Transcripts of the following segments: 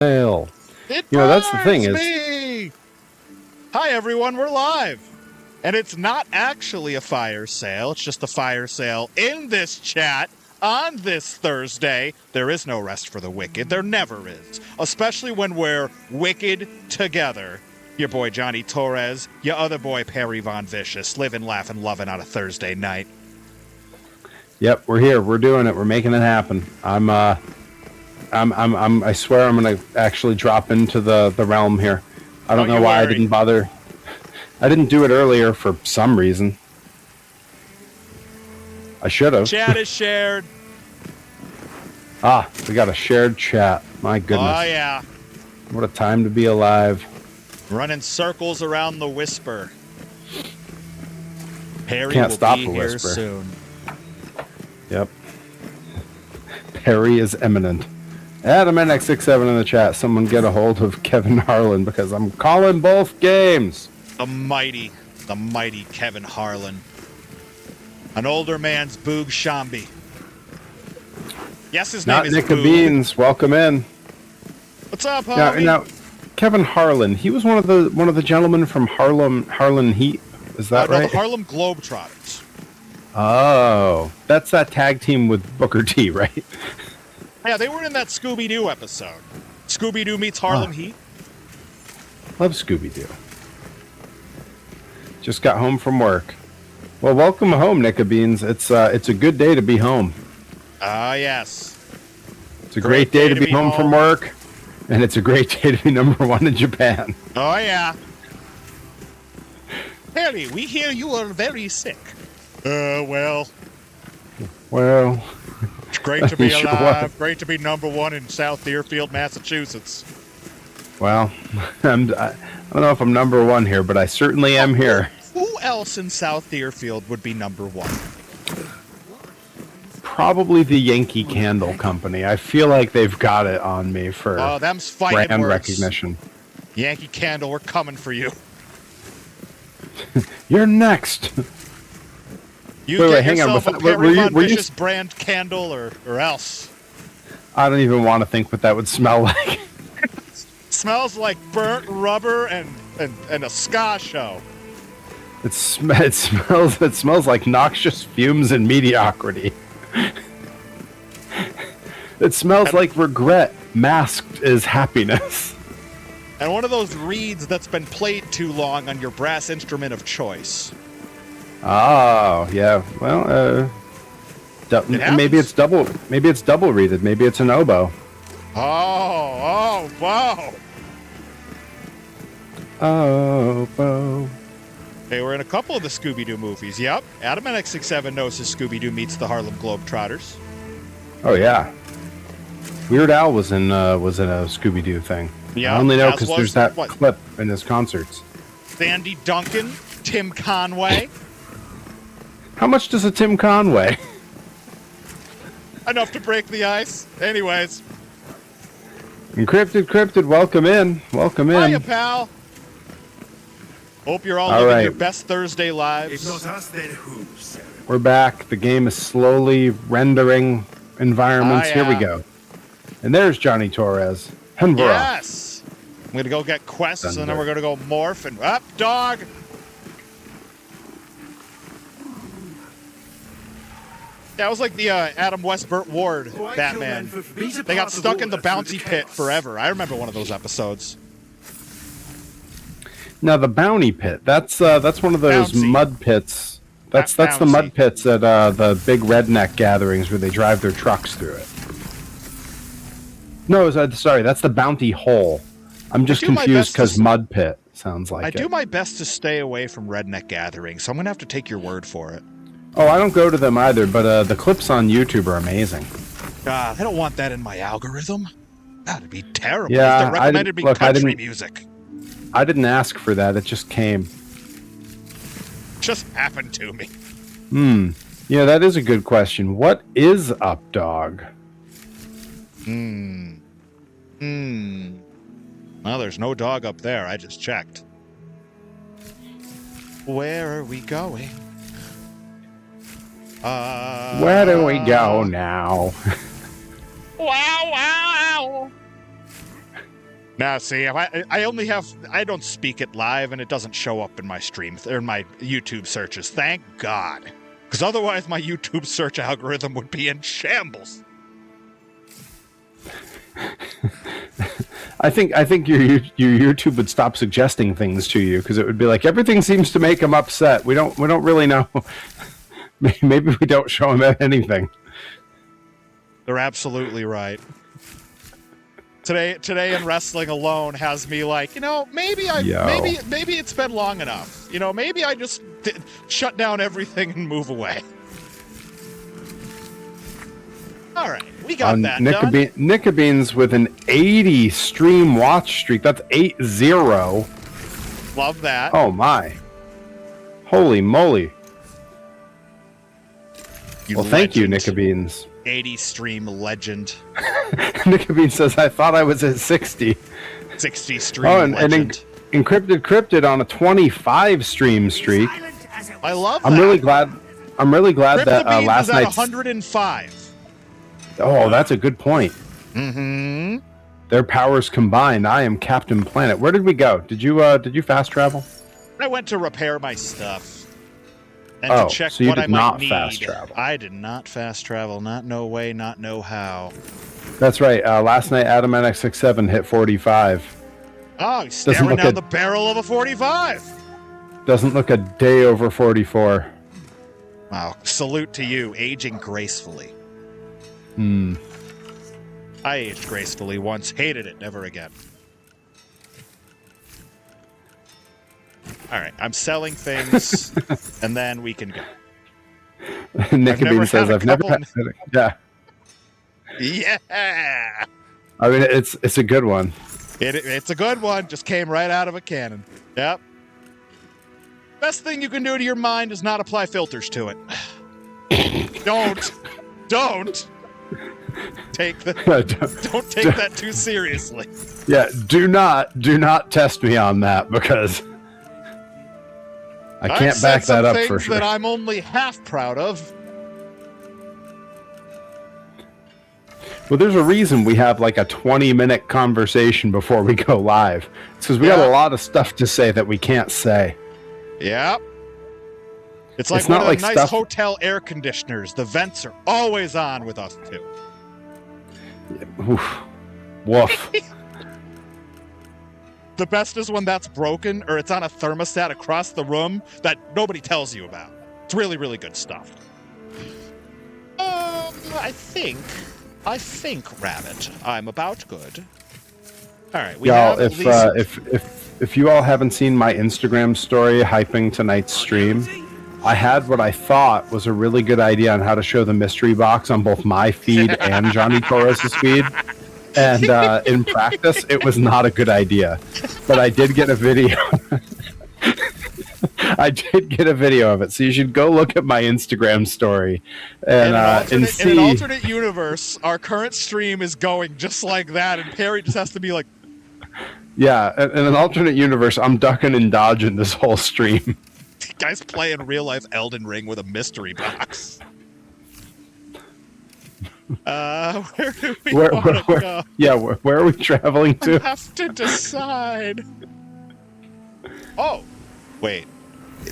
Hell. It That's the thing is, me! Hi, everyone, we're live. And it's not actually a fire sale. It's just a fire sale in this chat on this Thursday. There is no rest for the wicked. There never is. Especially when we're wicked together. Your boy Johnny Torres, your other boy Perry Von Vicious, living, laughing, loving on a Thursday night. yep, we're here. We're doing it. We're making it happen. I swear I'm going to actually drop into the realm here. I don't know why I didn't bother. I didn't do it earlier for some reason. I should have. Chat is shared. We got a shared chat. My goodness. Oh, yeah. What a time to be alive. Running circles around the whisper. Perry Can't will stop be the here whisper. soon. Yep. Perry is imminent. Adam NX67 in the chat. Someone get a hold of Kevin Harlan because I'm calling both games. The mighty Kevin Harlan. An older man's Boog Shambi. Yes, his name is Not Nick Boog. Beans. Welcome in. What's up, homie? Now, Kevin Harlan. He was one of the gentlemen from Harlan Heat. Is that right? No, the Harlem Globetrotters. Oh, that's that tag team with Booker T, right? Yeah, they were in that Scooby-Doo episode. Scooby-Doo meets Harlem Heat. Love Scooby-Doo. Just got home from work. Well, welcome home, Nick Beans. It's a good day to be home. Yes. It's a great day to be home from work, and it's a great day to be #1 in Japan. Oh, yeah. Perry, we hear you are very sick. Well. It's great to be alive. Great to be #1 in South Deerfield, Massachusetts. Well, I don't know if I'm #1 here, but I certainly am here. Who else in South Deerfield would be #1? Probably the Yankee Candle Company. I feel like they've got it on me for them's fighting brand words. recognition. Yankee Candle, we're coming for you. You're next. Wait, hang on. yourself a Perry Von Vicious brand candle or else. I don't even want to think what that would smell like. Smells like burnt rubber and a ska show. It smells like noxious fumes and mediocrity. It smells like regret masked as happiness. And one of those reeds that's been played too long on your brass instrument of choice. Oh, yeah. Well, maybe it's double reeded. Maybe it's an oboe. Oh, wow. Oboe. They were in a couple of the Scooby-Doo movies. Yep. Adam NX67 knows his Scooby-Doo meets the Harlem Globetrotters. Oh, yeah. Weird Al was in a Scooby-Doo thing. Yeah, I only know because there's that clip in his concerts. Sandy Duncan, Tim Conway. How much does a Tim Conway? Enough to break the ice. Anyways. Encrypted, welcome in. Hiya, pal. Hope you're all living your best Thursday lives. We're back. The game is slowly rendering environments. Yeah. Here we go. And there's Johnny Torres. Yes. I'm going to go get quests, and then we're going to go morph and... Up, dog! That was like the Adam West Burt Ward Batman. They got stuck in the bouncy pit forever. I remember one of those episodes. Now the bounty pit. That's one of those mud pits. That's the mud pits at the big redneck gatherings where they drive their trucks through it. No, sorry, that's the bounty hole. I'm just confused because mud pit sounds like it. I do my best to stay away from redneck gatherings, so I'm going to have to take your word for it. Oh, I don't go to them either, but the clips on YouTube are amazing. I don't want that in my algorithm. That'd be terrible. Yeah, they recommended me country music. I didn't ask for that. It just came. Just happened to me. Yeah, that is a good question. What is up, dog? Well, there's no dog up there. I just checked. Where are we going? Where do we go now? Wow, wow. Now, see, if I don't speak it live, and it doesn't show up in my stream or in my YouTube searches. Thank God, because otherwise my YouTube search algorithm would be in shambles. I think your YouTube would stop suggesting things to you because it would be like everything seems to make him upset. We don't really know. Maybe we don't show him anything. They're absolutely right. Today in wrestling alone has me like, maybe it's been long enough. Maybe I just shut down everything and move away. All right, we got that done. Nickabeans with an 80 stream watch streak. That's 80. Love that. Oh my! Holy moly! Thank you, Nickabeans. 80 stream legend. Nickabean says, "I thought I was at 60." 60 stream legend. And Encrypted Cryptid on a 25 stream streak. I love that. I'm really glad that last night night's 105. Oh, that's a good point. Mm-hmm. Their powers combined. I am Captain Planet. Where did we go? Did you fast travel? I went to repair my stuff. And to check so you what did I might not need. Fast travel. I did not fast travel. Not no way, not no how. That's right. Last night, Adam NX67 hit 45. Oh, he's staring down the barrel of a 45. Doesn't look a day over 44. Wow. Salute to you, aging gracefully. I aged gracefully once, hated it, never again. All right, I'm selling things, and then we can go. Nickabean says, "I've never had it." Yeah. Yeah. I mean, it's a good one. It's a good one. Just came right out of a cannon. Yep. Best thing you can do to your mind is not apply filters to it. Don't take don't take that too seriously. Yeah, do not test me on that because I can't back that up for sure. That I'm only half proud of. Well, there's a reason we have like a 20-minute conversation before we go live. It's because we got a lot of stuff to say that we can't say. Yeah. It's like one of the nice hotel air conditioners. The vents are always on with us, too. Oof. Woof. The best is when that's broken or it's on a thermostat across the room that nobody tells you about. It's really, really good stuff. I think, Rabbit, I'm about good. All right, y'all, if you all haven't seen my Instagram story hyping tonight's stream, I had what I thought was a really good idea on how to show the mystery box on both my feed and Johnny Torres' feed. And in practice, it was not a good idea. But I did get a video. I did get a video of it, so you should go look at my Instagram story and see. In an alternate universe, our current stream is going just like that, and Perry just has to be like, yeah. In an alternate universe, I'm ducking and dodging this whole stream. Guy's playing real life Elden Ring with a mystery box. Where do we want to go? Yeah, where are we traveling to? I have to decide. Oh, wait.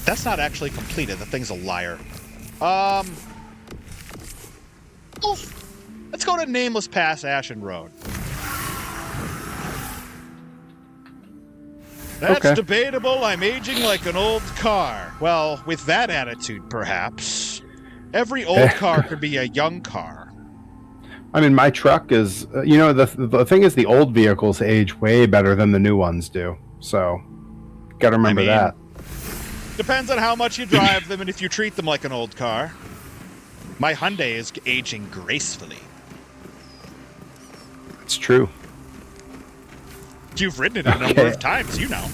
That's not actually completed. The thing's a liar. Let's go to Nameless Pass, Ashen Road. That's debatable. I'm aging like an old car. Well, with that attitude, perhaps. Every old car could be a young car. I mean, my truck is... the thing is the old vehicles age way better than the new ones do. So, gotta remember that. Depends on how much you drive them and if you treat them like an old car. My Hyundai is aging gracefully. It's true. You've ridden it a number of times, you know.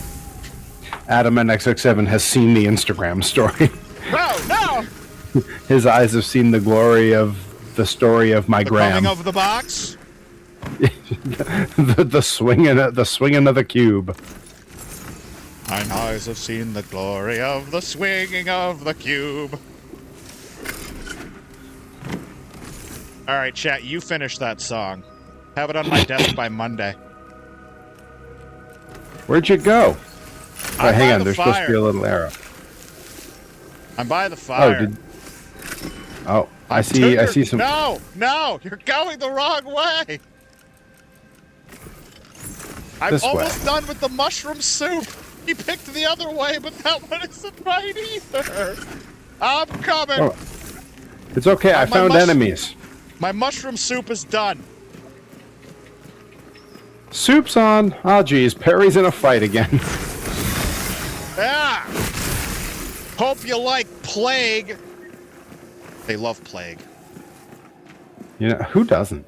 Adam NX67 has seen the Instagram story. No! His eyes have seen the glory of the story of my gram. The coming of the box? the swinging of the cube. Mine eyes have seen the glory of the swinging of the cube. All right, chat, you finish that song. Have it on my desk by Monday. Where'd you go? Oh, hang on. There's supposed to be a fire. little arrow. I'm by the fire. I see some. No, you're going the wrong way. I'm This way. almost done with the mushroom soup. He picked the other way, but that one isn't right either. I'm coming. Oh, it's okay. I found enemies. My mushroom soup is done. Soup's on. Oh, geez. Perry's in a fight again. Yeah. Hope you like Plague. They love Plague. You know, who doesn't?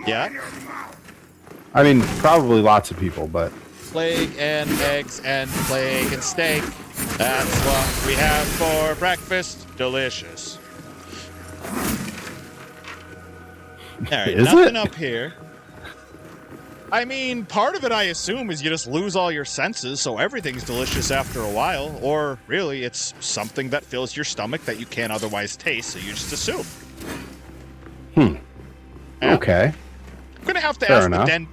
Yeah? I mean, probably lots of people, but... Plague and eggs and plague and steak. That's what we have for breakfast. Delicious. All right, Is nothing it? up here. I mean, part of it, I assume, is you just lose all your senses, so everything's delicious after a while. Or, really, it's something that fills your stomach that you can't otherwise taste, so you just assume. Yeah. I'm Okay. gonna have to Fair ask enough. I'm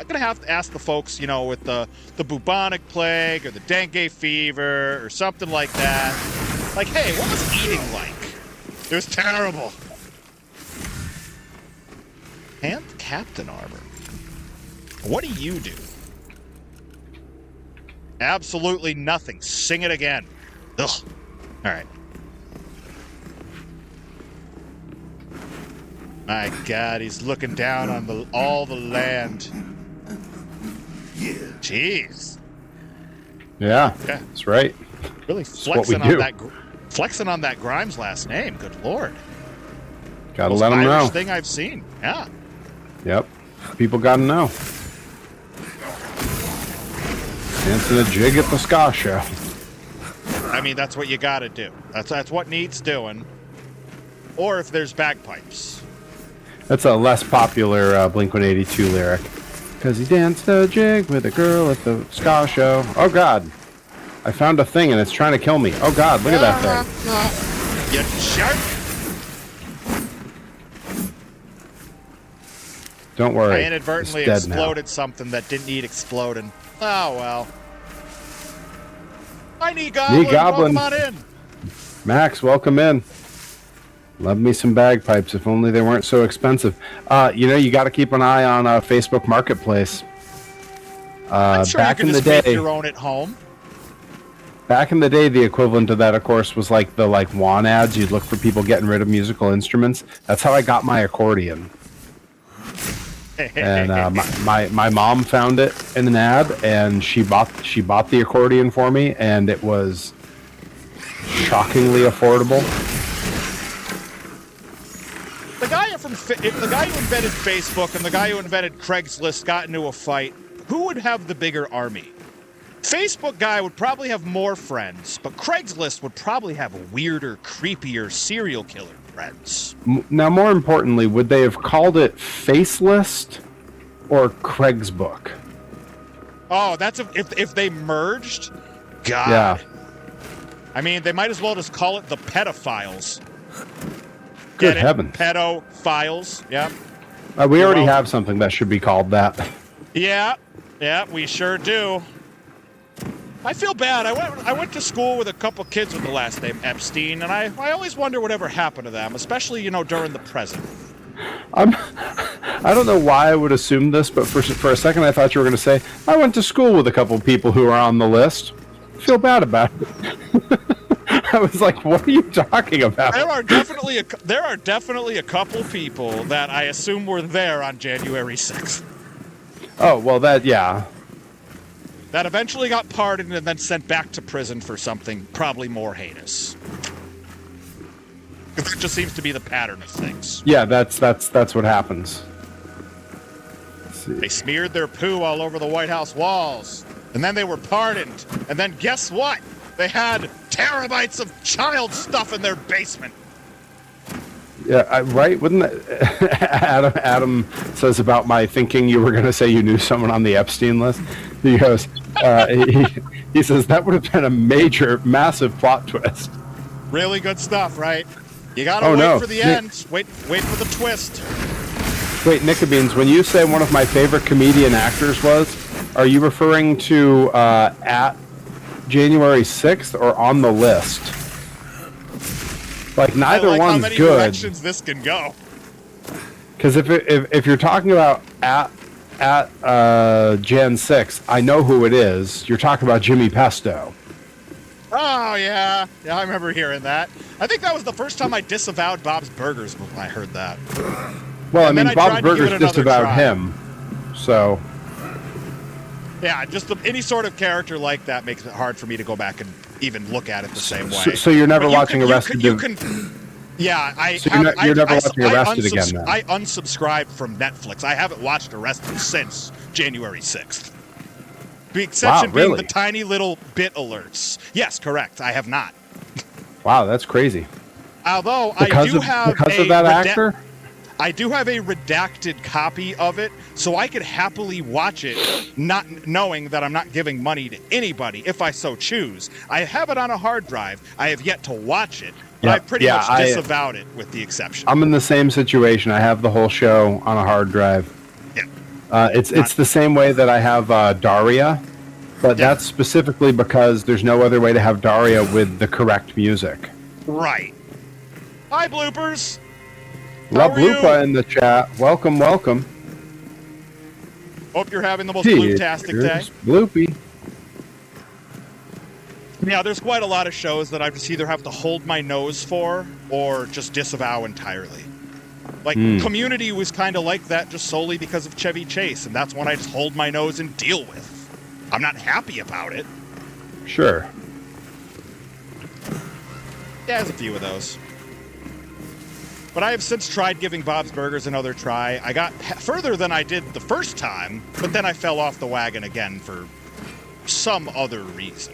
gonna have to ask the folks, you know, with the bubonic plague or the dengue fever or something like that. Like, hey, what was eating like? It was terrible. And captain armor. What do you do? Absolutely nothing. Sing it again. Ugh. All right. My God, he's looking down on all the land. Jeez. Yeah, Yeah. that's right. Really what we flexing do. flexing on that Grimes last name. Good Lord. Gotta Most let them Irish know. thing I've seen. Yeah. Yep. People gotta know. Dancing a jig at the ska show. I mean, that's what you got to do. That's what needs doing. Or if there's bagpipes. That's a less popular Blink-182 lyric. Because he danced a jig with a girl at the ska show. Oh, God. I found a thing and it's trying to kill me. Oh, God. Look at that thing. You jerk. Don't worry. I inadvertently It's dead now. exploded something that didn't need exploding. Oh, well. Hi, Knee Goblin. Goblin. Welcome on in. Max, welcome in. Love me some bagpipes. If only they weren't so expensive. You know, you got to keep an eye on Facebook Marketplace. I'm sure back you can in the just make day, your own at home. back in the day, the equivalent of that, of course, was like the WAN ads. You'd look for people getting rid of musical instruments. That's how I got my accordion. And my mom found it in an ad, and she bought the accordion for me, and it was shockingly affordable. The guy who invented Facebook and the guy who invented Craigslist got into a fight. Who would have the bigger army? Facebook guy would probably have more friends, but Craigslist would probably have weirder, creepier serial killer friends. Now, more importantly, would they have called it Facelist or Craigsbook? Oh, that's if they merged. God. Yeah. I mean, they might as well just call it the pedophiles. Good Get it? heavens. Pedophiles. Yep. We already welcome. have something that should be called that. Yeah, we sure do. I feel bad. I went to school with a couple kids with the last name Epstein, and I always wonder whatever happened to them, especially, you know, during the present. I don't know why I would assume this, but for a second I thought you were going to say, I went to school with a couple people who are on the list. I feel bad about it. I was like, what are you talking about? There are definitely a couple people that I assume were there on January 6th. Oh, well, yeah. That eventually got pardoned and then sent back to prison for something probably more heinous. It just seems to be the pattern of things. Yeah, that's what happens. Let's see. They smeared their poo all over the White House walls, and then they were pardoned. And then guess what? They had terabytes of child stuff in their basement. Yeah, right? Wouldn't that... Adam says about my thinking you were going to say you knew someone on the Epstein list. He goes, he says that would have been a major, massive plot twist. Really good stuff, right? You gotta wait for the end. Wait for the twist. Wait, Nickabeans, when you say one of my favorite comedian actors was, Are you referring to at January 6th or on the list? Like neither I like one's how many good. directions this can go. Because if you're talking about at Jan 6th, I know who it is. You're talking about Jimmy Pesto. Oh, yeah. Yeah, I remember hearing that. I think that was the first time I disavowed Bob's Burgers when I heard that. Well, And I then mean, I tried Bob's to give it Burgers another disavowed try. him. So, Yeah, just any sort of character like that makes it hard for me to go back and even look at it the same way. so you're never But you watching can- Arrested. You can, yeah, I. So have, you're never I, watching I Arrested again, then? I unsubscribed from Netflix. I haven't watched Arrested since January 6th. The exception being really? the tiny little bit alerts. Yes, correct. I have not. Wow, that's crazy. Although Because of that actor. I do have a redacted copy of it, so I could happily watch it, not knowing that I'm not giving money to anybody if I so choose. I have it on a hard drive. I have yet to watch it, but I pretty much disavowed it with the exception. I'm in the same situation. I have the whole show on a hard drive. Yeah. It's the same way that I have Daria, but that's specifically because there's no other way to have Daria with the correct music. Right. Hi, bloopers. La How are you? Bloopa in the chat. Welcome, welcome. Hope you're having the most blooptastic day. Cheers, Bloopy. Yeah, there's quite a lot of shows that I just either have to hold my nose for or just disavow entirely. Like, Community was kind of like that just solely because of Chevy Chase, and that's one I just hold my nose and deal with. I'm not happy about it. Sure. Yeah, there's a few of those. But I have since tried giving Bob's Burgers another try. I got further than I did the first time, but then I fell off the wagon again for some other reason.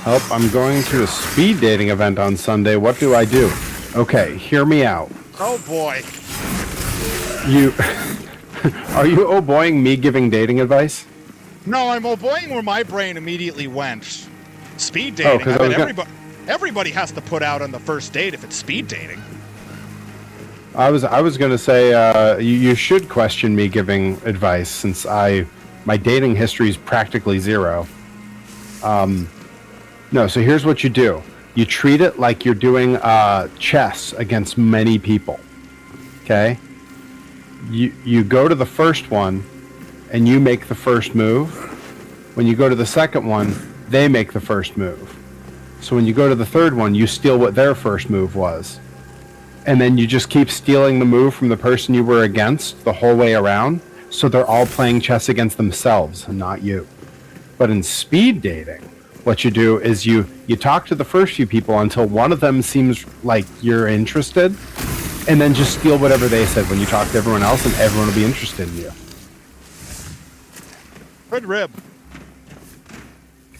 Help, I'm going to a speed dating event on Sunday. What do I do? Okay, hear me out. Oh boy. You are you oh-boying me giving dating advice? No, I'm boying where my brain immediately went. Speed dating. I mean, everybody has to put out on the first date if it's speed dating. I was going to say you should question me giving advice since my dating history is practically zero. No, so here's what you do. You treat it like you're doing chess against many people. Okay? You go to the first one and you make the first move. When you go to the second one, they make the first move. So when you go to the third one, you steal what their first move was. And then you just keep stealing the move from the person you were against the whole way around. So they're all playing chess against themselves and not you. But in speed dating, what you do is you talk to the first few people until one of them seems like you're interested, and then just steal whatever they said when you talk to everyone else, and everyone will be interested in you. Good rib.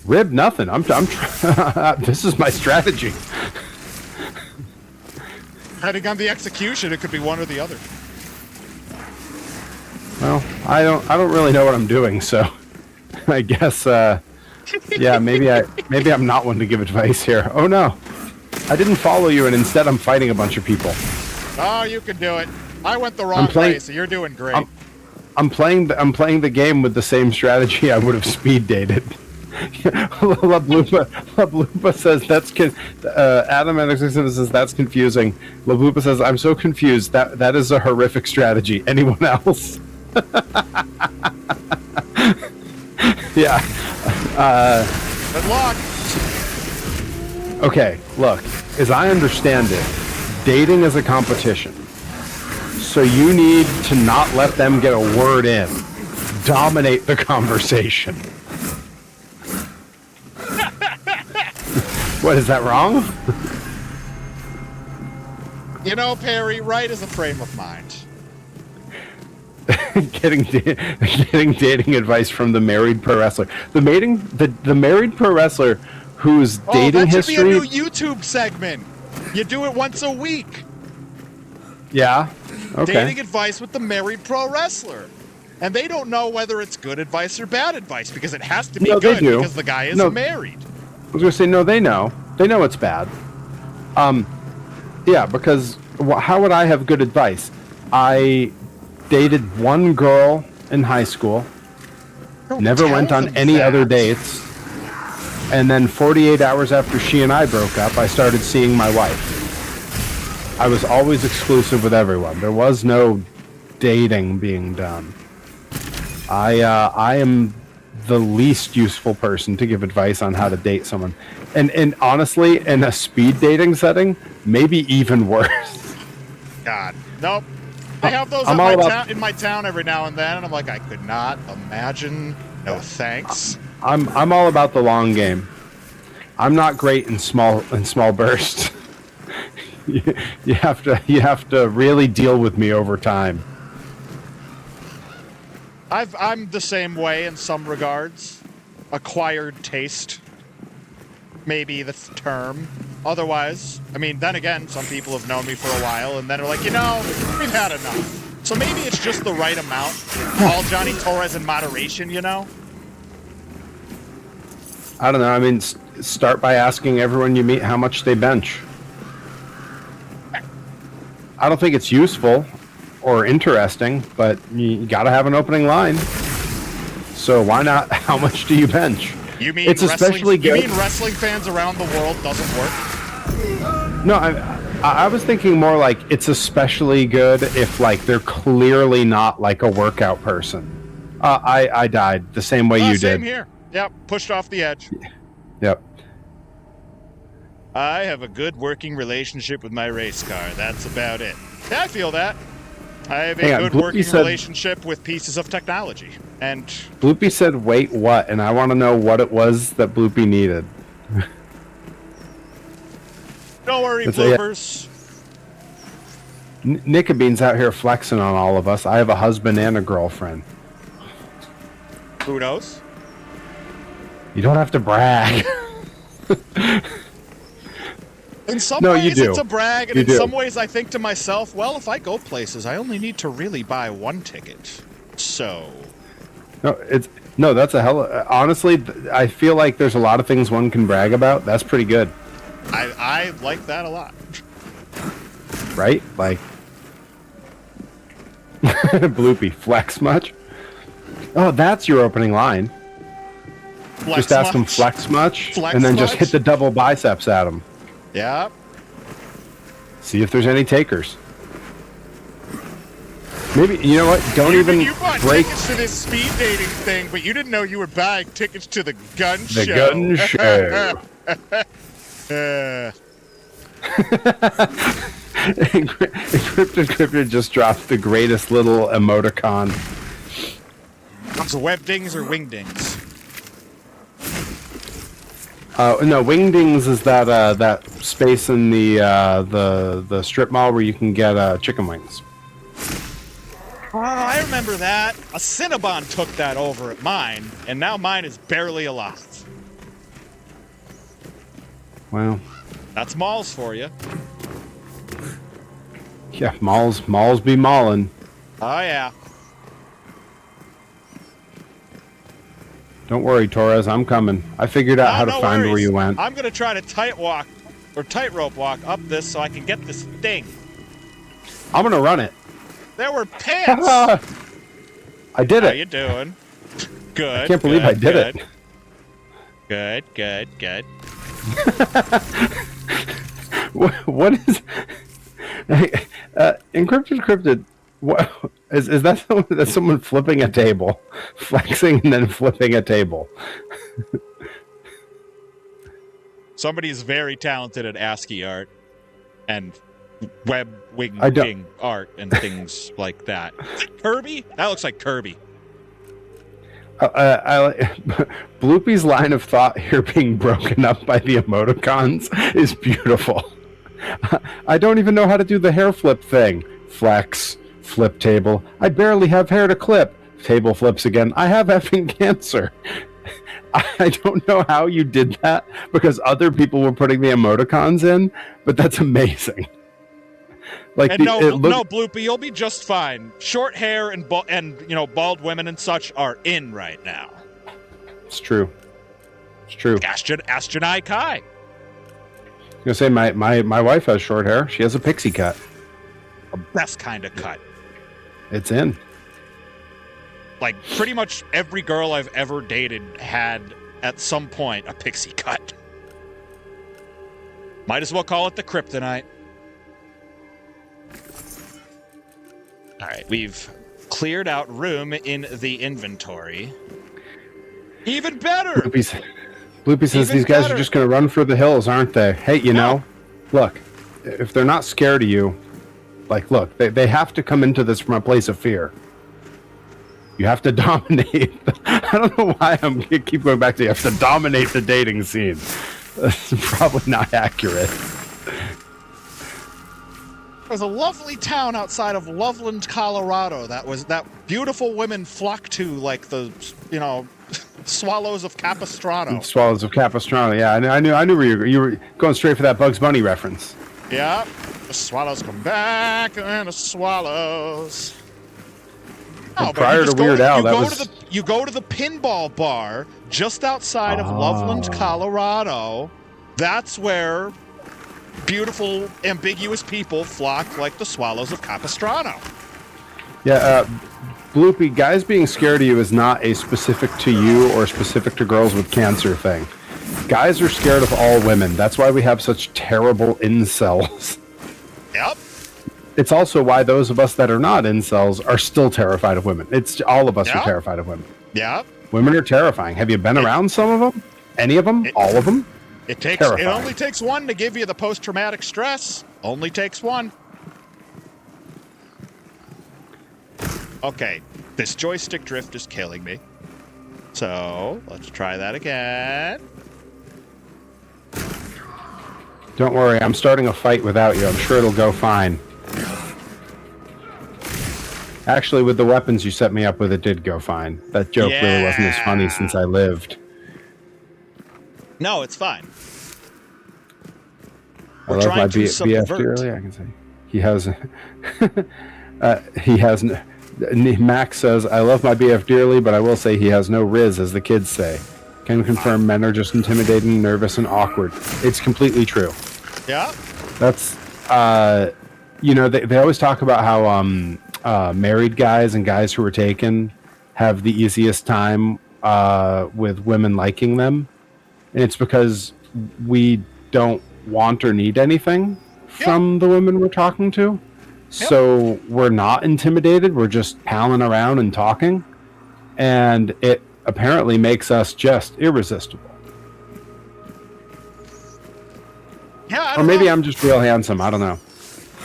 Rib nothing. I'm this is my strategy. Depending on the execution, it could be one or the other. Well, I don't really know what I'm doing, so I guess yeah, maybe I'm not one to give advice here. Oh no. I didn't follow you and instead I'm fighting a bunch of people. Oh, you can do it. I went the wrong way, so you're doing great. I'm playing the game with the same strategy I would have speed dated. La Bloopa says that's Adam Anderson says that's confusing. La Bloopa says I'm so confused. That is a horrific strategy. Anyone else? Yeah. Good luck. Okay, look, as I understand it, dating is a competition. So you need to not let them get a word in. Dominate the conversation. What, is that wrong? You know, Perry, right is a frame of mind. getting dating advice from the married pro wrestler. The married pro wrestler whose dating that history. should be a new YouTube segment. You do it once a week. Yeah. Okay. Dating advice with the married pro wrestler. And they don't know whether it's good advice or bad advice because it has to be No, good they do. because the guy is No. married. I was gonna say no. They know. They know it's bad. Yeah, because how would I have good advice? I dated one girl in high school, Don't never tell went on them any other that. dates, and then 48 hours after she and I broke up, I started seeing my wife. I was always exclusive with everyone. There was no dating being done. I am the least useful person to give advice on how to date someone. And honestly, in a speed dating setting, maybe even worse. God, nope. They have those I'm at all my about- in my town every now and then, and I'm like, I could not imagine. No thanks. I'm all about the long game. I'm not great in small bursts. you have to really deal with me over time. I'm the same way in some regards. Acquired taste, maybe the term. Otherwise, I mean, then again, some people have known me for a while, and then are like, we've had enough. So maybe it's just the right amount. All Johnny Torres in moderation, I don't know. I mean, start by asking everyone you meet how much they bench. I don't think it's useful or interesting, but you got to have an opening line. So why not? How much do you bench? You mean it's especially good. You mean wrestling fans around the world doesn't work? No, I was thinking more like it's especially good if like they're clearly not like a workout person. I died the same way you did. Same here. Yep, pushed off the edge. Yep. I have a good working relationship with my race car. That's about it. Yeah, I feel that. I have a good working relationship with pieces of technology. And Bloopy said, wait, what? And I want to know what it was that Bloopy needed. Don't worry, bloopers. Nickabean's out here flexing on all of us. I have a husband and a girlfriend. Who knows? You don't have to brag. In some ways, it's a brag, and in some ways, I think to myself, well, if I go places, I only need to really buy one ticket. So. No, that's a hell. Honestly, I feel like there's a lot of things one can brag about. That's pretty good. I like that a lot. Right? Like, Bloopy, flex much? Oh, that's your opening line. Just ask him flex much, and then just hit the double biceps at him. Yeah. See if there's any takers. Maybe, you know what? Don't even you bought break tickets to this speed dating thing, but you didn't know you were buying tickets to the gun show. The gun show. Encrypted just dropped the greatest little emoticon. It's webdings or wingdings? No, wingdings is that space in the strip mall where you can get chicken wings. Oh, I remember that. A Cinnabon took that over at mine, and now mine is barely alive. Well, that's malls for you. Yeah, malls be mallin'. Oh yeah. Don't worry, Torres, I'm coming. I figured out how to find where you went. I'm gonna try to tightrope walk up this so I can get this thing. I'm gonna run it. There were pants. I did it. How you doing? Good. I can't believe I did it. Good. What is encrypted? What is that? That's someone flipping a table, flexing and then flipping a table. Somebody's very talented at ASCII art and web wing art and things like that. Is it Kirby? That looks like Kirby. Bloopy's line of thought here being broken up by the emoticons is beautiful. I don't even know how to do the hair flip thing. Flex, flip table. I barely have hair to clip. Table flips again. I have effing cancer. I don't know how you did that because other people were putting the emoticons in, but that's amazing. Like and no, Bloopy, you'll be just fine. Short hair and bald women and such are in right now. It's true. It's true. Ask Janai Kai. I was gonna say my wife has short hair. She has a pixie cut. The best kind of cut. It's in. Like, pretty much every girl I've ever dated had, at some point, a pixie cut. Might as well call it the kryptonite. All right, we've cleared out room in the inventory. Even better! Bloopy says these guys are just going to run for the hills, aren't they? Hey, you know, look, if they're not scared of you, like, look, they have to come into this from a place of fear. You have to dominate. I don't know why I'm keep going back to you have to dominate the dating scene. That's probably not accurate. There's a lovely town outside of Loveland, Colorado that beautiful women flock to, like the, swallows of Capistrano. Swallows of Capistrano. Yeah, I knew where you were going straight for that Bugs Bunny reference. Yeah, the swallows come back and the swallows. Oh, prior to Weird Al, you go to the pinball bar just outside of Loveland, Colorado. That's where beautiful, ambiguous people flock like the swallows of Capistrano. Yeah, Bloopy, guys being scared of you is not a specific to you or specific to girls with cancer thing. Guys are scared of all women. That's why we have such terrible incels. Yep. It's also why those of us that are not incels are still terrified of women. It's all of us are terrified of women. Yeah. Women are terrifying. Have you been around some of them? Any of them? All of them? It only takes one to give you the post-traumatic stress. Only takes one. Okay, this joystick drift is killing me. So, let's try that again. Don't worry, I'm starting a fight without you. I'm sure it'll go fine. Actually, with the weapons you set me up with, it did go fine. That joke really wasn't as funny since I lived. No, it's fine. I love my BF dearly, I can say. He has... Max says, I love my BF dearly, but I will say he has no riz, as the kids say. Can confirm men are just intimidating, nervous, and awkward. It's completely true. Yeah. That's, they always talk about how married guys and guys who are taken have the easiest time with women liking them. And it's because we don't want or need anything from the women we're talking to. So we're not intimidated. We're just palling around and talking. And it apparently makes us just irresistible. Yeah, or maybe I'm just real handsome. I don't know.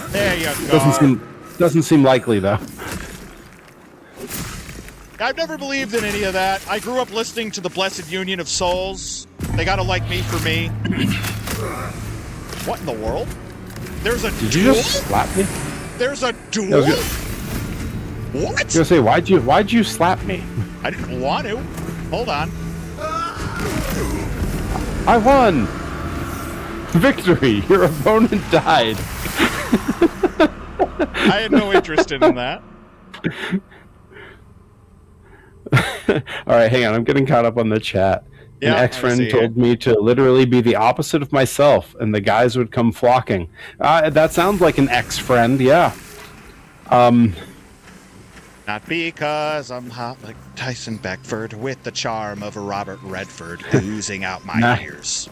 There you go. Doesn't seem likely, though. I've never believed in any of that. I grew up listening to the Blessed Union of Souls. They gotta like me for me. What in the world? There's a duel? Did you just slap me? There's a duel? What? I was gonna say, why'd you slap me? I didn't want to. Hold on. I won! Victory! Your opponent died. I had no interest in that. Alright, hang on. I'm getting caught up on the chat. Yeah, An ex-friend told me to literally be the opposite of myself, and the guys would come flocking. That sounds like an ex-friend, yeah. Not because I'm hot like Tyson Beckford with the charm of a Robert Redford oozing out my ears.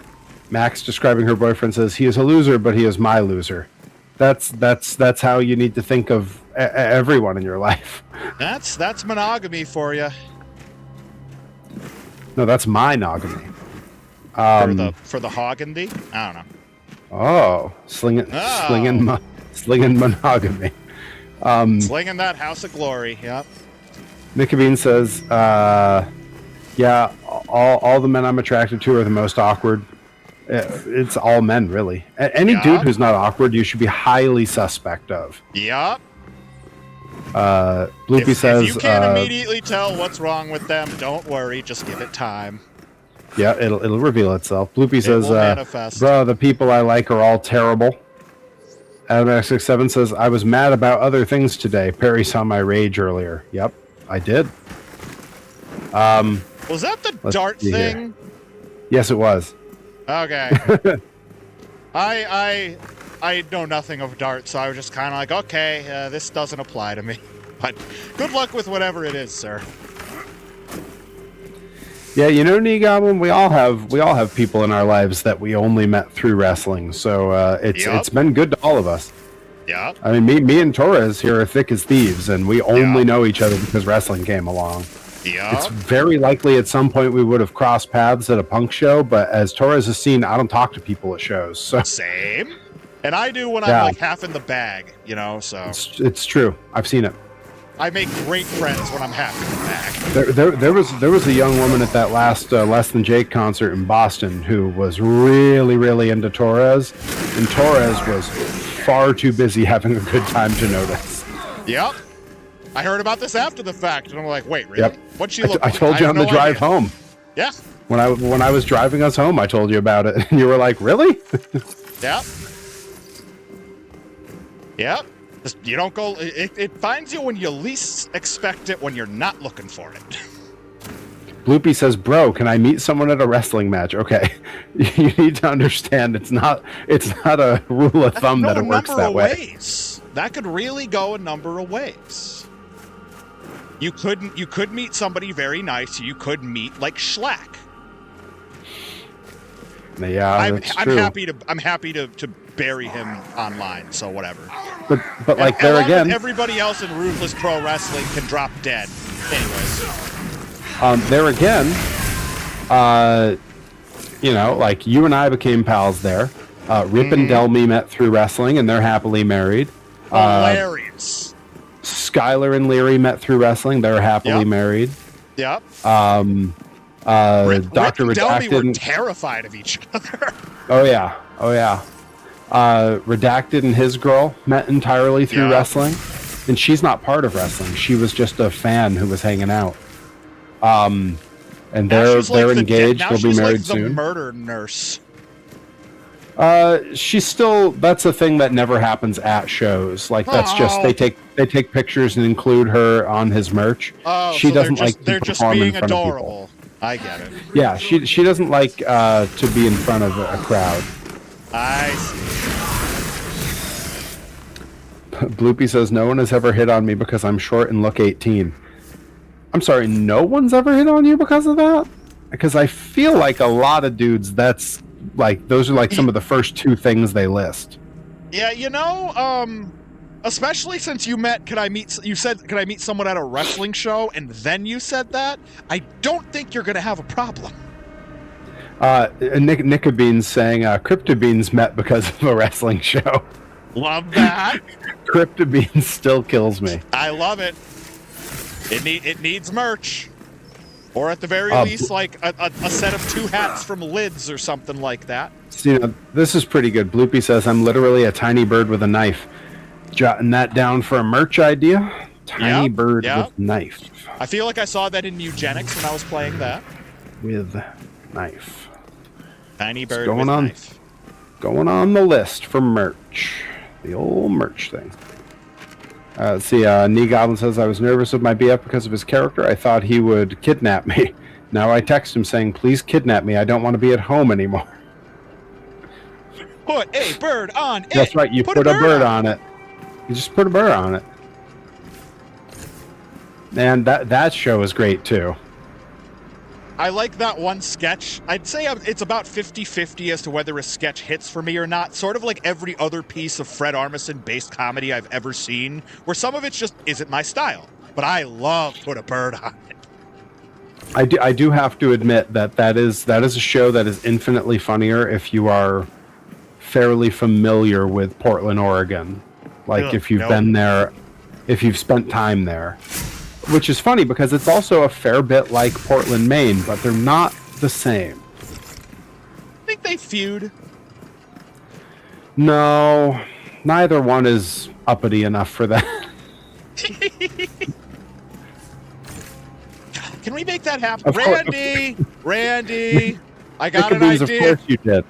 Max, describing her boyfriend, says, he is a loser, but he is my loser. That's how you need to think of everyone in your life. That's monogamy for you. No, that's my nogamy. For the Hoggandy? I don't know. Oh, slinging monogamy. Slinging that house of glory. Yep. Nickabine says, yeah, all the men I'm attracted to are the most awkward. It's all men, really. Any dude who's not awkward, you should be highly suspect of. Yep. Bloopy says, if you can't immediately tell what's wrong with them, don't worry, just give it time. Yeah, it'll reveal itself. Bloopy says, bro, the people I like are all terrible. Adam67 says, I was mad about other things today. Perry saw my rage earlier. Yep, I did. Was that the dart thing? Here. Yes, it was. Okay. I I know nothing of darts, so I was just kind of like, okay, this doesn't apply to me. But good luck with whatever it is, sir. Yeah, you know, Knee Goblin, we all have people in our lives that we only met through wrestling. So it's been good to all of us. Yeah. I mean, me and Torres here are thick as thieves, and we only know each other because wrestling came along. Yeah. It's very likely at some point we would have crossed paths at a punk show, but as Torres has seen, I don't talk to people at shows. So same. And I do when I'm like half in the bag, you know, so. It's true. I've seen it. I make great friends when I'm half in the bag. There was a young woman at that last Less Than Jake concert in Boston who was really, really into Torres, and Torres was far too busy having a good time to notice. Yep. I heard about this after the fact, and I'm like, wait, really? Yep. What'd she look like? I told you on the drive home. Yeah. When I was driving us home, I told you about it, and you were like, really? Yep. Yep. You don't go. It finds you when you least expect it, when you're not looking for it. Bloopy says, "Bro, can I meet someone at a wrestling match?" Okay, you need to understand it's not a rule of thumb that it works that way. Ways. That could really go a number of ways. You could meet somebody very nice. You could meet like Schlack. Yeah, I'm true. I'm happy to bury him online. So whatever. But like there again, everybody else in Ruthless Pro Wrestling can drop dead. Anyways. There again, you know, like you and I became pals there. Rip and Delmy met through wrestling, and they're happily married. Hilarious. Skylar and Leary met through wrestling. They're happily married. Yep. Dr. Redacted were terrified of each other. Oh yeah. Redacted and his girl met entirely through wrestling, and she's not part of wrestling. She was just a fan who was hanging out. And they're engaged. They'll be married soon. The murder nurse. She's still. That's a thing that never happens at shows. Like that's just they take pictures and include her on his merch. Oh, she doesn't they're just being adorable. I get it. Yeah, she doesn't like to be in front of a crowd. I see. Bloopy says no one has ever hit on me because I'm short and look 18. I'm sorry, no one's ever hit on you because of that? Because I feel like a lot of dudes, that's like those are like some of the first two things they list. Yeah, you know, especially since you said could I meet someone at a wrestling show, and then you said that, I don't think you're gonna have a problem. Nickabeans saying Cryptobeans met because of a wrestling show. Love that. Cryptobeans still kills me. I love it. It needs merch. Or at the very least, like a set of 2 hats from Lids or something like that. So, you know, this is pretty good. Bloopy says, I'm literally a tiny bird with a knife. Jotting that down for a merch idea. Tiny bird with knife. I feel like I saw that in Eugenics when I was playing that. With knife. Tiny bird with knife. Going on the list for merch. The old merch thing. Let's see, Knee Goblin says, I was nervous of my BF because of his character. I thought he would kidnap me. Now I text him saying, please kidnap me. I don't want to be at home anymore. Put a bird on it. That's right, you put a bird on it. You just put a bird on it. And that show is great, too. I like that one sketch. I'd say it's about 50-50 as to whether a sketch hits for me or not. Sort of like every other piece of Fred Armisen-based comedy I've ever seen, where some of it just isn't my style. But I love Put a Bird on It. I do have to admit that is a show that is infinitely funnier if you are fairly familiar with Portland, Oregon. Like if you've been there, if you've spent time there. Which is funny because it's also a fair bit like Portland, Maine, but they're not the same. I think they feud. No, neither one is uppity enough for that. Can we make that happen? Randy, I got an idea. Of course you did.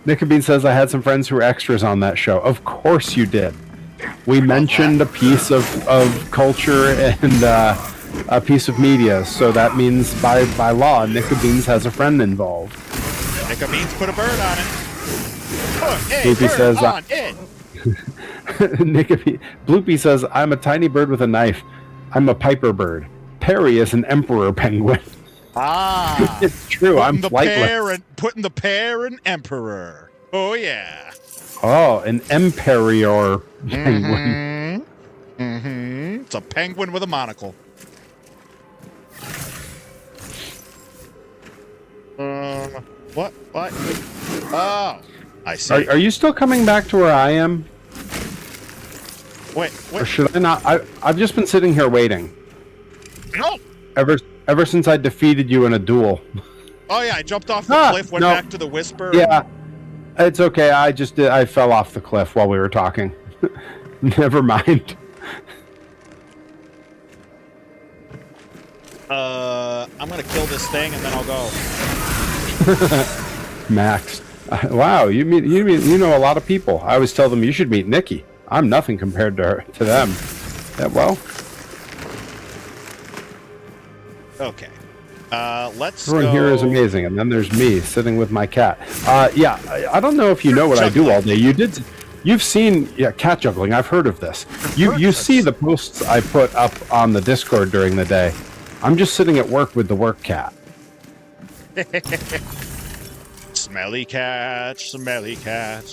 Nickabean says, I had some friends who were extras on that show. Of course you did. We mentioned a piece of culture and a piece of media, so that means by law, Nickabeans has a friend involved. Nickabeans put a bird on it. Put a Bloopy bird says, on it. Bloopy says, I'm a tiny bird with a knife. I'm a piper bird. Perry is an emperor penguin. Ah, It's true. I'm flightless. Putting the pear in emperor. Oh yeah. Oh, an emperor penguin. It's a penguin with a monocle. What? Oh, I see. Are you still coming back to where I am? Wait. Or should I not? I've just been sitting here waiting. No. Ever since I defeated you in a duel. Oh yeah, I jumped off the cliff, went back to the whisper. Yeah, it's okay. I fell off the cliff while we were talking. Never mind. I'm gonna kill this thing and then I'll go. Max, wow, you know a lot of people. I always tell them you should meet Nikki. I'm nothing compared to them. Yeah, well. Okay. Let's Everyone here is amazing, and then there's me sitting with my cat. Yeah, I don't know if you know what I do all day. You've seen cat juggling. I've heard of this. You see the posts I put up on the Discord during the day. I'm just sitting at work with the work cat. Smelly cat, smelly cat.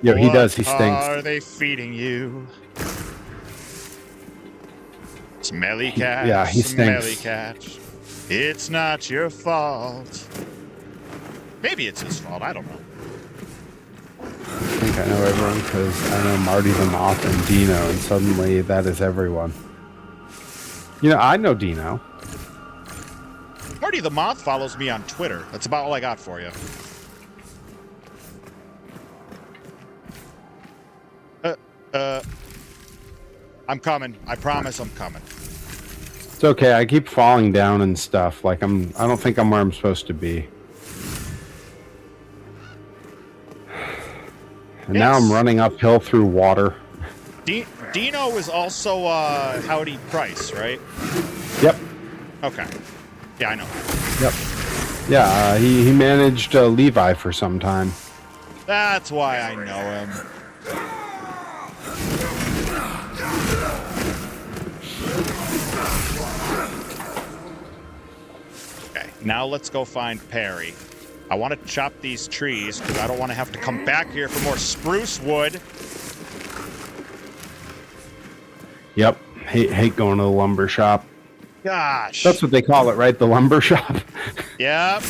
Yo, he does. He stinks. What are they feeding you? Smelly cat. Yeah, he smelly stinks. cat. It's not your fault. Maybe it's his fault. I don't know. I think I know everyone because I know Marty the Moth and Dino, and suddenly that is everyone. You know, I know Dino. Marty the Moth follows me on Twitter. That's about all I got for you. I'm coming. I promise I'm coming. It's okay. I keep falling down and stuff. Like I don't think I'm where I'm supposed to be. And now I'm running uphill through water. Dino is also Howdy Price, right? Yep. Okay. Yeah, I know. Yep. Yeah, he managed Levi for some time. That's why I know him. Okay, now let's go find Perry. I want to chop these trees because I don't want to have to come back here for more spruce wood. Yep. Hate going to the lumber shop. Gosh. That's what they call it, right? The lumber shop. Yep.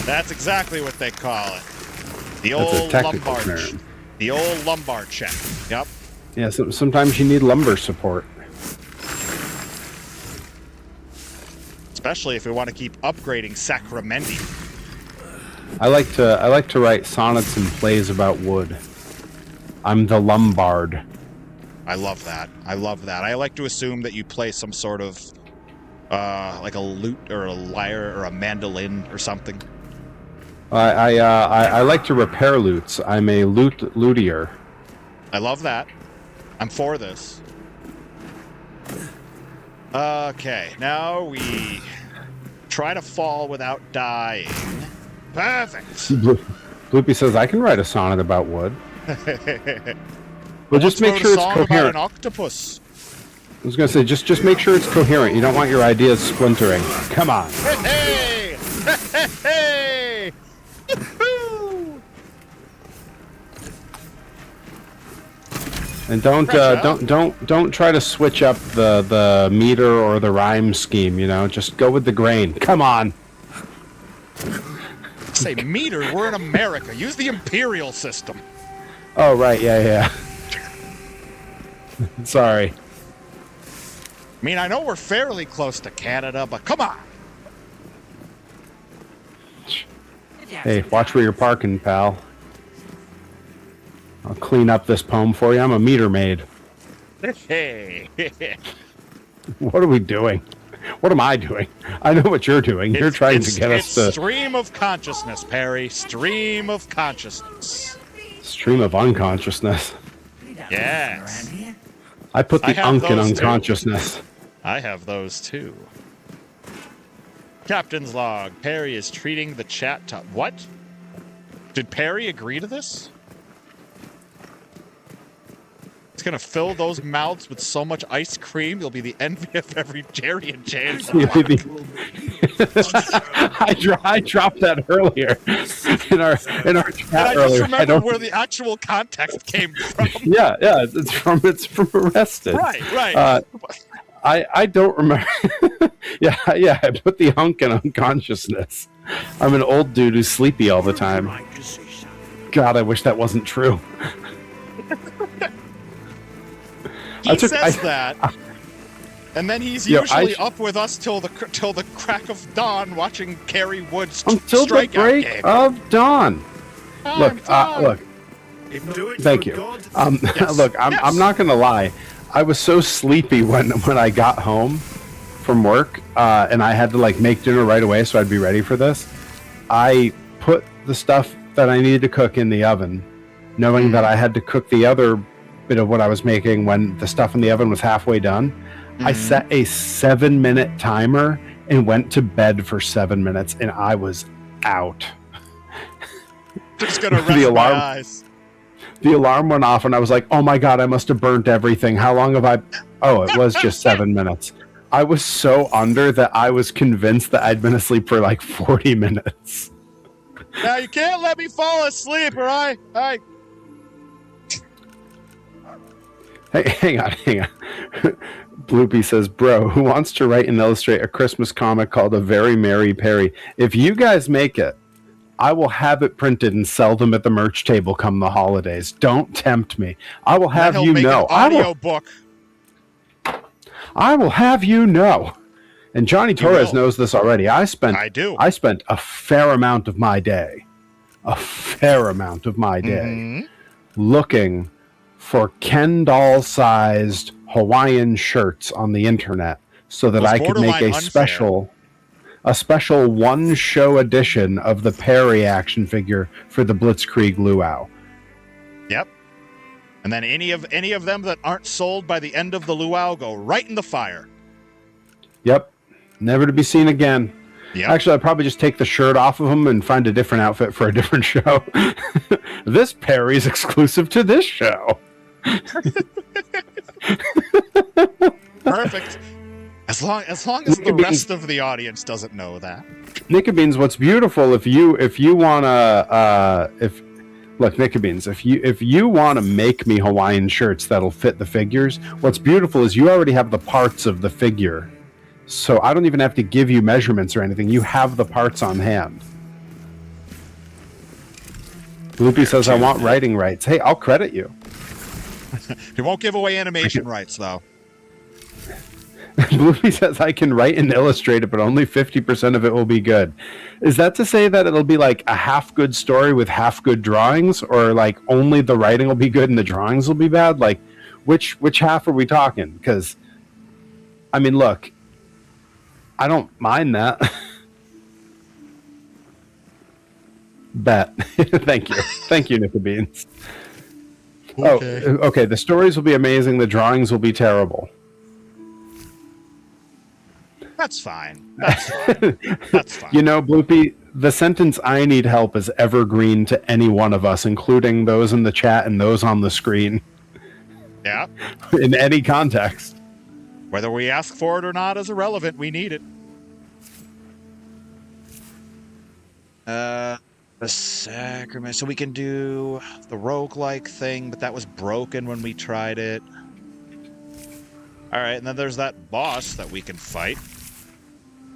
That's exactly what they call it. The That's a old technical lumbar. term. The old lumbar check. Yep. Yeah. Sometimes you need lumber support. Especially if we want to keep upgrading Sacrament. I like to write sonnets and plays about wood. I'm the Lombard. I love that. I love that. I like to assume that you play some sort of like a lute or a lyre or a mandolin or something. I like to repair lutes. I'm a luthier. I love that. I'm for this. Okay, now we try to fall without dying. Perfect. Bloopy says I can write a sonnet about wood. Well, just make sure it's coherent. About an octopus. I was gonna say just make sure it's coherent. You don't want your ideas splintering. Come on. Hey! Hey! And don't try to switch up the meter or the rhyme scheme. You know, just go with the grain. Come on. Say meter. We're in America. Use the imperial system. Oh right, yeah. Sorry. I mean, I know we're fairly close to Canada, but come on. Hey, watch where you're parking, pal. I'll clean up this poem for you. I'm a meter maid. Hey. What are we doing? What am I doing? I know what you're doing. You're trying to get us to... Stream of consciousness, Perry. Stream of consciousness. Stream of unconsciousness. Yes. I put the unk in unconsciousness. Too. I have those too. Captain's log. Perry is treating the chat to... What? Did Perry agree to this? It's gonna fill those mouths with so much ice cream, you'll be the envy of every Jerry and James. I dropped that earlier in our chat And I just earlier. remembered where the actual context came from. Yeah, it's from Arrested. Right. I don't remember. yeah, I put the hunk in unconsciousness. I'm an old dude who's sleepy all the time. God, I wish that wasn't true. He says that, and then he's usually up with us till the crack of dawn, watching Kerry Woods until the break game. of dawn. Look. Thank you. Yes. Look, I'm not gonna lie. I was so sleepy when I got home from work, and I had to like make dinner right away so I'd be ready for this. I put the stuff that I needed to cook in the oven, knowing that I had to cook the other bit of what I was making when the stuff in the oven was halfway done. I set a 7-minute timer and went to bed for 7 minutes, and I was out. Just gonna rest my eyes. The alarm went off, and I was like, oh my God, I must have burnt everything. How long have I... Oh, it was just 7 minutes. I was so under that I was convinced that I'd been asleep for like 40 minutes. Now, you can't let me fall asleep, or I... Hey, hang on. Bloopy says, bro, who wants to write and illustrate a Christmas comic called A Very Merry Perry? If you guys make it, I will have it printed and sell them at the merch table come the holidays. Don't tempt me. I will have you know. Book. I will have you know. And Johnny Torres knows this already. I spent a fair amount of my day, looking for Ken doll-sized Hawaiian shirts on the internet so that I could make a special one-show edition of the Perry action figure for the Blitzkrieg Luau. Yep. And then any of them that aren't sold by the end of the Luau go right in the fire. Yep. Never to be seen again. Yep. Actually, I'd probably just take the shirt off of him and find a different outfit for a different show. This Perry's exclusive to this show. Perfect. As long as the rest of the audience doesn't know that. Nickabeans, what's beautiful if you wanna Nickabeans, if you wanna make me Hawaiian shirts that'll fit the figures, what's beautiful is you already have the parts of the figure. So I don't even have to give you measurements or anything. You have the parts on hand. Loopy says, I want writing rights. Hey, I'll credit you. He won't give away animation rights, though. Loopy says, I can write and illustrate it, but only 50% of it will be good. Is that to say that it'll be like a half-good story with half-good drawings? Or like only the writing will be good and the drawings will be bad? Like, which half are we talking? Because, I mean, look, I don't mind that. Bet. Thank you, Nickabeans. Okay. Oh, okay. The stories will be amazing. The drawings will be terrible. That's fine. That's fine. You know, Bloopy, the sentence "I need help" is evergreen to any one of us, including those in the chat and those on the screen. Yeah. In any context. Whether we ask for it or not is irrelevant. We need it. The Sacrament. So we can do the roguelike thing, but that was broken when we tried it. All right, and then there's that boss that we can fight.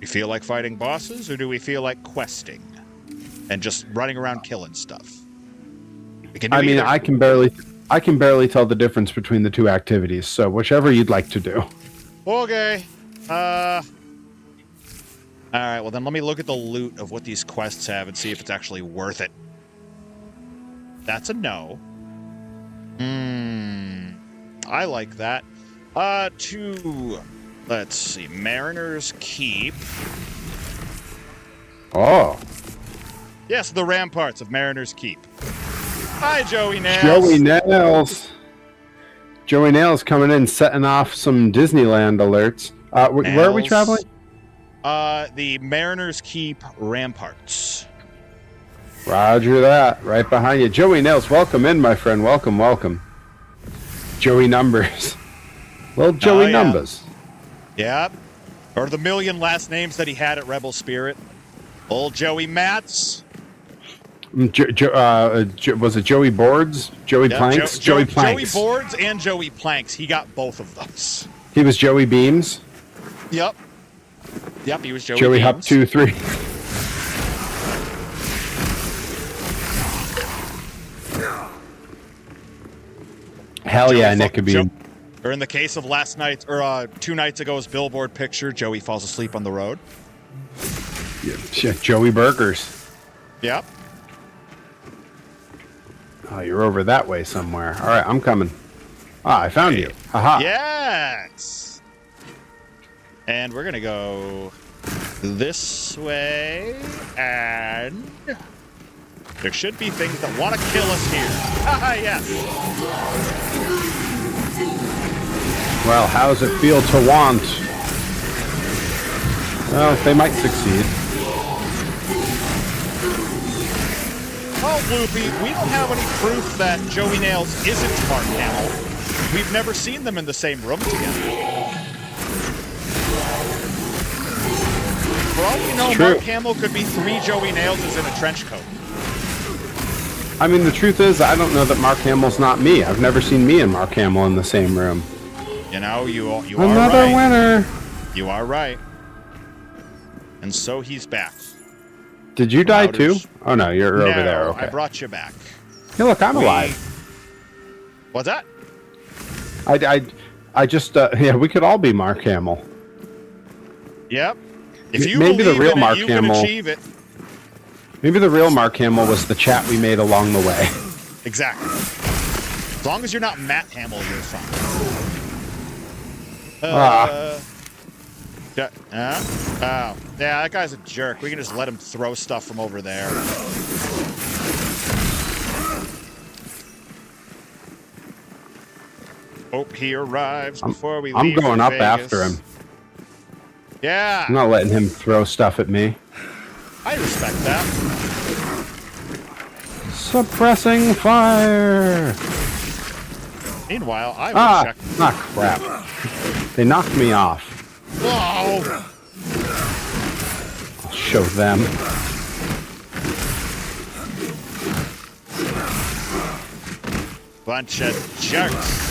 We feel like fighting bosses, or do we feel like questing and just running around killing stuff? I can barely tell the difference between the two activities, so whichever you'd like to do. Okay. All right, well then let me look at the loot of what these quests have and see if it's actually worth it. That's a no. I like that. Let's see, Mariner's Keep. Oh. Yes, the ramparts of Mariner's Keep. Hi, Joey Nails. Joey Nails coming in, setting off some Disneyland alerts. Where are we traveling? The Mariner's Keep ramparts. Roger that. Right behind you. Joey Nails, welcome in, my friend. Welcome, welcome. Joey Numbers. Well, Joey Numbers. Yep. Or the million last names that he had at Rebel Spirit. Old Joey Mats. Was it Joey Boards? Joey Planks? Joey Planks. Joey Boards and Joey Planks. He got both of those. He was Joey Beams? Yep. Yep, he was Joey Joey Beams. Hup 2, 3. Hell Joey yeah, Nick could be. Or in the case of last night, or 2 nights ago's billboard picture, Joey falls asleep on the road. Yeah, Joey Burgers. Yep. Oh, you're over that way somewhere. All right, I'm coming. Ah, I found you. Haha. Yes. And we're going to go this way, and there should be things that want to kill us here. Haha, yes. Well, how does it feel to want? Well, they might succeed. Well, Loopy, we don't have any proof that Joey Nails isn't Mark Hamill. We've never seen them in the same room together. For all we know, Mark Hamill could be 3 Joey Nailses in a trench coat. I mean, the truth is, I don't know that Mark Hamill's not me. I've never seen me and Mark Hamill in the same room. You know, you are right. Another winner. You are right. And so he's back. Did you die too? Oh no, you're over there. Okay. I brought you back. Hey, look, I'm alive. What's that? I just yeah, we could all be Mark Hamill. Yep. If you maybe believe the real in Mark it, you Hamill, can achieve it. Maybe the real Mark Hamill was the chat we made along the way. Exactly. As long as you're not Matt Hamill, you're fine. Oh. Yeah, that guy's a jerk. We can just let him throw stuff from over there. Hope he arrives before we leave. I'm going up Vegas. after him. Yeah. I'm not letting him throw stuff at me. I respect that. Suppressing fire. Meanwhile, I will check. Ah, crap. They knocked me off. Whoa! I'll show them. Bunch of jerks.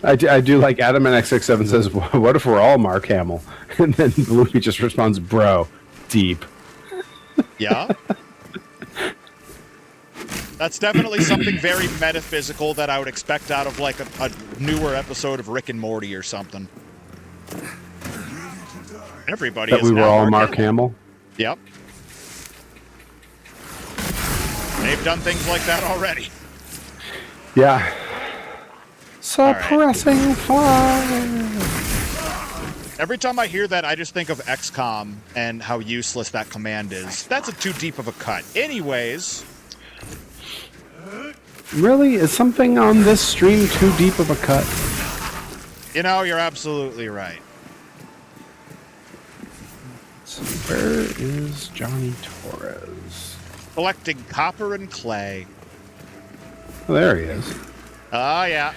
I do like Adam and X67 says, what if we're all Mark Hamill? And then Bluey just responds, bro, deep. Yeah. That's definitely something very metaphysical that I would expect out of like a newer episode of Rick and Morty or something. Everybody that is we were all Mark Hamill. Yep. They've done things like that already. Yeah. Suppressing fire. Every time I hear that, I just think of XCOM and how useless that command is. That's a too deep of a cut. Anyways. Really? Is something on this stream too deep of a cut? You know, you're absolutely right. So where is Johnny Torres? Collecting copper and clay. Oh, there he is. Oh, yeah.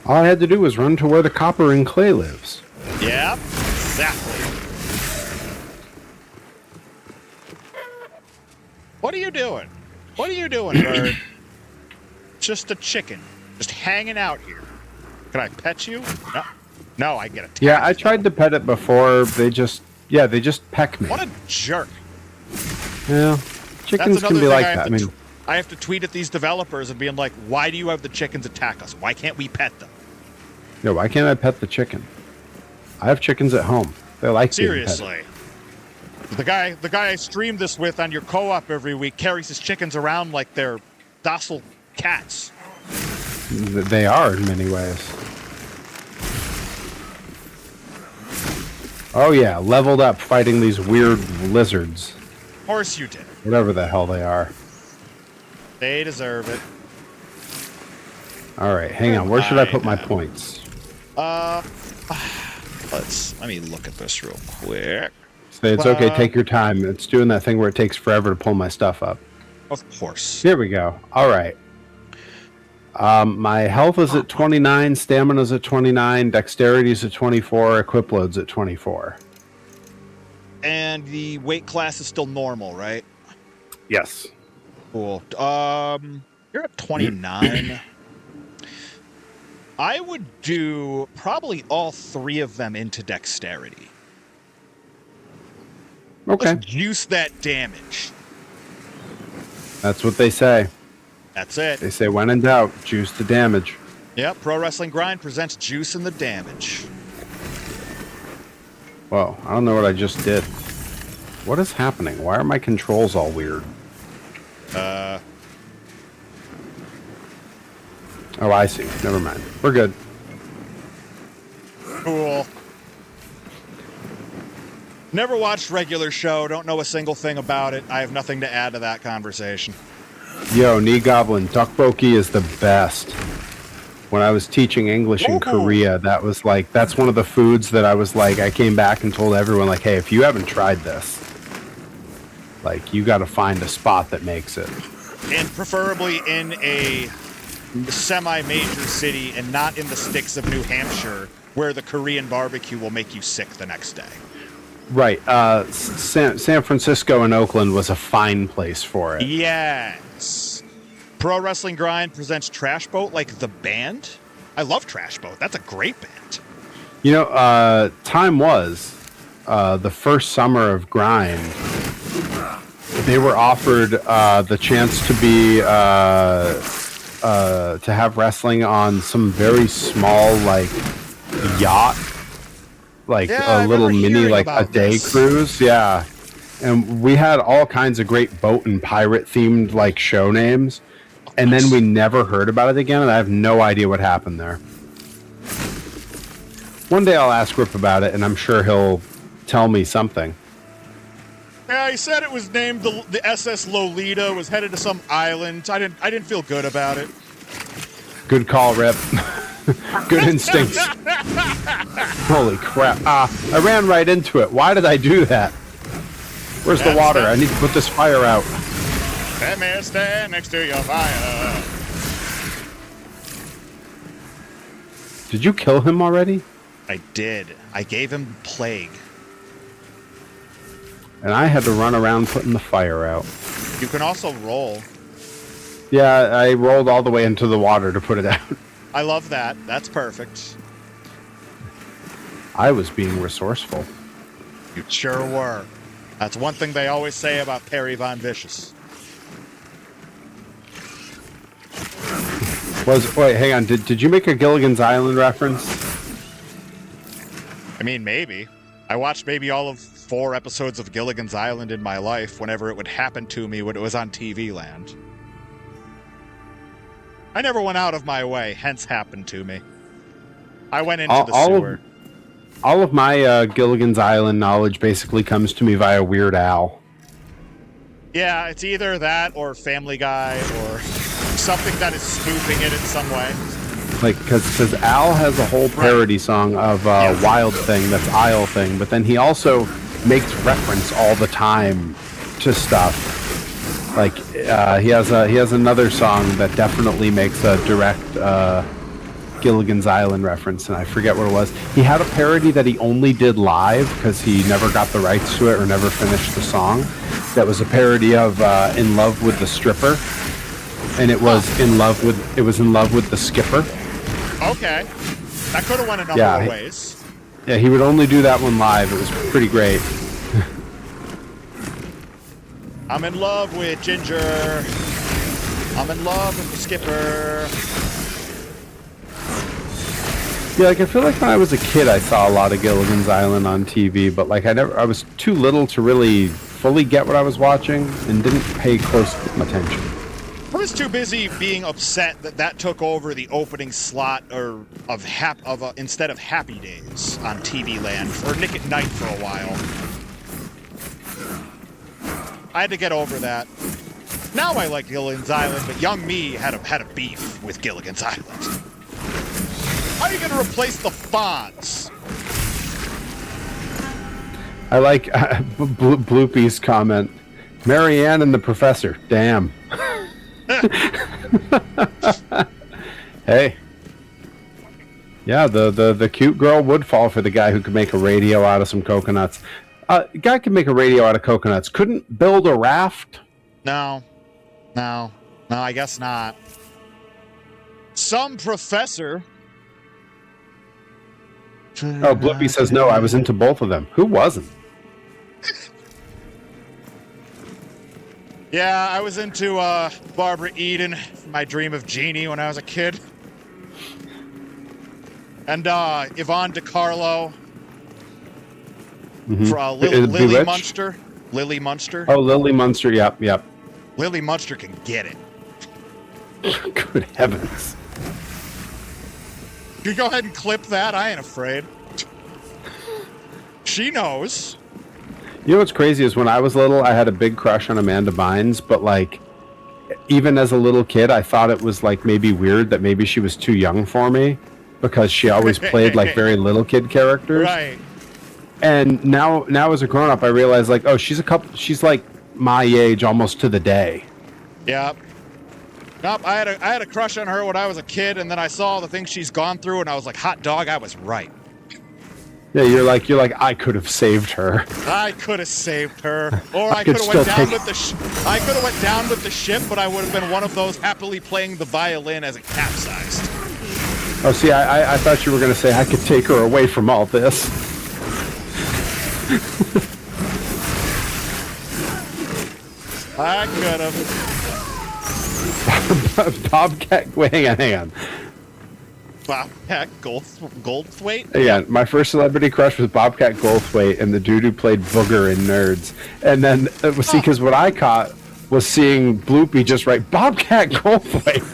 All I had to do was run to where the copper and clay lives. Yep, exactly. What are you doing? What are you doing, bird? Just a chicken. Just hanging out here. Can I pet you? No. No, I get attacked. Yeah, I tried to pet it before. They just peck me. What a jerk. Yeah, chickens can be like that. I have to tweet at these developers and being like, why do you have the chickens attack us? Why can't we pet them? No, why can't I pet the chicken? I have chickens at home. They like seriously. The guy I stream this with on your co-op every week carries his chickens around like they're docile cats. They are in many ways. Oh yeah, leveled up fighting these weird lizards. Of course you did. Whatever the hell they are. They deserve it. All right, hang on. Where should I put my points? Let me look at this real quick. Say it's okay. Take your time. It's doing that thing where it takes forever to pull my stuff up. Of course. Here we go. All right. My health is at 29, stamina is at 29, dexterity is at 24, equip load's at 24. And the weight class is still normal, right? Yes. Cool. You're at 29. I would do probably all 3 of them into dexterity. Okay. Let's juice that damage. That's what they say. That's it. They say when in doubt, juice the damage. Yep, Pro Wrestling Grind presents Juice and the Damage. Whoa, I don't know what I just did. What is happening? Why are my controls all weird? Oh, I see. Never mind. We're good. Cool. Never watched regular show. Don't know a single thing about it. I have nothing to add to that conversation. Yo, Knee Goblin, tteokbokki is the best. When I was teaching English in Korea, that's one of the foods that I was like, I came back and told everyone, like, hey, if you haven't tried this, like, you got to find a spot that makes it. And preferably in a semi-major city and not in the sticks of New Hampshire, where the Korean barbecue will make you sick the next day. Right. San Francisco and Oakland was a fine place for it. Yes. Pro Wrestling Grind presents Trash Boat, like the band. I love Trash Boat. That's a great band. You know, time was the first summer of Grind. They were offered the chance to be to have wrestling on some very small, like, yacht, like a little mini, like a day cruise. Yeah. And we had all kinds of great boat and pirate themed, like, show names. And then we never heard about it again, and I have no idea what happened there. One day I'll ask Rip about it, and I'm sure he'll tell me something. Yeah, he said it was named the SS Lolita, was headed to some island. I didn't feel good about it. Good call, Rip. Good instincts. Holy crap. I ran right into it. Why did I do that? Where's the water? I need to put this fire out. Let me stand next to your fire. Did you kill him already? I did. I gave him plague. And I had to run around putting the fire out. You can also roll. Yeah, I rolled all the way into the water to put it out. I love that. That's perfect. I was being resourceful. You sure were. That's one thing they always say about Perry Von Vicious. Wait, hang on. Did you make a Gilligan's Island reference? I mean, maybe. I watched maybe all of 4 episodes of Gilligan's Island in my life whenever it would happen to me when it was on TV Land. I never went out of my way, hence happened to me. I went into the sewer. All of my Gilligan's Island knowledge basically comes to me via Weird Al. Yeah, it's either that or Family Guy or something that is spoofing it in some way. Like, because Al has a whole parody song of Wild Thing, that's Isle Thing, but then he also makes reference all the time to stuff. Like, he has another song that definitely makes a direct Gilligan's Island reference, and I forget what it was. He had a parody that he only did live because he never got the rights to it or never finished the song. That was a parody of "In Love with the Stripper," and it was in love with the Skipper. Okay, that could have went a number of ways. Yeah, he would only do that one live. It was pretty great. I'm in love with Ginger. I'm in love with the Skipper. Yeah, like, I feel like when I was a kid, I saw a lot of Gilligan's Island on TV, but like I was too little to really fully get what I was watching and didn't pay close attention. I was too busy being upset that took over the opening slot instead of Happy Days on TV Land or Nick at Night for a while. I had to get over that. Now I like Gilligan's Island, but young me had a beef with Gilligan's Island. How are you going to replace the Fonz? I like Bloopy's comment. Marianne and the professor. Damn. Hey. Yeah, the cute girl would fall for the guy who could make a radio out of some coconuts. Guy could make a radio out of coconuts. Couldn't build a raft? No, I guess not. Some professor. Oh, Bloopy says no, I was into both of them. Who wasn't? Yeah, I was into Barbara Eden, my dream of Jeannie when I was a kid. And Yvonne DiCarlo. Mm-hmm. For, Lily Munster. Lily Munster. Oh, Lily Munster, yep. Lily Munster can get it. Good heavens. You go ahead and clip that. I ain't afraid. She knows. You know what's crazy is when I was little, I had a big crush on Amanda Bynes, but like, even as a little kid, I thought it was like maybe weird that maybe she was too young for me because she always played like very little kid characters. Right. And now as a grown up, I realize like, oh, she's like my age almost to the day. Yep. Nope, I had a crush on her when I was a kid, and then I saw the things she's gone through, and I was like, hot dog, I was right. Yeah, you're like I could have saved her. I could have saved her, or I could have went down with I could have went down with the ship, but I would have been one of those happily playing the violin as it capsized. Oh, see, I thought you were going to say I could take her away from all this. I could have. Bobcat, wait, hang on. Bobcat Goldthwait? Yeah, my first celebrity crush was Bobcat Goldthwait and the dude who played Booger in Nerds. And then, see, because what I caught was seeing Bloopy just write Bobcat Goldthwait.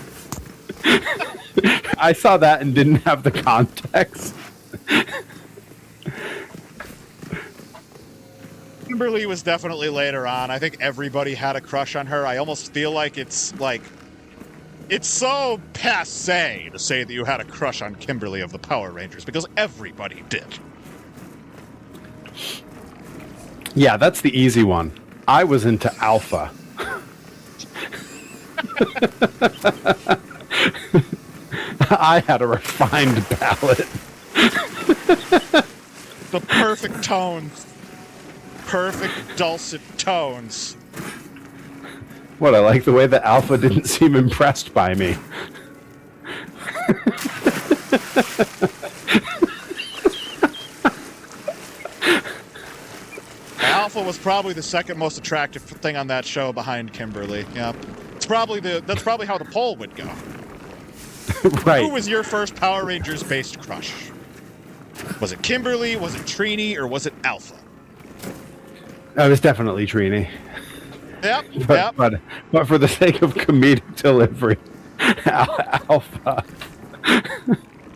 I saw that and didn't have the context. Kimberly was definitely later on. I think everybody had a crush on her. I almost feel like it's so passé to say that you had a crush on Kimberly of the Power Rangers because everybody did. Yeah, that's the easy one. I was into Alpha. I had a refined palate. The perfect tones. Perfect dulcet tones. What, I like the way that Alpha didn't seem impressed by me. Alpha was probably the second most attractive thing on that show behind Kimberly. Yep. That's probably how the poll would go. Right. Who was your first Power Rangers based crush? Was it Kimberly, was it Trini, or was it Alpha? It was definitely Trini. Yep. But for the sake of comedic delivery, Alpha.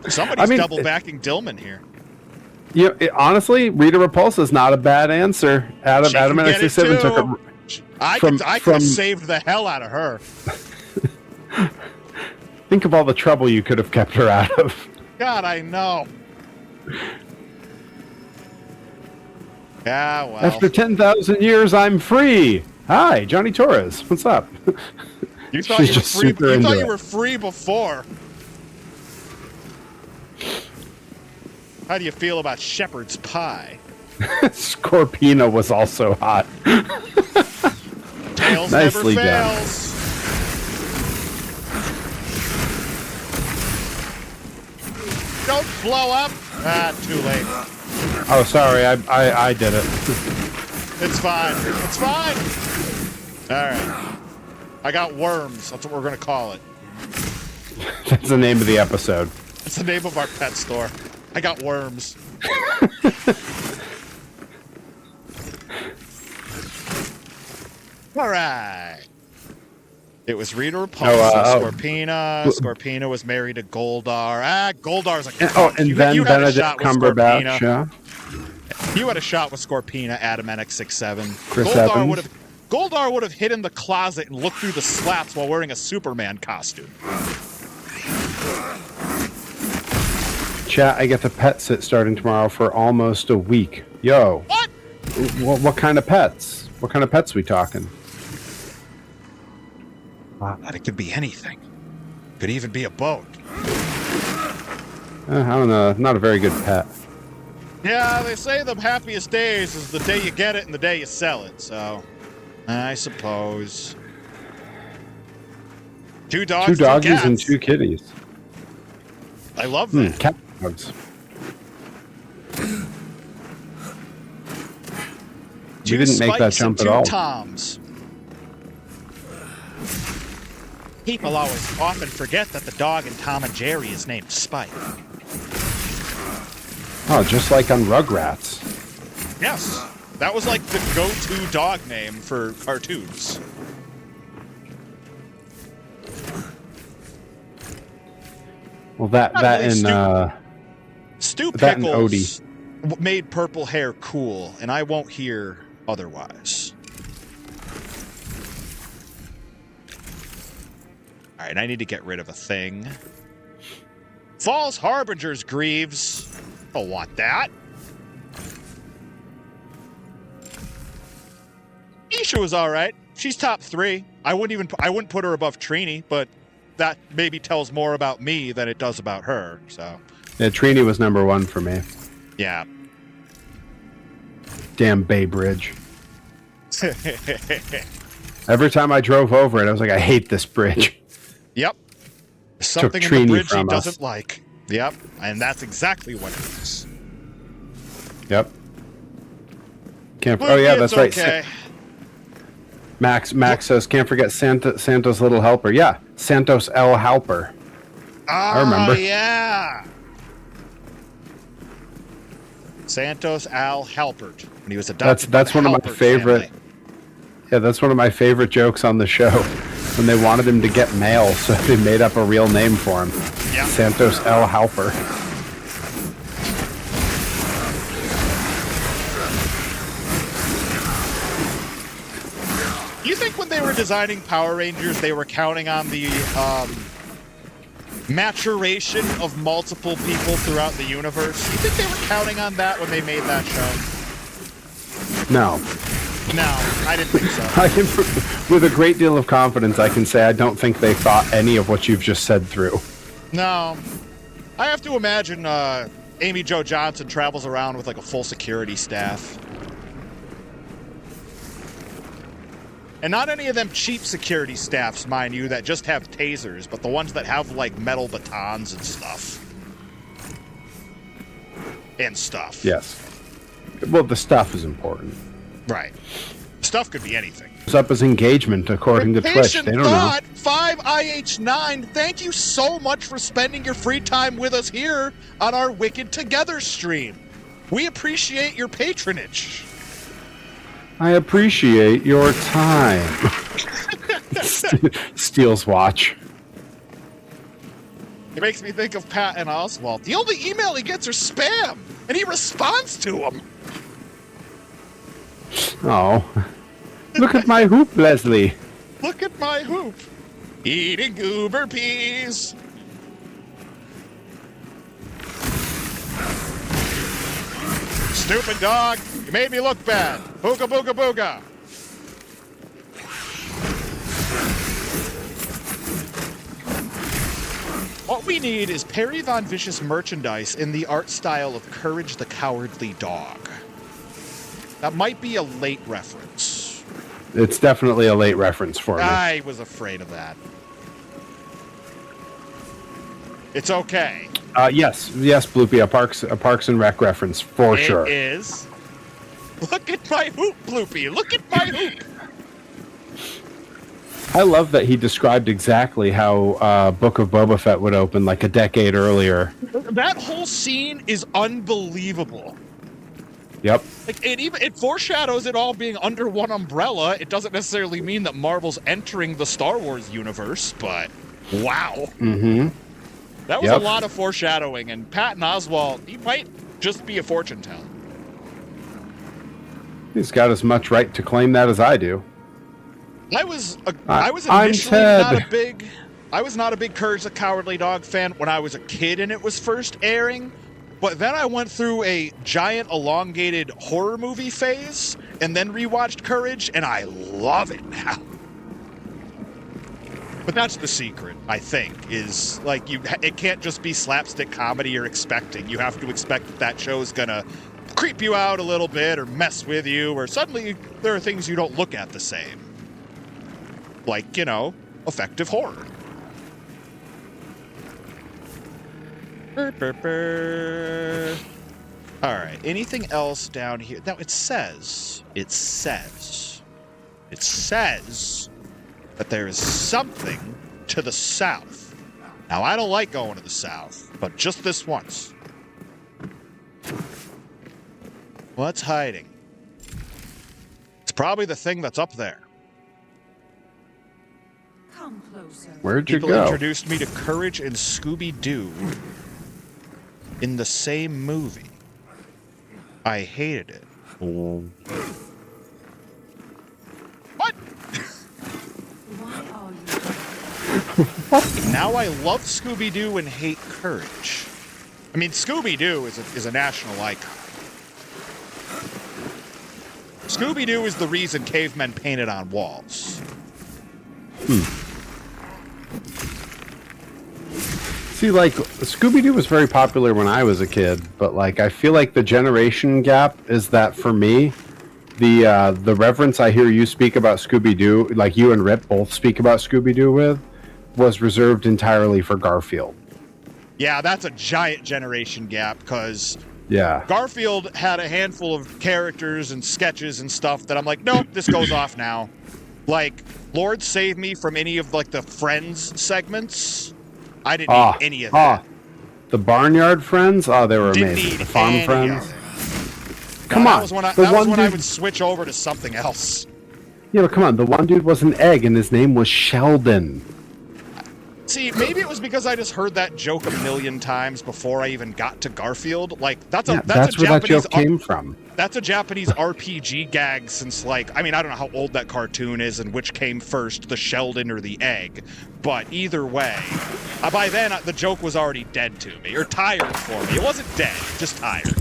Somebody's double backing Dillman here. You know, honestly, Rita Repulsa is not a bad answer. Adam N67 took a. I could have saved the hell out of her. Think of all the trouble you could have kept her out of. God, I know. Yeah, well. After 10,000 years, I'm free. Hi, Johnny Torres. What's up? You thought you were free. You thought you were free before. How do you feel about shepherd's pie? Scorpina was also hot. Tails Nicely never done. fails. Don't blow up. Too late. Oh, sorry. I did it. It's fine. It's fine. All right. I got worms. That's what we're going to call it. That's the name of the episode. It's the name of our pet store. I got worms. All right. It was Rita Repulsa, Scorpina. Scorpina was married to Goldar. Goldar's a cunt. And then Benedict Cumberbatch. Yeah. You had a shot with Scorpina, Adam NX67. Chris Evans. Goldar would have hid in the closet and looked through the slats while wearing a Superman costume. Chat, I get the pet sit starting tomorrow for almost a week. Yo. What? What kind of pets? What kind of pets we talking? It could be anything. Could even be a boat. I don't know. Not a very good pet. Yeah, they say the happiest days is the day you get it and the day you sell it, so I suppose. 2 dogs, 2 doggies cats. and 2 kitties. I love that. Cat dogs. 2 We didn't make that Spikes jump and at 2 all. Toms. People always often forget that the dog in Tom and Jerry is named Spike. Oh, just like on Rugrats. Yes, that was like the go-to dog name for cartoons. Well, that and Stu that and Pickles made purple hair cool, and I won't hear otherwise. All right, I need to get rid of a thing. False Harbingers, Greaves. Don't want that. Isha was all right. She's top 3. I wouldn't put her above Trini, but that maybe tells more about me than it does about her. So. yeah, Trini was number 1 for me. Yeah. Damn Bay Bridge. Every time I drove over it, I was like, I hate this bridge. Yep. Something in Trini the bridge he from us. doesn't like. Yep. And that's exactly what it is. Yep. Can't. Well, Oh yeah, it's that's right. okay. Max says, can't forget Santa's little helper. Yeah, Santos El Helper. I remember. Yeah. Santos Al Halpert. When he was adopted. That's by one the of my Halpert favorite. family. Yeah, that's one of my favorite jokes on the show. When they wanted him to get mail, so they made up a real name for him. Yeah. Santos El Helper. You think when they were designing Power Rangers, they were counting on the maturation of multiple people throughout the universe? You think they were counting on that when they made that show? No. No, I didn't think so. With a great deal of confidence, I can say I don't think they thought any of what you've just said through. No. I have to imagine Amy Jo Johnson travels around with like a full security staff. And not any of them cheap security staffs, mind you, that just have tasers, but the ones that have like metal batons and stuff. Yes. Well, the stuff is important. Right. Stuff could be anything. It's up as engagement according to Twitch. They don't know. 5IH9, thank you so much for spending your free time with us here on our Wicked Together stream. We appreciate your patronage. I appreciate your time. Steel's watch. It makes me think of Pat and Oswald. The only email he gets are spam, and he responds to them. Oh. Look at my hoop, Leslie. Look at my hoop. Eating goober peas. Stupid dog. You made me look bad. Booga booga booga. What we need is Perry Von Vicious merchandise in the art style of Courage the Cowardly Dog. That might be a late reference. It's definitely a late reference for me. I was afraid of that. It's okay. Yes, Bloopy, a Parks and Rec reference for sure. It is. Look at my hoop, Bloopy. Look at my hoop. I love that he described exactly how Book of Boba Fett would open like a decade earlier. That whole scene is unbelievable. Yep. Like it foreshadows it all being under one umbrella. It doesn't necessarily mean that Marvel's entering the Star Wars universe, but wow. Mm-hmm. That was a lot of foreshadowing, and Patton Oswalt, he might just be a fortune teller. He's got as much right to claim that as I do. I was I'm initially Ted. not a big Courage the Cowardly Dog fan when I was a kid and it was first airing, But then I went through a giant elongated horror movie phase and then rewatched Courage, and I love it now. But that's the secret, I think, is like it can't just be slapstick comedy you're expecting. You have to expect that show's gonna creep you out a little bit or mess with you, or suddenly there are things you don't look at the same. Like, effective horror. All right, anything else down here? Now, it says that there is something to the south. Now, I don't like going to the south, but just this once. What's hiding? It's probably the thing that's up there. Come closer. Where'd you People go? introduced me to Courage and Scooby-Doo in the same movie. I hated it. What? Why are you? Now I love Scooby-Doo and hate Courage. I mean, Scooby-Doo is a national icon. Scooby-Doo is the reason cavemen painted on walls. See, like, Scooby-Doo was very popular when I was a kid, but, like, I feel like the generation gap is that, for me, the reverence I hear you speak about Scooby-Doo, like you and Rip both speak about Scooby-Doo with, was reserved entirely for Garfield. Yeah, that's a giant generation gap, because Yeah. Garfield had a handful of characters and sketches and stuff that I'm like, nope, this goes off now. Like, Lord save me from any of, like, the Friends segments. I didn't need any of that. The Barnyard Friends? Oh, they were Didn't amazing. need The Farm any Friends? of it. Come No, on. That was when, I dude- would switch over to something else. Yeah, but come on. The one dude was an egg, and his name was Sheldon. See, maybe it was because I just heard that joke a million times before I even got to Garfield. Like, that's a That's where that Japanese joke came from. That's a Japanese RPG gag since, like, I mean, I don't know how old that cartoon is and which came first, the Sheldon or the egg. But either way, by then, the joke was already dead to me, or tired for me. It wasn't dead, just tired.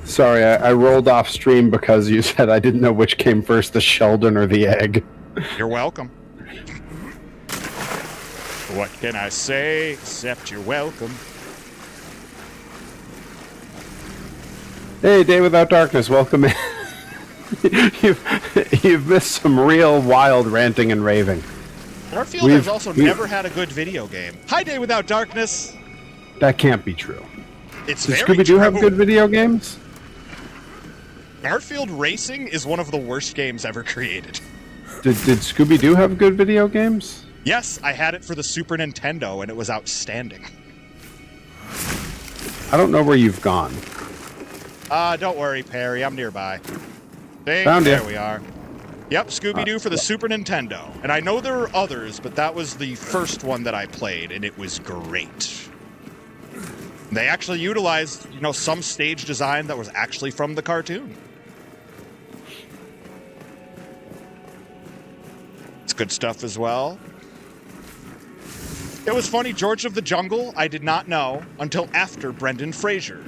Sorry, I rolled off stream because you said I didn't know which came first, the Sheldon or the egg. You're welcome. What can I say except you're welcome? Hey, Day Without Darkness, welcome in. You've missed some real wild ranting and raving. Garfield has also never had a good video game. Hi, Day Without Darkness. That can't be true. It's Does very Scooby-Doo true. have good video games? Garfield Racing is one of the worst games ever created. Did Scooby-Doo have good video games? Yes, I had it for the Super Nintendo, and it was outstanding. I don't know where you've gone. Don't worry, Perry. I'm nearby. See? Found there ya. we are. Yep, Scooby-Doo for the Super Nintendo. And I know there are others, but that was the first one that I played, and it was great. They actually utilized, some stage design that was actually from the cartoon. It's good stuff as well. It was funny, George of the Jungle, I did not know until after Brendan Fraser.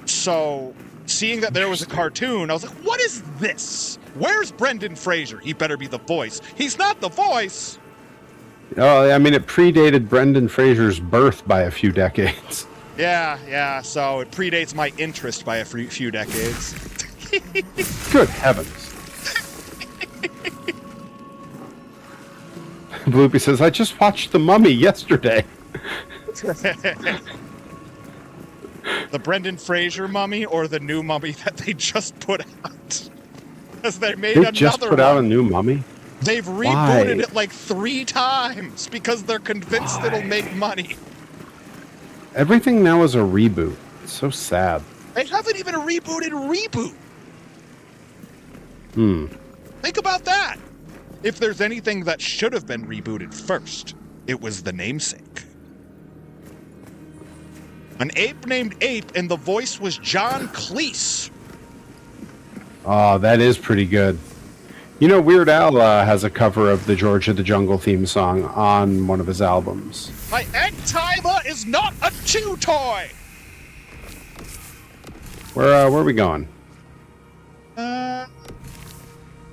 So, seeing that there was a cartoon, I was like, what is this? Where's Brendan Fraser? He better be the voice. He's not the voice! Oh, I mean, it predated Brendan Fraser's birth by a few decades. Yeah, so it predates my interest by a few decades. Good heavens. Bloopy says, I just watched The Mummy yesterday. The Brendan Fraser mummy or the new mummy that they just put out? Because they made They another just put out a new Mummy? They've rebooted Why? it like 3 times because they're convinced it'll make money. Everything now is a reboot. It's so sad. They haven't even rebooted reboot. Think about that. If there's anything that should have been rebooted first, it was The Namesake. An ape named Ape, and the voice was John Cleese. Oh, that is pretty good. Weird Al has a cover of the George of the Jungle theme song on one of his albums. My egg timer is not a chew toy! Where are we going?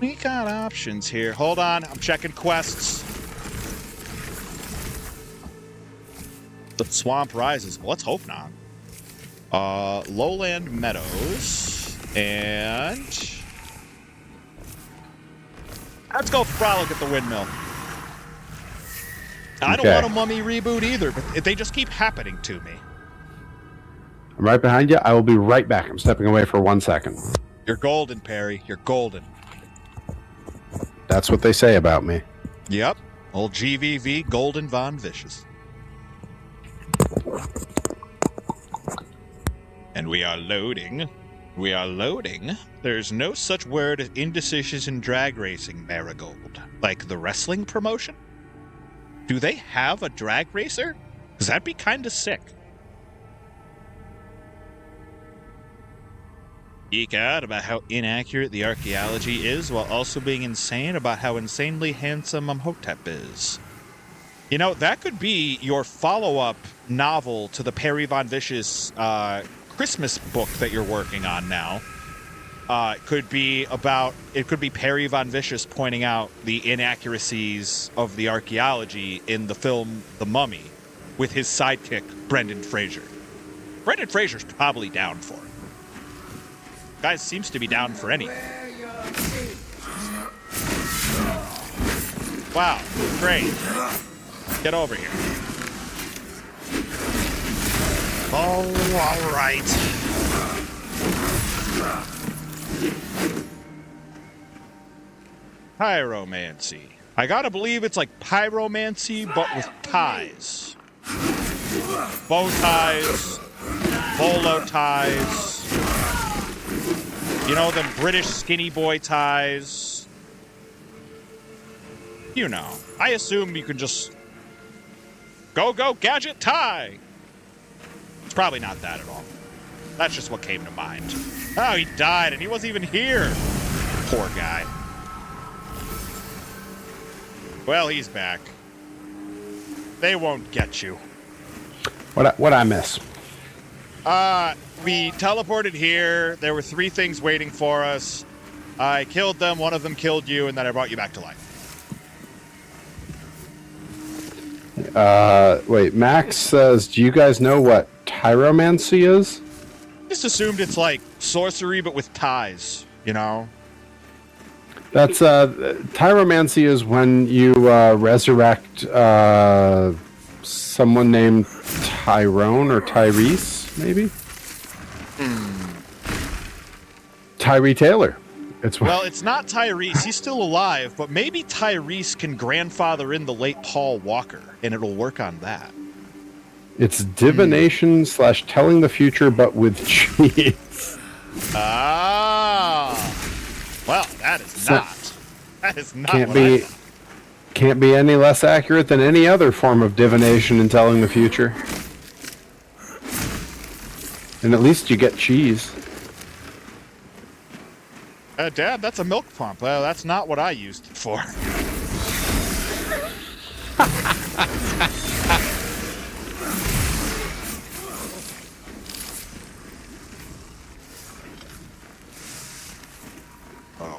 We got options here. Hold on, I'm checking quests. The swamp rises. Well, let's hope not. Lowland Meadows. And... let's go frolic at the windmill. I don't want a Mummy reboot either, but they just keep happening to me. I'm right behind you. I will be right back. I'm stepping away for 1 second. You're golden, Perry. You're golden. That's what they say about me. Yep. Old GVV, Golden Von Vicious. And we are loading. We are loading. There's no such word as indecisions in drag racing, Marigold. Like the wrestling promotion? Do they have a drag racer? Because that'd be kind of sick. Geek out about how inaccurate the archaeology is, while also being insane about how insanely handsome Imhotep is. You know, that could be your follow-up novel to the Perry Von Vicious Christmas book that you're working on now. It could be Perry Von Vicious pointing out the inaccuracies of the archaeology in the film The Mummy with his sidekick, Brendan Fraser. Brendan Fraser's probably down for it. Guy seems to be down for anything. Wow, great. Get over here. Oh, all right. Pyromancy. I gotta believe it's like pyromancy, but with ties. Bow ties, bolo ties. You know, them British skinny boy ties. You know. I assume you can just... go, gadget, tie! It's probably not that at all. That's just what came to mind. Oh, he died and he wasn't even here. Poor guy. Well, he's back. They won't get you. What I miss? We teleported here. There were 3 things waiting for us. I killed them. One of them killed you, and then I brought you back to life. Wait, Max says, do you guys know what tyromancy is? Just assumed it's like sorcery, but with ties, you know? That's, tyromancy is when you, resurrect, someone named Tyrone or Tyrese, maybe? Tyree Taylor. Well, it's not Tyrese. He's still alive, but maybe Tyrese can grandfather in the late Paul Walker, and it'll work on that. It's divination / telling the future, but with cheese. Ah. Well, that is not. That is not Can't be any less accurate than any other form of divination in telling the future. And at least you get cheese. Dad, that's a milk pump. Well, that's not what I used it for.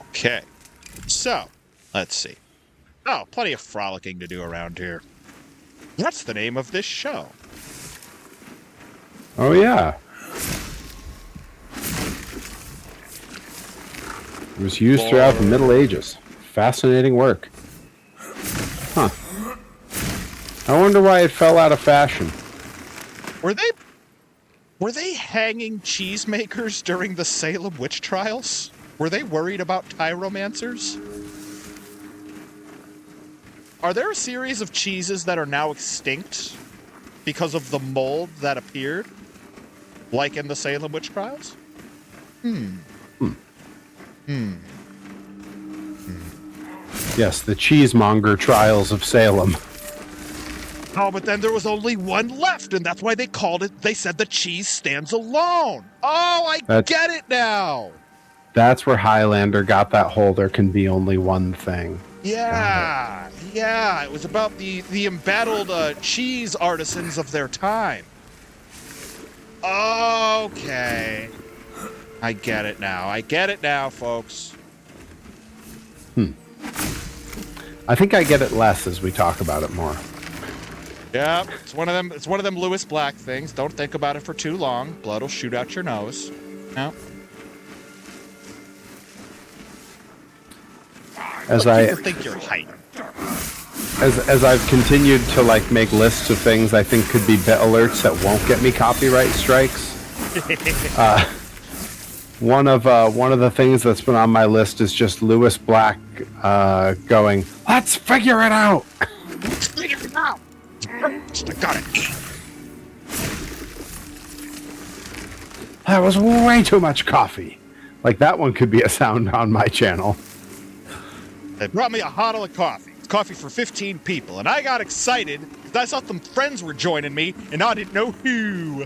Okay. So, let's see. Oh, plenty of frolicking to do around here. What's the name of this show? Oh, yeah. It was used throughout the Middle Ages. Fascinating work. Huh. I wonder why it fell out of fashion. Were they hanging cheesemakers during the Salem witch trials? Were they worried about tyromancers? Are there a series of cheeses that are now extinct because of the mold that appeared? Like in the Salem witch trials? Yes, the cheesemonger trials of Salem. Oh, but then there was only one left, and that's why they said the cheese stands alone. Oh, I get it now. That's where Highlander got that whole there can be only one thing. Yeah, yeah. It was about the embattled cheese artisans of their time. Okay. I get it now. I get it now, folks. I think I get it less as we talk about it more. Yeah, it's one of them. It's one of them Lewis Black things. Don't think about it for too long. Blood will shoot out your nose. No. As People think you're hype. as I've continued to like make lists of things I think could be bit alerts that won't get me copyright strikes. One of the things that's been on my list is just Lewis Black going, "Let's figure it out." Let's figure it out. I gotta eat. That was way too much coffee. Like that one could be a sound on my channel. They brought me a bottle of coffee. It's coffee for 15 people, and I got excited because I saw some friends were joining me, and I didn't know who.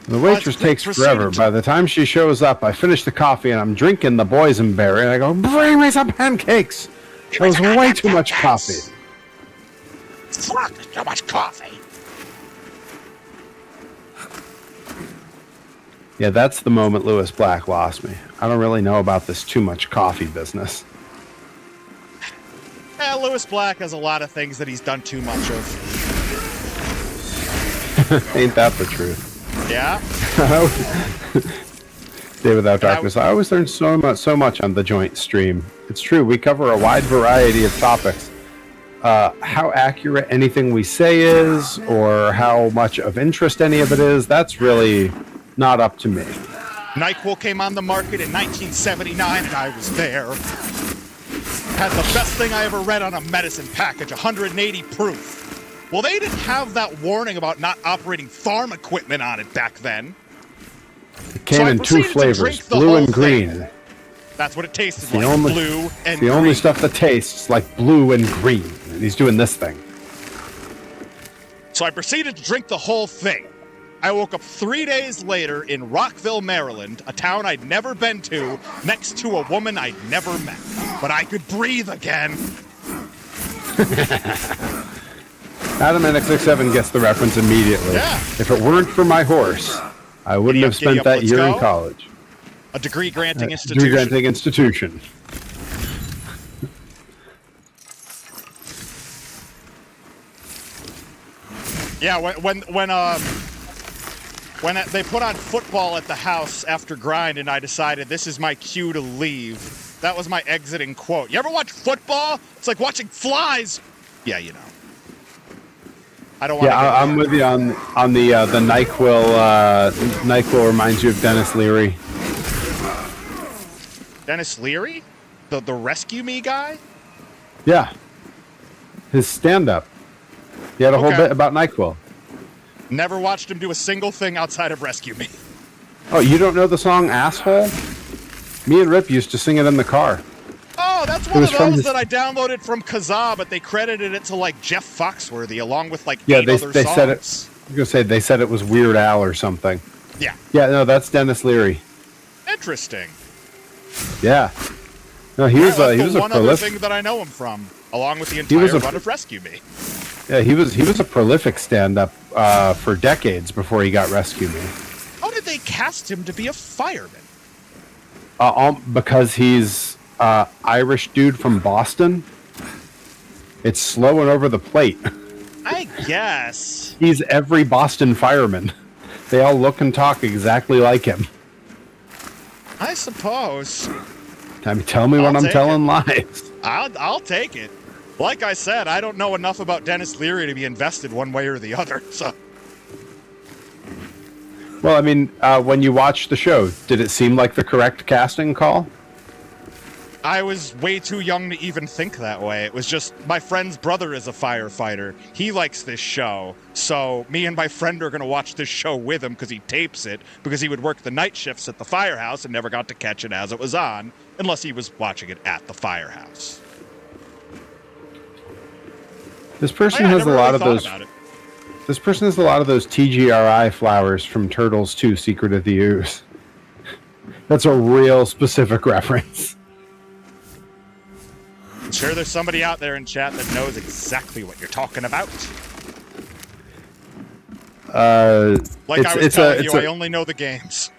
The waitress takes forever. By the time she shows up, I finish the coffee and I'm drinking the boysenberry, and I go, "Bring me some pancakes." That was way too much coffee. Fuck, too much coffee. Yeah, that's the moment Lewis Black lost me. I don't really know about this too much coffee business. Lewis Black has a lot of things that he's done too much of. Ain't that the truth? Yeah. Day Without Darkness. I always learn so much on the joint stream. It's true. We cover a wide variety of topics. How accurate anything we say is, or how much of interest any of it is, that's really not up to me. NyQuil came on the market in 1979, and I was there. Had the best thing I ever read on a medicine package, 180 proof. Well, they didn't have that warning about not operating farm equipment on it back then. It came in two flavors, blue and green. That's what it tasted the like, only, blue and the green. only stuff that tastes like blue and green. And he's doing this thing. So I proceeded to drink the whole thing. I woke up 3 days later in Rockville, Maryland, a town I'd never been to, next to a woman I'd never met. But I could breathe again. Adam NX67 gets the reference immediately. Yeah. If it weren't for my horse, I wouldn't have spent that year in college. A degree-granting institution. Degree-granting institution. Yeah, when they put on football at the house after grind, and I decided this is my cue to leave. That was my exiting quote. You ever watch football? It's like watching flies. Yeah, you know. I don't want. Yeah, I'm with you on the NyQuil. NyQuil reminds you of Dennis Leary. Dennis Leary, the Rescue Me guy. Yeah, his stand-up. He had a whole bit about NyQuil. Never watched him do a single thing outside of Rescue Me. Oh, you don't know the song "Asshole"? Me and Rip used to sing it in the car. Oh, that's one of those that I downloaded from Kazaa, but they credited it to like Jeff Foxworthy along with like eight other songs. Said it. I was gonna say they said it was Weird Al or something. Yeah. Yeah, no, that's Dennis Leary. Interesting. Yeah. No, he was a one other prolific thing that I know him from, along with the entire run of Rescue Me. Yeah, he was a prolific stand-up for decades before he got Rescue Me. How did they cast him to be a fireman? Because he's Irish dude from Boston. It's slow and over the plate. I guess. He's every Boston fireman. They all look and talk exactly like him. I suppose. I mean, tell me when I'm telling lies. I'll take it. Like I said, I don't know enough about Dennis Leary to be invested one way or the other, so. Well, I mean, when you watched the show, did it seem like the correct casting call? I was way too young to even think that way. It was just, my friend's brother is a firefighter. He likes this show. So me and my friend are going to watch this show with him because he tapes it, because he would work the night shifts at the firehouse and never got to catch it as it was on, unless he was watching it at the firehouse. This person has a lot of those. This person has a lot of those TGRI flowers from Turtles 2: Secret of the Ooze. That's a real specific reference. sure there's somebody out there in chat that knows exactly what you're talking about. Like I was telling you, I only know the games.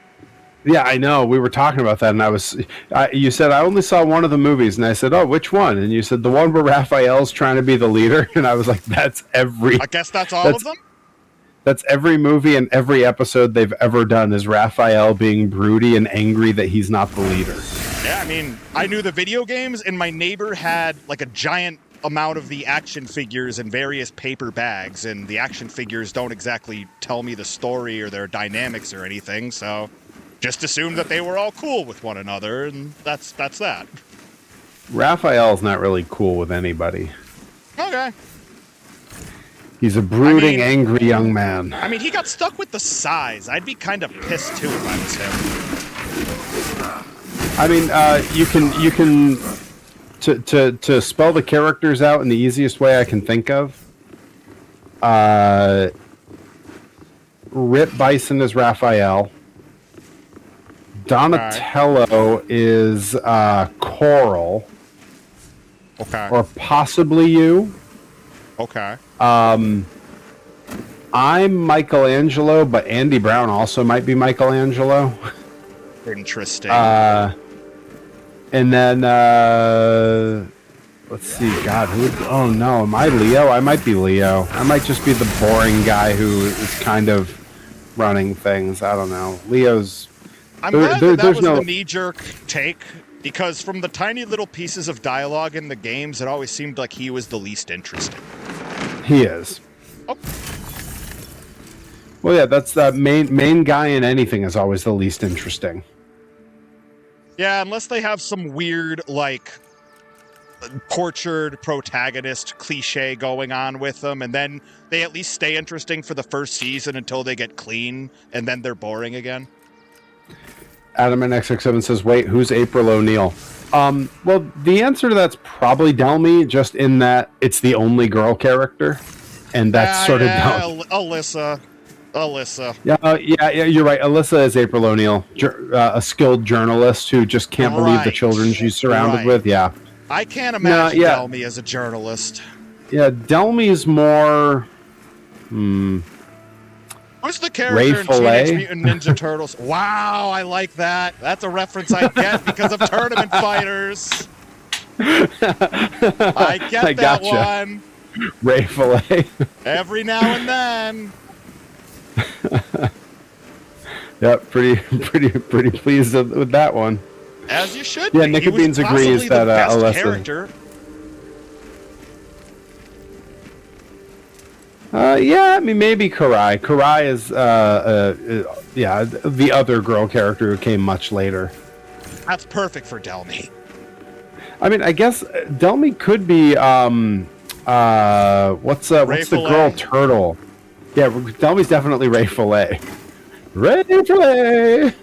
Yeah, I know. We were talking about that, and you said, I only saw one of the movies, and I said, oh, which one? And you said, the one where Raphael's trying to be the leader, and I was like, that's every... I guess that's all of them? That's every movie and every episode they've ever done is Raphael being broody and angry that he's not the leader. Yeah, I mean, I knew the video games, and my neighbor had, like, a giant amount of the action figures in various paper bags, and the action figures don't exactly tell me the story or their dynamics or anything, so... Just assumed that they were all cool with one another, and that's that. Raphael's not really cool with anybody. Okay. He's a brooding, angry young man. I mean, he got stuck with the size. I'd be kind of pissed too if I was him. I mean, you can to spell the characters out in the easiest way I can think of. Rip Bison is Raphael. Donatello is Coral. Okay. Or possibly you. Okay. I'm Michelangelo, but Andy Brown also might be Michelangelo. Interesting. And then let's see. God, oh no, am I Leo? I might be Leo. I might just be the boring guy who is kind of running things. I don't know. Leo's. I'm glad that was the knee-jerk take, because from the tiny little pieces of dialogue in the games, it always seemed like he was the least interesting. He is. Oh. Well, yeah, that's the main guy in anything is always the least interesting. Yeah, unless they have some weird, like, tortured protagonist cliche going on with them, and then they at least stay interesting for the first season until they get clean, and then they're boring again. Adam and X67 says, wait, who's April O'Neil? Well, the answer to that's probably Delmy, just in that it's the only girl character, and that's sort of Alyssa. Yeah, you're right. Alyssa is April O'Neil, a skilled journalist who just can't believe the children she's surrounded with. Yeah, I can't imagine Delmy as a journalist. Yeah, Delmy's more. Who's the character in Teenage Mutant Ninja Turtles? Wow, I like that. That's a reference I get because of Tournament Fighters. I get that one. Ray Fillet. Every now and then. Yep, pretty pleased with that one. As you should. Yeah, Nicky Beans agrees that Alyssa. Character. Yeah, I mean, maybe Karai. Karai is, the other girl character who came much later. That's perfect for Delmy. I mean, I guess Delmy could be, what's the girl turtle? Yeah, Delmy's definitely Ray Fillet. Ray Fillet!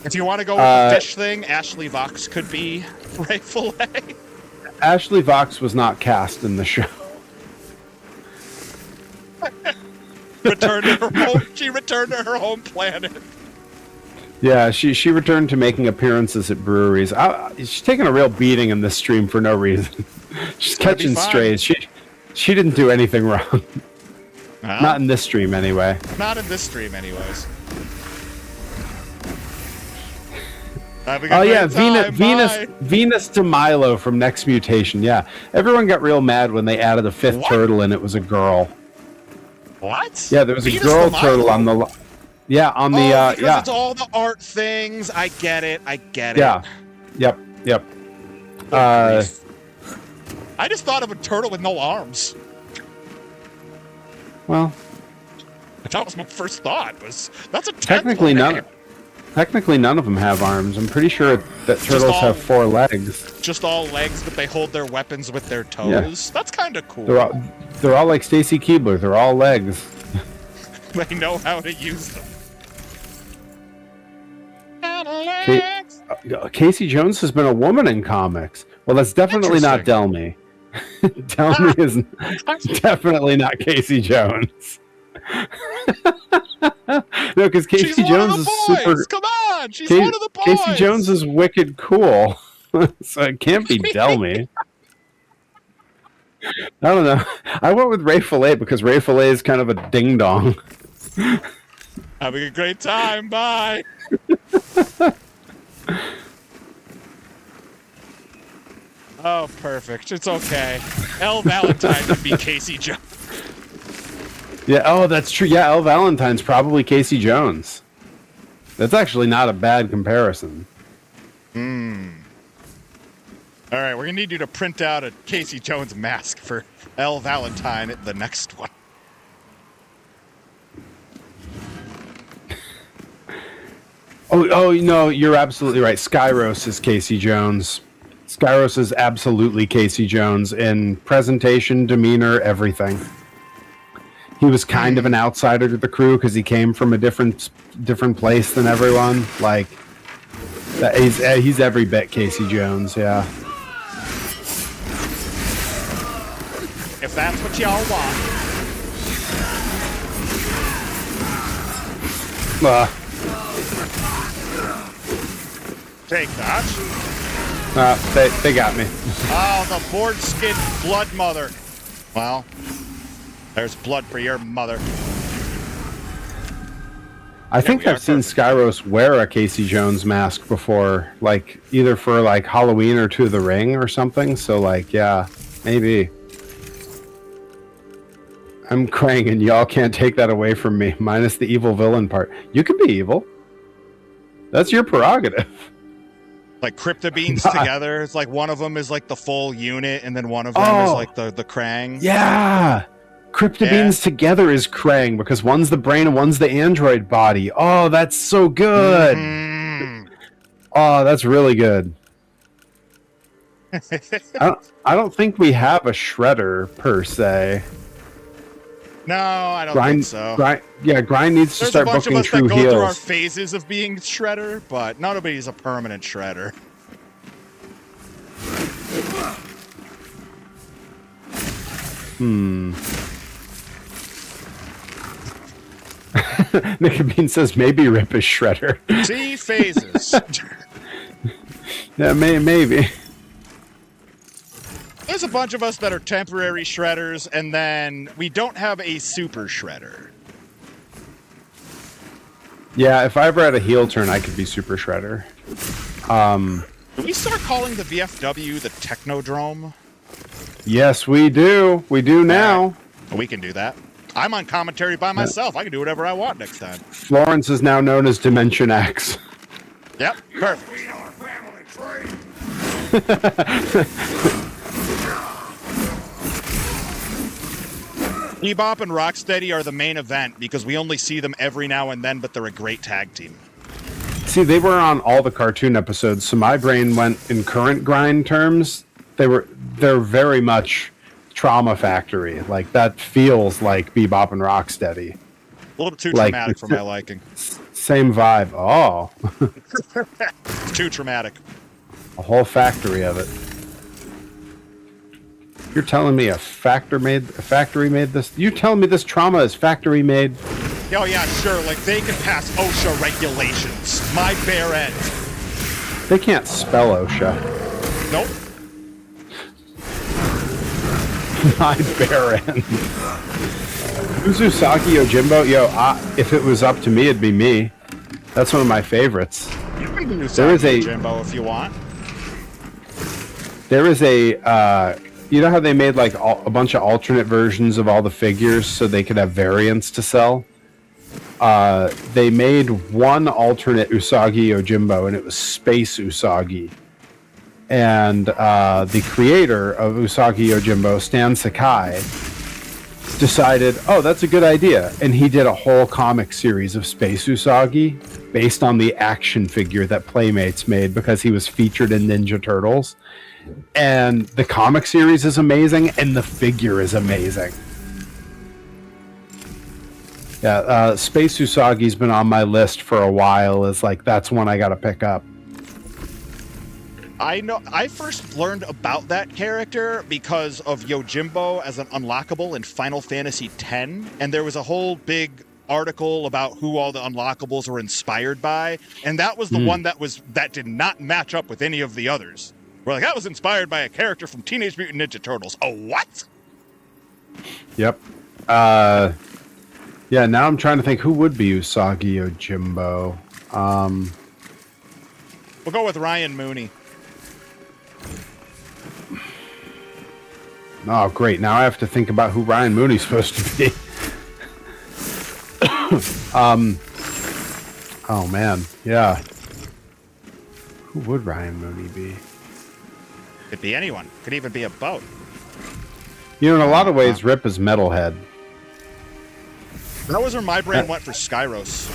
If you want to go with the fish thing, Ashley Vox could be Ray Fillet. Ashley Vox was not cast in the show. Returned to her home. She returned to her home planet. Yeah, she returned to making appearances at breweries. She's taking a real beating in this stream for no reason. She's catching strays. She didn't do anything wrong. Well, not in this stream, anyway. Not in this stream, anyways. Oh yeah, Venus de Milo from Next Mutation. Yeah, everyone got real mad when they added a fifth turtle and it was a girl. What? Yeah, there was a girl turtle on the. Yeah, on the. Because it's all the art things. I get it. Yeah. Yep. I just thought of a turtle with no arms. Well, that was my first thought. That's a technically none. Technically, none of them have arms. I'm pretty sure that turtles have 4 legs. Just all legs, but they hold their weapons with their toes. Yeah. That's kind of cool. They're all like Stacy Keibler. They're all legs. They know how to use them. Casey Jones has been a woman in comics. Well, that's definitely not Delmy. Delmy is definitely not Casey Jones. No, because Casey Jones is super. Come on, she's one of the boys. Casey Jones is wicked cool. So it can't be Delmy. I don't know. I went with Ray Fillet because Ray Fillet is kind of a ding dong. Having a great time. Bye. Oh, perfect. It's okay. L. Valentine can be Casey Jones. Yeah. Oh, that's true. Yeah, L. Valentine's probably Casey Jones. That's actually not a bad comparison. All right, we're going to need you to print out a Casey Jones mask for L. Valentine at the next one. Oh, no, you're absolutely right. Skyros is Casey Jones. Skyros is absolutely Casey Jones in presentation, demeanor, everything. He was kind of an outsider to the crew because he came from a different place than everyone. Like, he's every bit Casey Jones, yeah. If that's what y'all want. Take that. They got me. Oh, the board-skinned blood mother. Well, there's blood for your mother. I think I've seen Skyros wear a Casey Jones mask before, like either for like Halloween or To the Ring or something. So like, yeah, maybe. I'm crying and y'all can't take that away from me, minus the evil villain part. You can be evil. That's your prerogative. Like crypto beans together. It's like one of them is like the full unit, and then one of them is like the Krang. Yeah. Crypto beans together is Krang because one's the brain and one's the android body. Oh, that's so good. Mm-hmm. Oh, that's really good. I don't think we have a Shredder per se. No, I don't think so. Grind needs to start booking true heels. There's a bunch of us that go through our phases of being Shredder, but nobody's a permanent Shredder. Nick Bean says maybe Rip is Shredder. See, phases. Yeah, maybe. There's a bunch of us that are temporary Shredders, and then we don't have a super Shredder. Yeah, if I ever had a heel turn, I could be super Shredder. Can we start calling the VFW the Technodrome? Yes, we do. We do now. We can do that. I'm on commentary by myself. I can do whatever I want next time. Florence is now known as Dimension X. Yep, perfect. Bebop and Rocksteady are the main event because we only see them every now and then, but they're a great tag team. See, they were on all the cartoon episodes, so my brain went in current grind terms. They're very much Trauma Factory. Like, that feels like Bebop and Rocksteady. A little bit too traumatic for my liking. Same vibe. Oh. It's too traumatic. A whole factory of it. You're telling me a factory made this? You're telling me this trauma is factory made? Oh yeah, sure. Like they can pass OSHA regulations. My bare end. They can't spell OSHA. Nope. My bare end. Who's Usagi Yojimbo? Yo, if it was up to me, it'd be me. That's one of my favorites. You can do Usagi Yojimbo if you want. There is a. You know how they made like a bunch of alternate versions of all the figures so they could have variants to sell? They made one alternate Usagi Yojimbo, and it was Space Usagi. And the creator of Usagi Yojimbo, Stan Sakai, decided, oh, that's a good idea. And he did a whole comic series of Space Usagi based on the action figure that Playmates made because he was featured in Ninja Turtles. And the comic series is amazing, and the figure is amazing. Yeah, Space Usagi's been on my list for a while. It's like, that's one I gotta pick up. I know. I first learned about that character because of Yojimbo as an unlockable in Final Fantasy X, and there was a whole big article about who all the unlockables were inspired by, and that was the one that did not match up with any of the others. We're like, that was inspired by a character from Teenage Mutant Ninja Turtles. Oh, what? Yep. Yeah, now I'm trying to think who would be Usagi Yojimbo. We'll go with Ryan Mooney. Oh, great. Now I have to think about who Ryan Mooney's supposed to be. Oh, man. Yeah. Who would Ryan Mooney be? Could be anyone. Could even be a boat. You know, in a lot of ways, Rip is Metalhead. That was where my brain went for Skyros.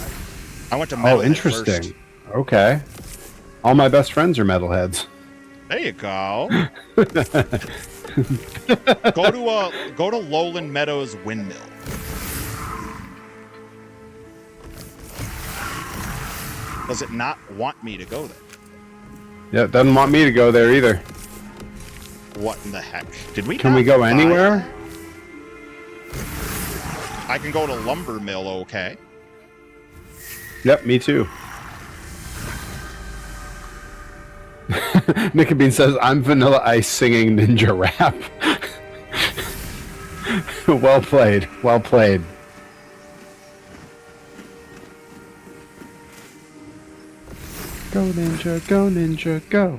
I went to Metalhead Oh, interesting. first. Okay. All my best friends are Metalheads. There you go. Go to Lowland Meadows Windmill. Does it not want me to go there? Yeah, it doesn't want me to go there either. What in the heck? Did we? Can we go anywhere? I can go to Lumber Mill, okay. Yep, me too. Nickabean says, I'm Vanilla Ice singing ninja rap. Well played. Well played. Go ninja, go ninja, go.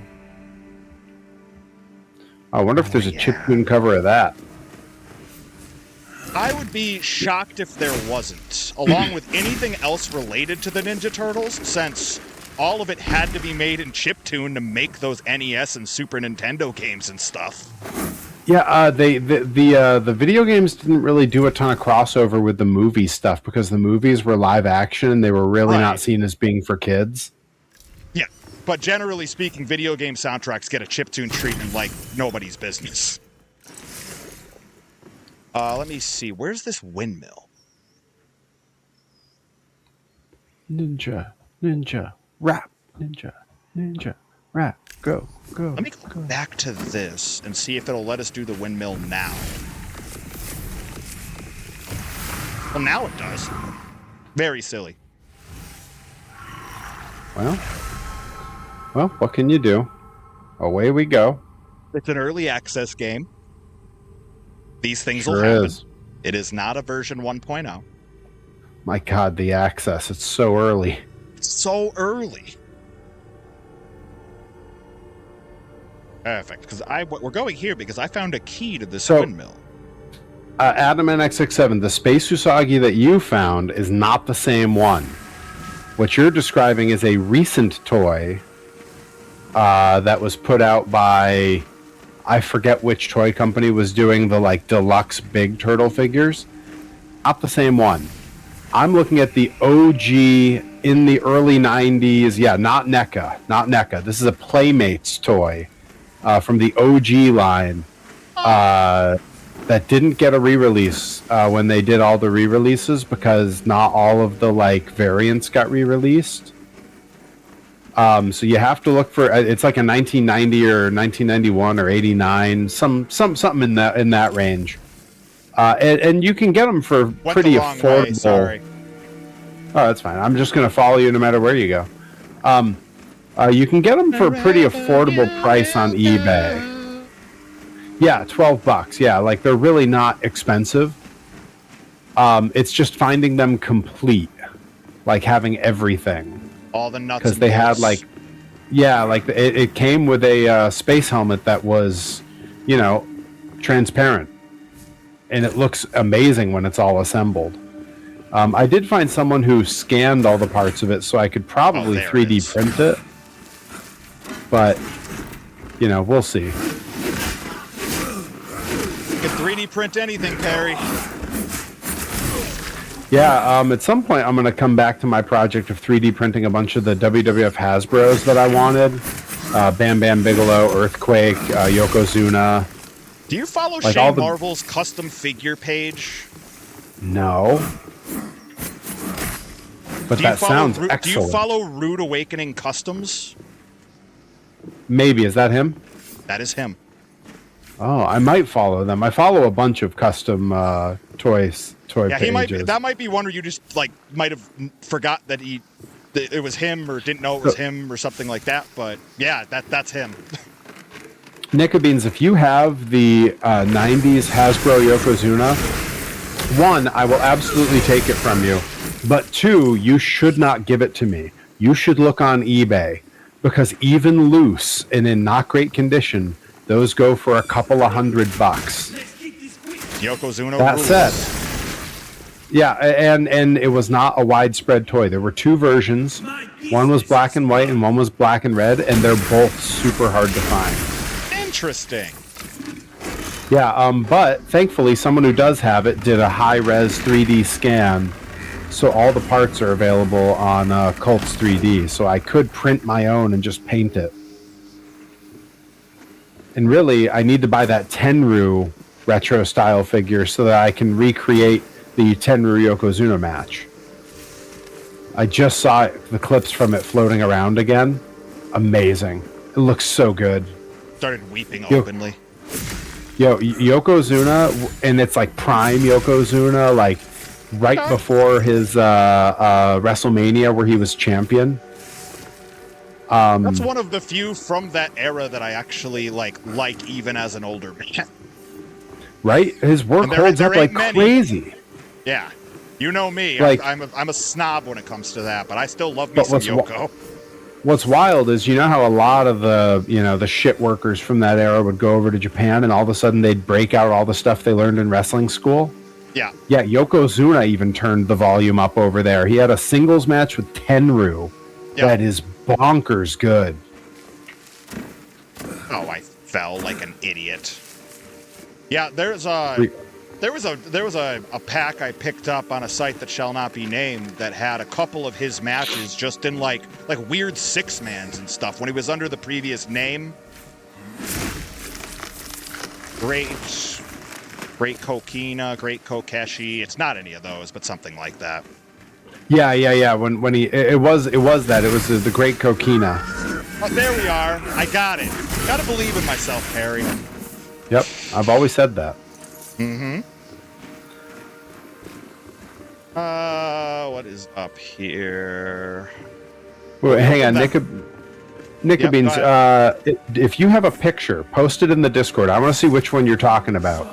I wonder if there's a chiptune cover of that. I would be shocked if there wasn't, along with anything else related to the Ninja Turtles, since all of it had to be made in chiptune to make those NES and Super Nintendo games and stuff. Yeah, the video games didn't really do a ton of crossover with the movie stuff because the movies were live action and they were really not seen as being for kids. Yeah, but generally speaking, video game soundtracks get a chiptune treatment like nobody's business. Let me see. Where's this windmill? Ninja, ninja, rap, ninja, ninja, rap, go, go. Let me go back to this and see if it'll let us do the windmill now. Well, now it does. Very silly. Well, what can you do? Away we go. It's an early access game. These things will Sure happen. is. It is not a version 1.0. My God, the access. It's so early. So early. Perfect. Because we're going here because I found a key to this windmill. Adam NX67, the Space Usagi that you found is not the same one. What you're describing is a recent toy that was put out by, I forget which toy company was doing the like deluxe big turtle figures. Not the same one. I'm looking at the OG in the early 90s. Yeah, not NECA. Not NECA. This is a Playmates toy from the OG line that didn't get a re-release when they did all the re-releases because not all of the like variants got re-released. So you have to look for it's like a 1990 or 1991 or 89, something in that range. And you can get them for pretty affordable. Way, sorry. Oh, that's fine. I'm just going to follow you no matter where you go. You can get them for a pretty affordable price on eBay. Yeah, $12. Yeah, like they're really not expensive. It's just finding them complete, like having everything. All the nuts. Because they had like, yeah, like it came with a space helmet that was, transparent, and it looks amazing when it's all assembled. I did find someone who scanned all the parts of it, so I could probably 3D print it. But, we'll see. You can 3D print anything, Perry. Yeah, at some point I'm going to come back to my project of 3D printing a bunch of the WWF Hasbros that I wanted. Bam Bam Bigelow, Earthquake, Yokozuna. Do you follow like Shane Marvel's custom figure page? No. But that sounds excellent. Do you follow Rude Awakening Customs? Maybe. Is that him? That is him. Oh, I might follow them. I follow a bunch of custom toy yeah, pages. That might be one where you just might have forgot that it was him or didn't know it was him or something like that. But yeah, that's him. Nickabeans, if you have the 90s Hasbro Yokozuna, one, I will absolutely take it from you. But two, you should not give it to me. You should look on eBay, because even loose and in not great condition, those go for a couple of $100. Yokozuna That rules. said, yeah, and it was not a widespread toy. There were two versions. One was black and white and one was black and red, and they're both super hard to find. Interesting. Yeah, but thankfully someone who does have it did a high-res 3D scan, so all the parts are available on Cults 3D, so I could print my own and just paint it. And really, I need to buy that Tenru retro style figure so that I can recreate the Tenru Yokozuna match. I just saw the clips from it floating around again. Amazing. It looks so good. Started weeping openly. Yokozuna, and it's like prime Yokozuna, like right before his WrestleMania where he was champion. That's one of the few from that era that I actually like even as an older man. Right? His work holds up like crazy. Yeah. You know me. Like, I'm a snob when it comes to that, but I still love me some Yoko. What's wild is, you know how a lot of the shit workers from that era would go over to Japan and all of a sudden they'd break out all the stuff they learned in wrestling school? Yeah. Yeah, Yokozuna even turned the volume up over there. He had a singles match with Tenru that is bonkers good. Oh, I fell like an idiot. Yeah, there was a pack I picked up on a site that shall not be named that had a couple of his matches just in like weird six-mans and stuff when he was under the previous name. Great Kokina, Great Kokeshi. It's not any of those, but something like that. Yeah. When it was the Great Kokina. Oh, there we are. I got it. Gotta believe in myself, Harry. Yep, I've always said that. Mm-hmm. What is up here? Wait, hang on, Nickabeans. If you have a picture, post it in the Discord. I want to see which one you're talking about.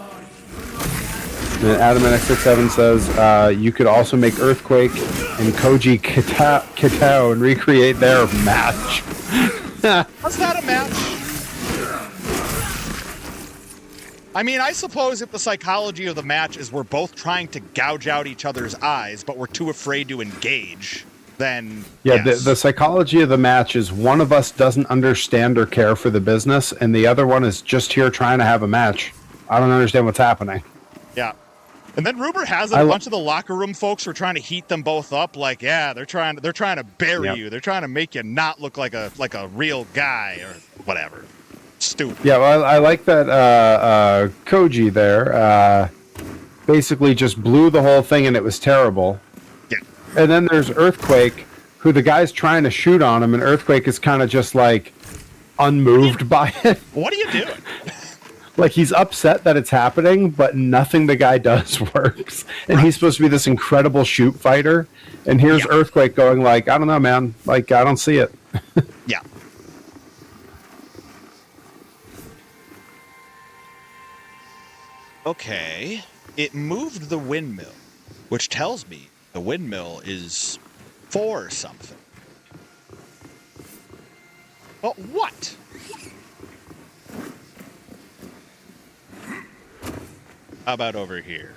And AdamNX67 says you could also make Earthquake and Koji Kitao and recreate their match. Was that a match? I mean, I suppose if the psychology of the match is we're both trying to gouge out each other's eyes, but we're too afraid to engage, then yes. The psychology of the match is one of us doesn't understand or care for the business, and the other one is just here trying to have a match. I don't understand what's happening. Yeah. And then rumor has it a bunch of the locker room folks were trying to heat them both up, like, yeah, they're trying to bury you. They're trying to make you not look like a real guy or whatever. Stupid. Yeah, well, I like that Koji there basically just blew the whole thing and it was terrible. Yeah. And then there's Earthquake, who the guy's trying to shoot on him, and Earthquake is kind of just like unmoved by it. What are you doing? Like, he's upset that it's happening, but nothing the guy does works. And he's supposed to be this incredible shoot fighter, and here's Earthquake going like, I don't know, man. Like, I don't see it. Yeah. Okay, it moved the windmill, which tells me the windmill is for something. But what? How about over here?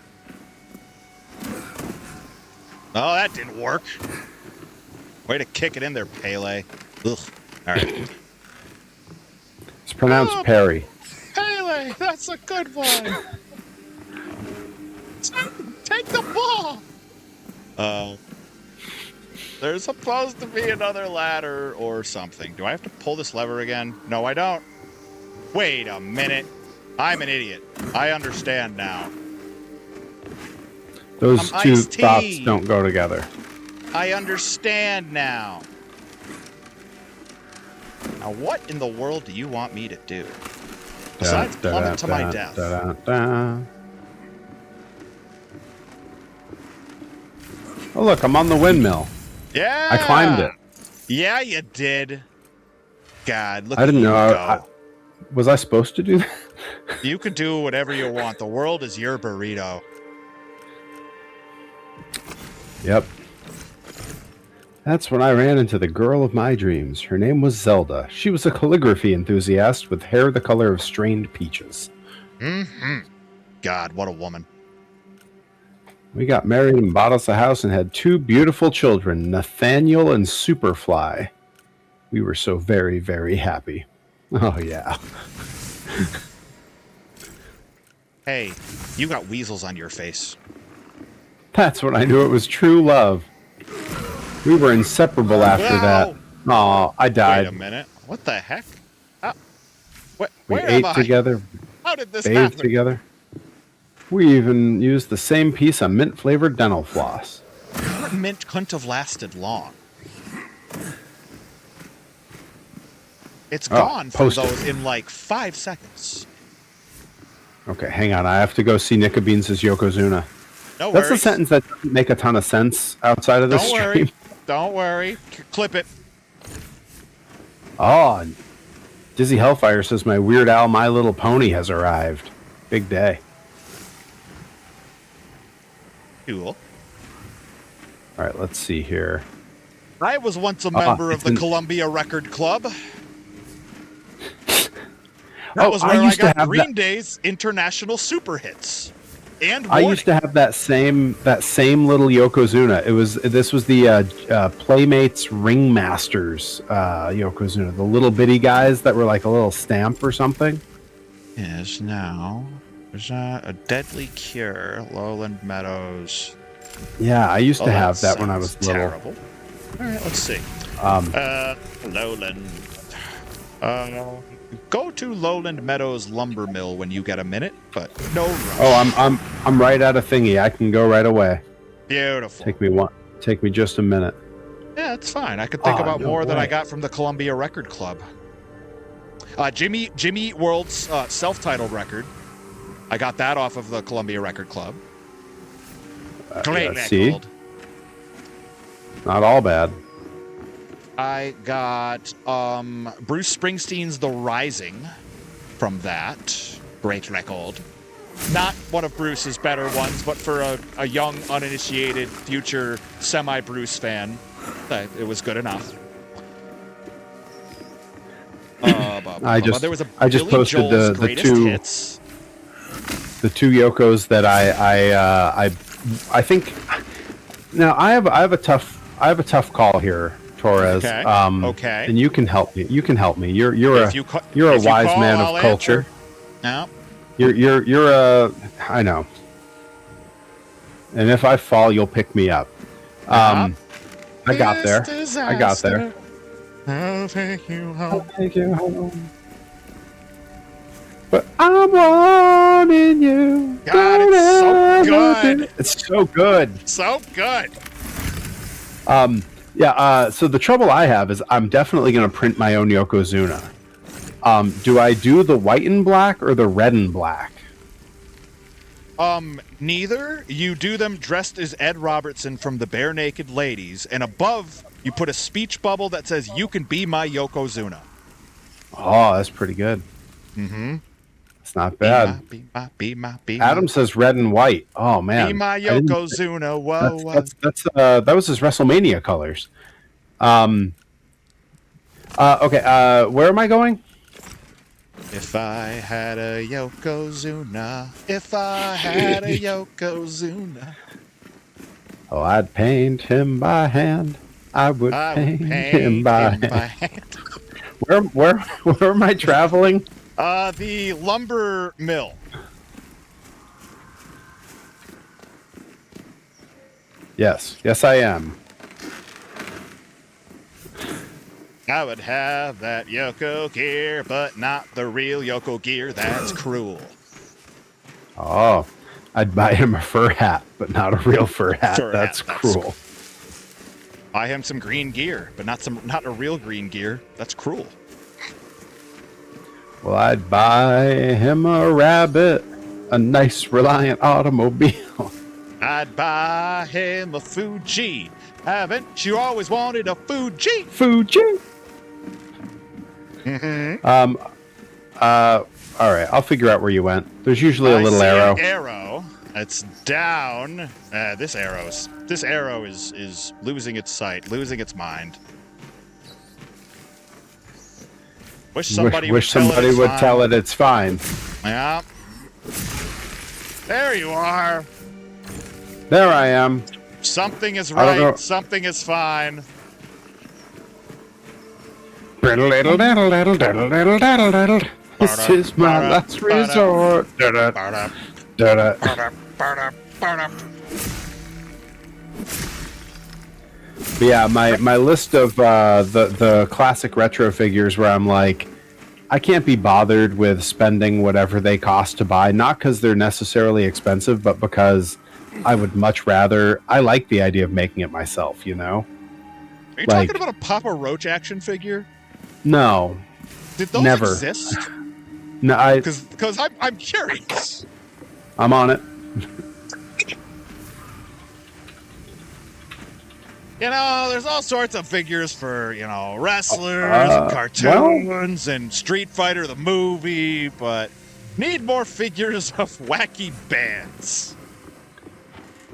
Oh, that didn't work. Way to kick it in there, Pele. Ugh. All right. It's pronounced Perry. Pele, that's a good one. Take the ball. There's supposed to be another ladder or something. Do I have to pull this lever again? No, I don't. Wait a minute. I'm an idiot. I understand now. Those two thoughts don't go together. I understand now. Now, what in the world do you want me to do? Besides plummet to my death. Oh, look, I'm on the windmill. Yeah. I climbed it. Yeah, you did. God, look I didn't know. Was I supposed to do that? You can do whatever you want. The world is your burrito. Yep. That's when I ran into the girl of my dreams. Her name was Zelda. She was a calligraphy enthusiast with hair the color of strained peaches. Mm-hmm. God, what a woman. We got married and bought us a house and had 2 beautiful children, Nathaniel and Superfly. We were so very, very happy. Oh, yeah. Hey, you got weasels on your face. That's when I knew it was true love. We were inseparable after that. Aw, I died. Wait a minute. What the heck? We Where ate am I? together, How did this bathed happen? together. We even used the same piece of mint-flavored dental floss. That mint couldn't have lasted long. It's gone from post it. those in like 5 seconds. Okay, hang on. I have to go see Nika Beans' Yokozuna. No That's a worries. sentence that doesn't make a ton of sense outside of this Don't stream. worry. Don't worry. Clip it. Oh, Dizzy Hellfire says my Weird Al My Little Pony has arrived. Big day. Cool. All right, let's see here. I was once a member of it's the an- Columbia Record Club. That was I where I used to got have Green Day's international super hits. And I Warning. used to have that same little Yokozuna. This was the Playmates Ringmasters Yokozuna, the little bitty guys that were like a little stamp or something. Is now there's a deadly cure, Lowland Meadows. Yeah, I used to have that that when I was sounds little. terrible. All right, let's see. Lowland. Go to Lowland Meadows Lumber Mill when you get a minute, but no rush. Oh, I'm right at a thingy. I can go right away. Beautiful. Take me just a minute. Yeah, it's fine. I could think about no more than I way. got from the Columbia Record Club. Jimmy Eat World's self-titled record. I got that off of the Columbia Record Club. Great yeah, see? record. Not all bad. I got Bruce Springsteen's The Rising from that. Great record. Not one of Bruce's better ones, but for a young, uninitiated, future semi-Bruce fan, it was good enough. I just there was a I just Billy posted Joel's the greatest two hits. the 2 Yokos that I think. Now I have a tough call here, Torres. Okay. Okay. And you can help me. You're If a you ca- you're a if you wise call, man I'll of culture. answer. No. You're a I know. And if I fall, you'll pick me up. I got there. I got there. I'll take you home. Take you home. But I'm wanting you. God, it's so good. It's so good. So good. Yeah, so the trouble I have is I'm definitely going to print my own Yokozuna. Do I do the white and black or the red and black? Neither. You do them dressed as Ed Robertson from the Bare Naked Ladies, and above you put a speech bubble that says, "You can be my Yokozuna." Oh, that's pretty good. Mm-hmm. It's not bad. Be my. Adam says red and white. Oh man, Be my I didn't- Yokozuna. Whoa, whoa. That's that was his WrestleMania colors. Okay. Where am I going? If I had a Yokozuna, if I had a Yokozuna, Oh, I'd paint him by hand. I would I paint, would paint him by him hand. by hand. Where am I traveling? The lumber mill. Yes, I am. I would have that Yoko gear, but not the real Yoko gear. That's cruel. Oh, I'd buy him a fur hat, but not a real fur hat. Fur hat, That's that's- cruel. Buy him some green gear, but not a real green gear. That's cruel. Well, I'd buy him a rabbit, a nice Reliant automobile. I'd buy him a Fuji. Haven't you always wanted a Fuji? Fuji. Mm-hmm. All right, I'll figure out where you went. There's usually a little I see arrow. An arrow. It's down. This arrow is losing its sight, losing its mind. Wish somebody would tell it it's fine. Yeah. There you are. There I am. Something is I don't know. right. Something is fine. This is my last resort. But yeah, my list of the classic retro figures where I'm like, I can't be bothered with spending whatever they cost to buy, not because they're necessarily expensive, but because I would much rather. I like the idea of making it myself. You know. Are you talking about a Papa Roach action figure? No. Did those Never. exist? No, Because I'm curious. I'm on it. You know, there's all sorts of figures for, wrestlers and cartoons and Street Fighter the movie, but need more figures of wacky bands.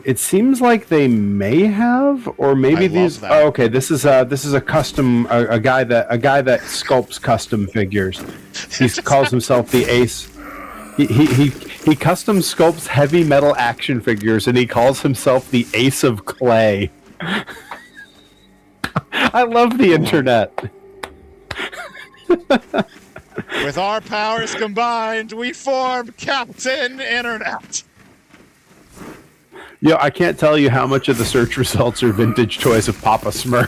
It seems like they may have, or maybe these. Oh, okay, this is a custom a guy that sculpts custom figures. He calls himself the Ace. He custom sculpts heavy metal action figures, and he calls himself the Ace of Clay. I love the internet. With our powers combined, we form Captain Internet. Yeah, I can't tell you how much of the search results are vintage toys of Papa Smurf.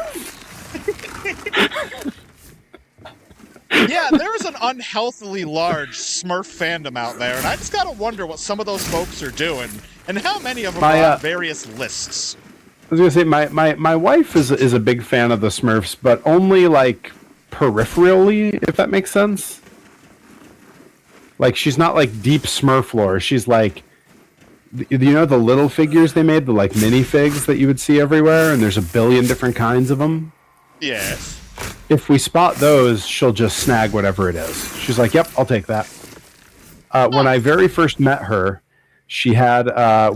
Yeah, there's an unhealthily large Smurf fandom out there, and I just gotta wonder what some of those folks are doing, and how many of them are on various lists. I was gonna say my wife is a big fan of the Smurfs, but only like peripherally, if that makes sense. Like she's not like deep Smurf lore. She's like, you know, the little figures they made, the like minifigs that you would see everywhere, and there's a billion different kinds of them. Yes. If we spot those, she'll just snag whatever it is. She's like, "Yep, I'll take that." When I very first met her, she had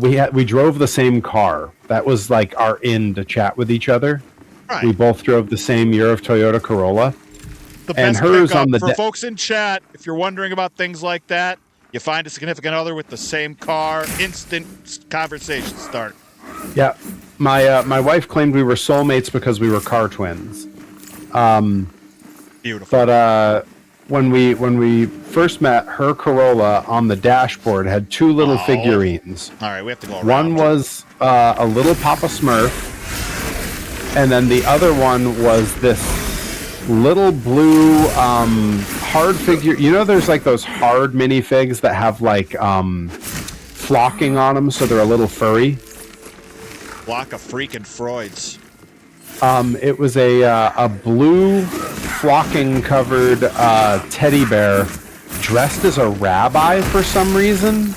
we drove the same car. That was like our in to chat with each other. Right. We both drove the same year of Toyota Corolla. The and best hers pickup on the for folks in chat, if you're wondering about things like that, you find a significant other with the same car, instant conversation start. Yeah, my wife claimed we were soulmates because we were car twins. Beautiful. But when we first met, her Corolla on the dashboard had two little figurines. All right, we have to go around. One was a little Papa Smurf, and then the other one was this little blue hard figure. You know, there's like those hard minifigs that have like flocking on them, so they're a little furry. Block of freaking Freuds. It was a blue flocking covered teddy bear dressed as a rabbi for some reason.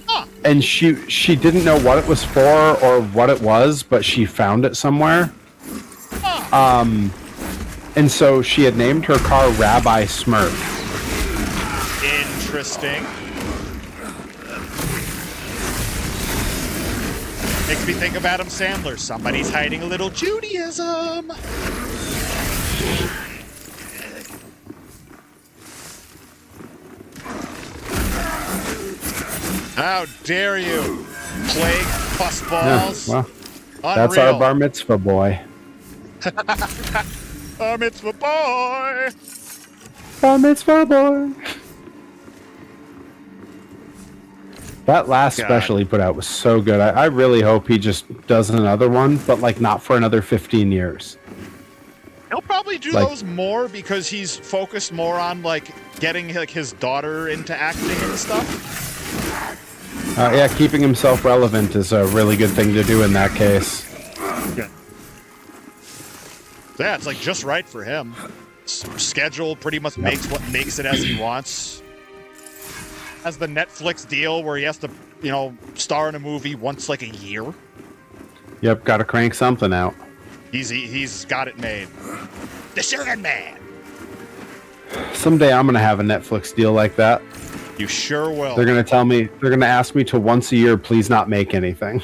Huh. And she didn't know what it was for or what it was, but she found it somewhere. Huh. And so she had named her car Rabbi Smurf. Interesting. Makes me think of Adam Sandler. Somebody's hiding a little Judaism. How dare you, plague pussballs? Yeah, well, that's our bar mitzvah boy. Bar mitzvah boy. Bar mitzvah boy. That last special he put out was so good. I really hope he just does another one, but like not for another 15 years. He'll probably do those more because he's focused more on like getting like his daughter into acting and stuff. Yeah, keeping himself relevant is a really good thing to do in that case. Yeah, it's like just right for him. Schedule pretty much makes it as he wants. Has the Netflix deal where he has to, star in a movie once like a year. Yep, got to crank something out. He's got it made. The Sugar Man. Someday I'm gonna have a Netflix deal like that. You sure will. They're gonna tell me. They're gonna ask me to once a year, please not make anything.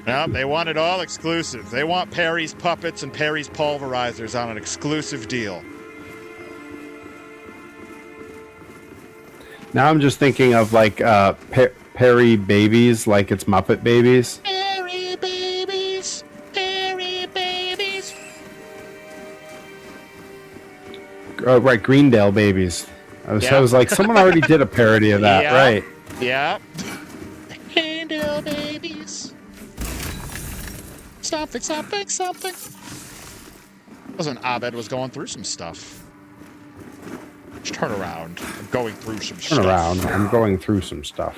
No, they want it all exclusive. They want Perry's puppets and Perry's pulverizers on an exclusive deal. Now I'm just thinking of like Perry babies, like it's Muppet Babies. Perry babies, Perry babies. Right, Greendale Babies. I was like, someone already did a parody of that, Yeah. right? Yeah. Greendale babies. Something, something, something. Wasn't Abed was going through some stuff. Just turn around. I'm going through some stuff. Turn around. I'm going through some stuff.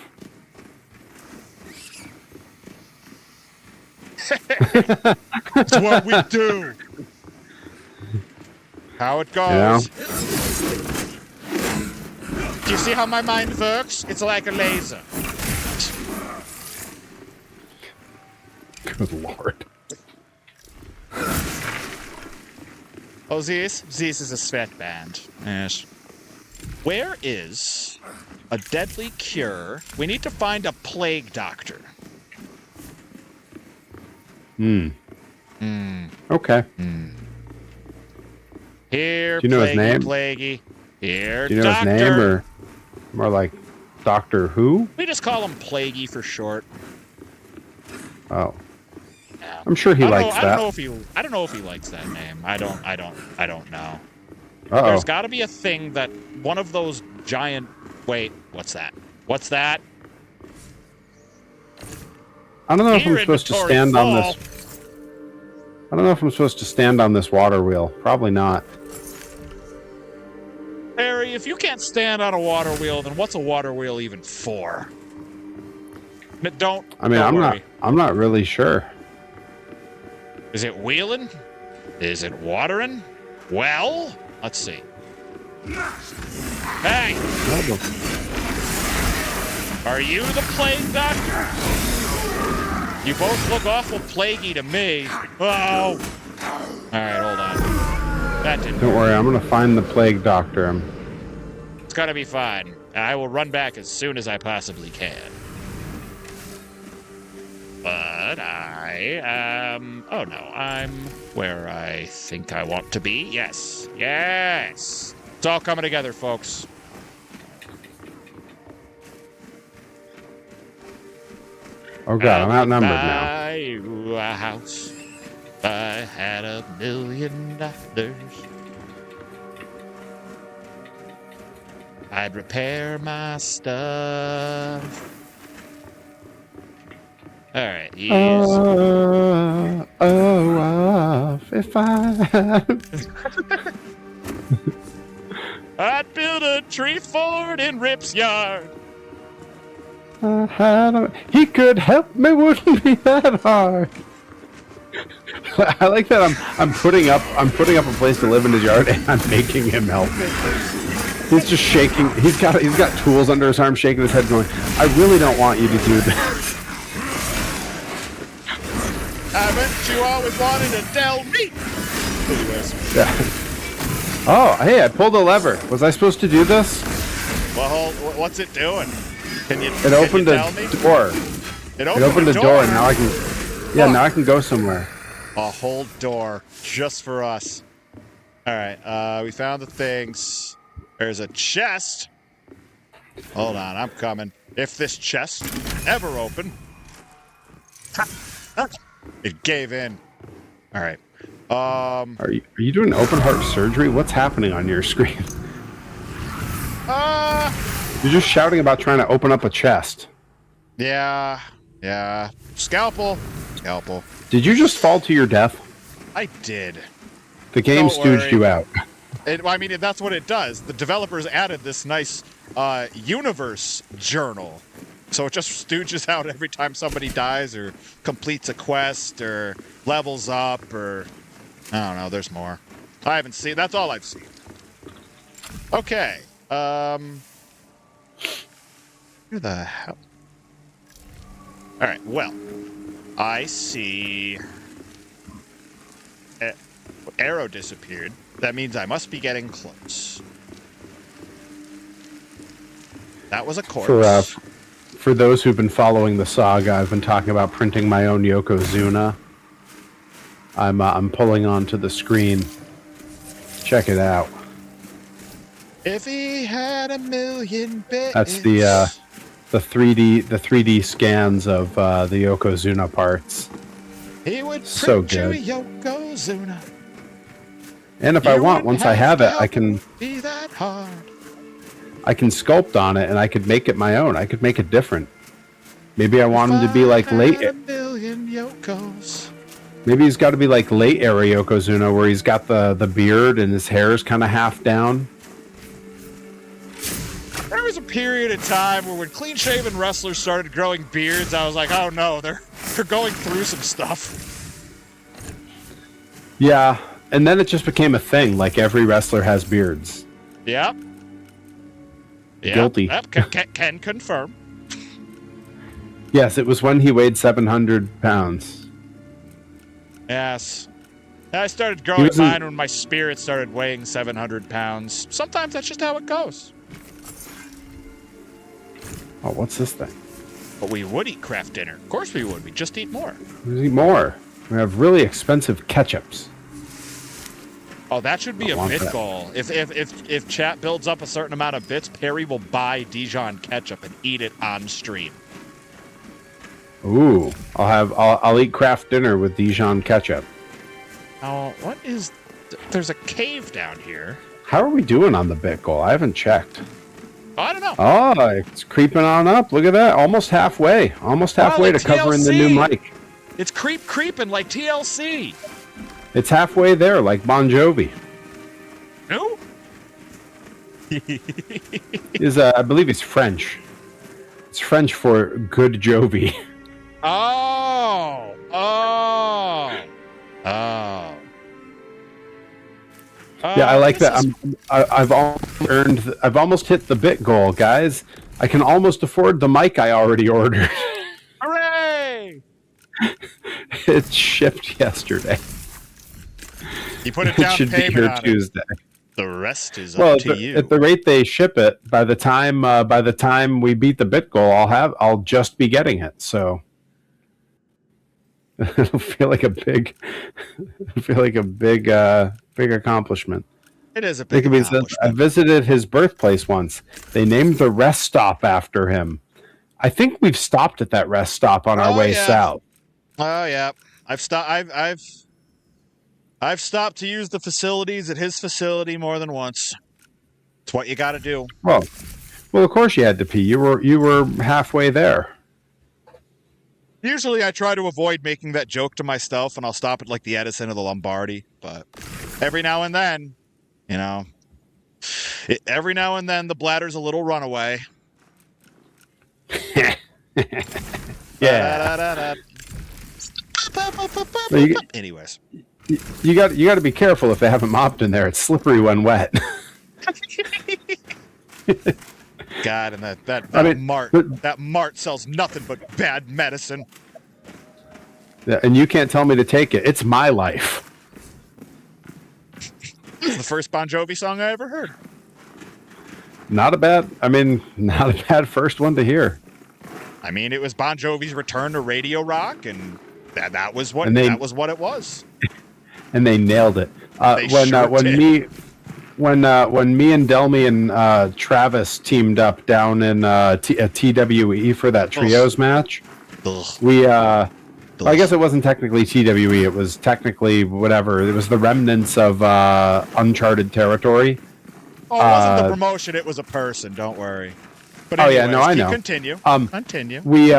It's what we do. How it goes. Do you see how my mind works? It's like a laser. Good lord. Oh, this is a sweatband. Yes. Where is a deadly cure? We need to find a plague doctor. Okay. Here, Do you know his name? plaguey. Here, Do you know doctor. his name, or more like Doctor Who? We just call him Plaguey for short. Oh, Yeah. I'm sure he likes I that. don't know if he likes that name. I don't know. Uh There's oh. got to be a thing that one of those giant. Wait, what's that? What's that? I don't know if I'm Your supposed to inventory stand on full. this. I don't know if I'm supposed to stand on this water wheel. Probably not. Harry, if you can't stand on a water wheel, then what's a water wheel even for? Don't. I mean, don't I'm worry. not really sure. Is it wheeling? Is it watering? Well, let's see. Hey, are you the plague doctor? You both look awful plaguey to me. Oh. All right, hold on. That didn't Don't work. worry, I'm gonna find the plague doctor. It's gonna be fine. I will run back as soon as I possibly can. But oh no, I'm where I think I want to be. Yes. Yes. It's all coming together, folks. Oh god, I'm outnumbered now. Buy you a house. If I had $1 million, I'd repair my stuff. All right, yes. If I I'd build a tree fort in Rip's yard. he could help me, wouldn't be that hard. I like that I'm putting up a place to live in his yard and I'm making him help me. He's just shaking. He's got tools under his arm, shaking his head, going, "I really don't want you to do this." I bet you always wanted to tell me. Anyways, Yeah. Oh, hey, I pulled a lever. Was I supposed to do this? well, what's it doing? Can you It opened tell a me? door. It It opened a door, and now I can. Yeah, now I can go somewhere. A whole door just for us. All right, we found the things. There's a chest. Hold on, I'm coming. If this chest ever opened, it gave in. All right. Are you doing open heart surgery? What's happening on your screen? You're just shouting about trying to open up a chest. Yeah. Scalpel. Did you just fall to your death? I did. The game Don't stooged worry. you out. I mean, that's what it does. The developers added this nice universe journal. So it just stooges out every time somebody dies or completes a quest or levels up or... I don't know, there's more. I haven't seen... That's all I've seen. Okay. Who the hell? All right, well, I see... arrow disappeared. That means I must be getting close. That was a corpse. For those who've been following the saga, I've been talking about printing my own Yokozuna. I'm pulling onto the screen. Check it out. If he had a million bits. That's the 3D scans of the Yokozuna parts. He would So print you good. a Yokozuna. And if I want, once I have it, I can be that hard. sculpt on it and I could make it my own. I could make it different. Maybe I want him to be like late. A million Yokos. Maybe he's got to be like late era Yokozuna, where he's got the beard and his hair is kind of half down. There was a period of time where when clean-shaven wrestlers started growing beards, I was like, oh no, they're going through some stuff. Yeah, and then it just became a thing. Like every wrestler has beards. Yep. Guilty. Yep. Can confirm. Yes, it was when he weighed 700 pounds. Yes. I started growing mine when my spirit started weighing 700 pounds. Sometimes that's just how it goes. Oh, what's this thing? But we would eat craft dinner. Of course we would. We just eat more. We need more. We have really expensive ketchups. Oh, that should be a want bit that. goal. If chat builds up a certain amount of bits, Perry will buy Dijon ketchup and eat it on stream. Ooh, I'll eat craft dinner with Dijon ketchup. Oh, what is? There's a cave down here. How are we doing on the bit goal? I haven't checked. Oh, I don't know. Oh, it's creeping on up. Look at that. Almost halfway. Almost halfway to covering the new mic. It's creeping like TLC. It's halfway there, like Bon Jovi. No? I believe he's French. It's French for good Jovi. Oh. Yeah, I like that. I've almost hit the bit goal, guys. I can almost afford the mic I already ordered. Hooray! It shipped yesterday. You put a It down should be payment here on Tuesday. it. The rest is Well, up to you. at the rate they ship it, by the time we beat the bit goal, I'll just be getting it. So it'll feel like a big accomplishment. It is a big Says, accomplishment. I visited his birthplace once. They named the rest stop after him. I think we've stopped at that rest stop on our way south. Oh yeah, I've stopped to use the facilities at his facility more than once. It's what you got to do. Well, of course you had to pee. You were halfway there. Usually I try to avoid making that joke to myself, and I'll stop at like the Edison or the Lombardi. But every now and then, every now and then the bladder's a little runaway. Yeah. Anyways. You got to be careful if they haven't mopped in there. It's slippery when wet. God, and that Mart sells nothing but bad medicine. Yeah, and you can't tell me to take it. It's my life. This is the first Bon Jovi song I ever heard. Not a bad first one to hear. I mean, it was Bon Jovi's return to radio rock, and that was what it was. And they nailed it. When me and Delmy and Travis teamed up down in TWE for that trios match, I guess it wasn't technically TWE. It was technically whatever. It was the remnants of uncharted territory. Oh, it wasn't the promotion. It was a person. Don't worry. But anyways, I know. Continue. Continue. We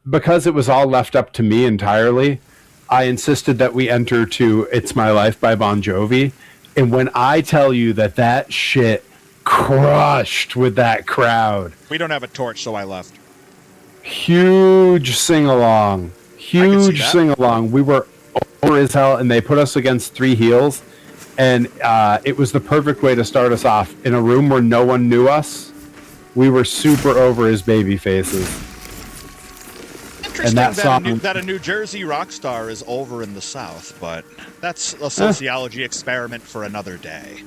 because it was all left up to me entirely, I insisted that we enter to "It's My Life" by Bon Jovi, and when I tell you that shit crushed with that crowd, we don't have a torch, so I left. Huge sing along. We were over as hell, and they put us against three heels, and it was the perfect way to start us off in a room where no one knew us. We were super over as baby faces. Interesting that that, song, that a New Jersey rock star is over in the South, but that's a sociology experiment for another day.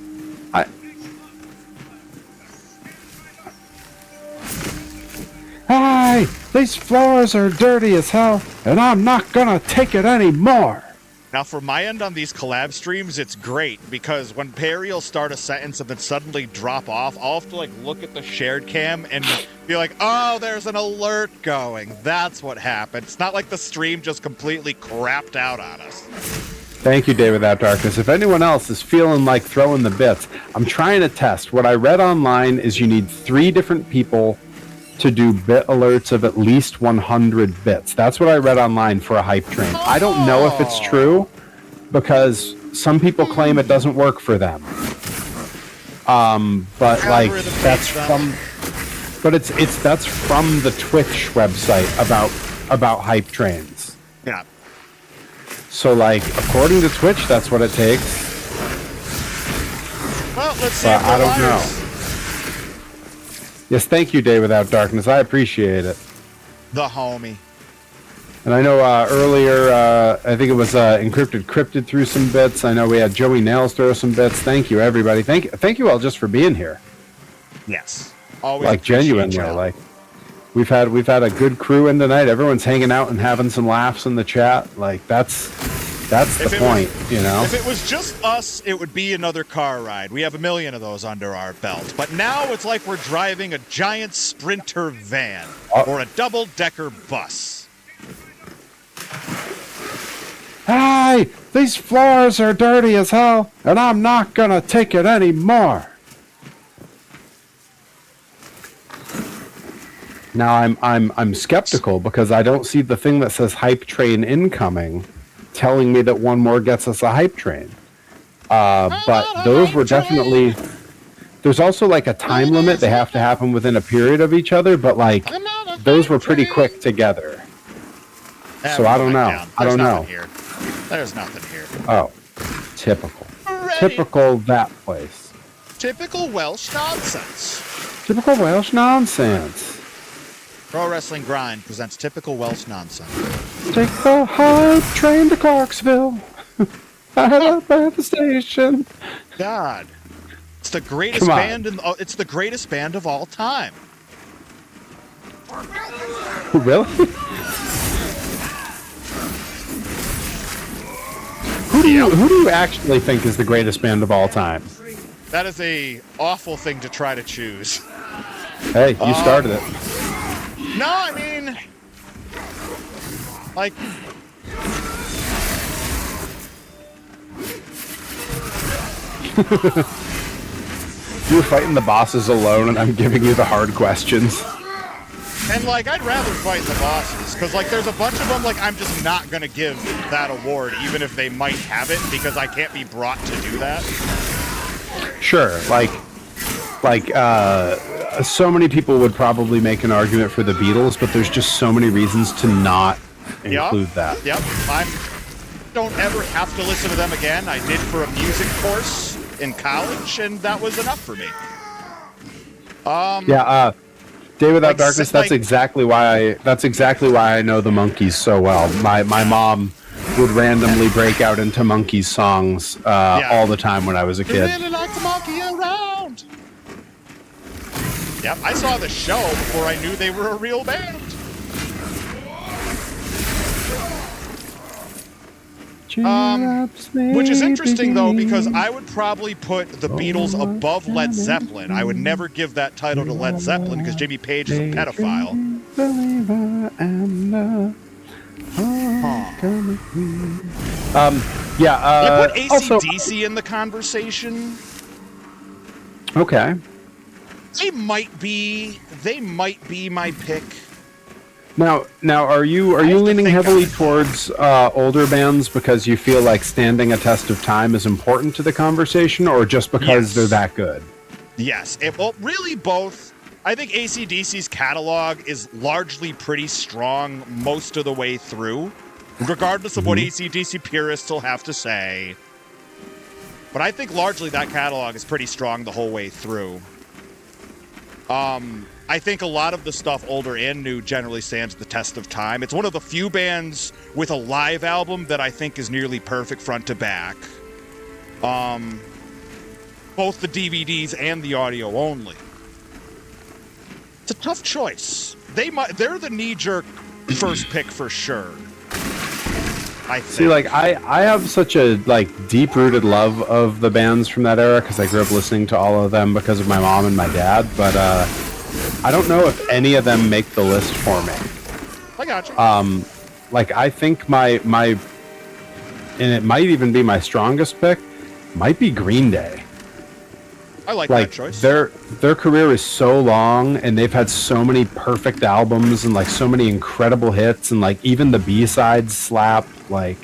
Hey, these floors are dirty as hell, and I'm not gonna take it anymore. Now, for my end on these collab streams, it's great because when Perry will start a sentence and then suddenly drop off, I'll have to like look at the shared cam and be like, "Oh, there's an alert going. That's what happened." It's not like the stream just completely crapped out on us. Thank you, Day Without Darkness. If anyone else is feeling like throwing the bits, I'm trying to test. What I read online is you need 3 different people to do bit alerts of at least 100 bits. That's what I read online for a hype train. I don't know if it's true because some people claim it doesn't work for them. But like that's from, but that's from the Twitch website about hype trains. Yeah. So like according to Twitch, that's what it takes. Well, let's see. I don't know. Yes, thank you, Day Without Darkness. I appreciate it. The homie. And I know earlier, I think it was Encrypted Cryptid threw some bits. I know we had Joey Nails throw some bits. Thank you, everybody. Thank you all just for being here. Yes. Always like genuinely, like we've had a good crew in tonight. Everyone's hanging out and having some laughs in the chat. Like that's the point, you know. If it was just us, it would be another car ride. We have 1 million of those under our belt. But now it's like we're driving a giant Sprinter van or a double-decker bus. Hey, these floors are dirty as hell, and I'm not gonna take it anymore. Now I'm skeptical because I don't see the thing that says hype train incoming telling me that one more gets us a hype train. But those were definitely, there's also like a time limit. They have to happen within a period of each other, but like those were pretty quick together. So I don't know. I don't know. There's nothing here. Oh, typical. Typical that place. Typical Welsh nonsense. Typical Welsh nonsense. Pro Wrestling Grind presents Typical Welsh Nonsense. Take the hype train to Clarksville. Right up at the station. God, it's the greatest band it's the greatest band of all time. Really? Who do you actually think is the greatest band of all time? That is a awful thing to try to choose. Hey, you started it. No, I mean, like, You're fighting the bosses alone, and I'm giving you the hard questions. and like, I'd rather fight the bosses, because like, there's a bunch of them, like, I'm just not gonna give that award, even if they might have it, because I can't be brought to do that. Sure, so many people would probably make an argument for the Beatles, but there's just so many reasons to not include that. Yep, I don't ever have to listen to them again. I did for a music course in college, and that was enough for me. Day Without Darkness. That's exactly why I know the Monkees so well. My mom would randomly break out into Monkees songs all the time when I was a kid. You really like to monkey around. Yep, I saw the show before I knew they were a real band. Which is interesting, though, because I would probably put the Beatles above Led Zeppelin. I would never give that title to Led Zeppelin because Jimmy Page is a pedophile. I put AC/DC in the conversation. Okay. They might be my pick. Now, are you leaning heavily towards older bands because you feel like standing a test of time is important to the conversation, or just because they're that good? Yes, well, really both. I think AC/DC's catalog is largely pretty strong most of the way through, regardless of what AC/DC purists will have to say. But I think largely that catalog is pretty strong the whole way through. I think a lot of the stuff, older and new, generally stands the test of time. It's one of the few bands with a live album that I think is nearly perfect front to back. Both the DVDs and the audio only. It's a tough choice. They're the knee-jerk first pick for sure. I think. See, like I have such a deep-rooted love of the bands from that era because I grew up listening to all of them because of my mom and my dad. But I don't know if any of them make the list for me. I gotcha. I think my and it might even be my strongest pick, might be Green Day. I like that choice. Their career is so long, and they've had so many perfect albums and so many incredible hits, and even the B-sides slap. And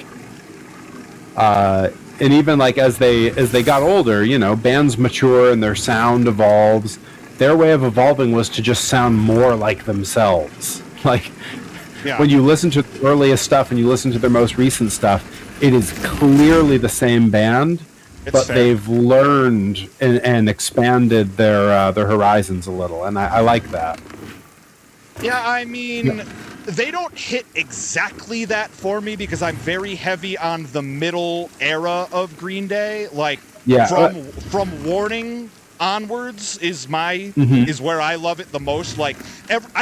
even as they got older, bands mature and their sound evolves. Their way of evolving was to just sound more like themselves. When you listen to the earliest stuff and you listen to their most recent stuff, it is clearly the same band. But they've learned and expanded their horizons a little, and I like that. Yeah, I mean, they don't hit exactly that for me because I'm very heavy on the middle era of Green Day. From Warning onwards is where I love it the most. I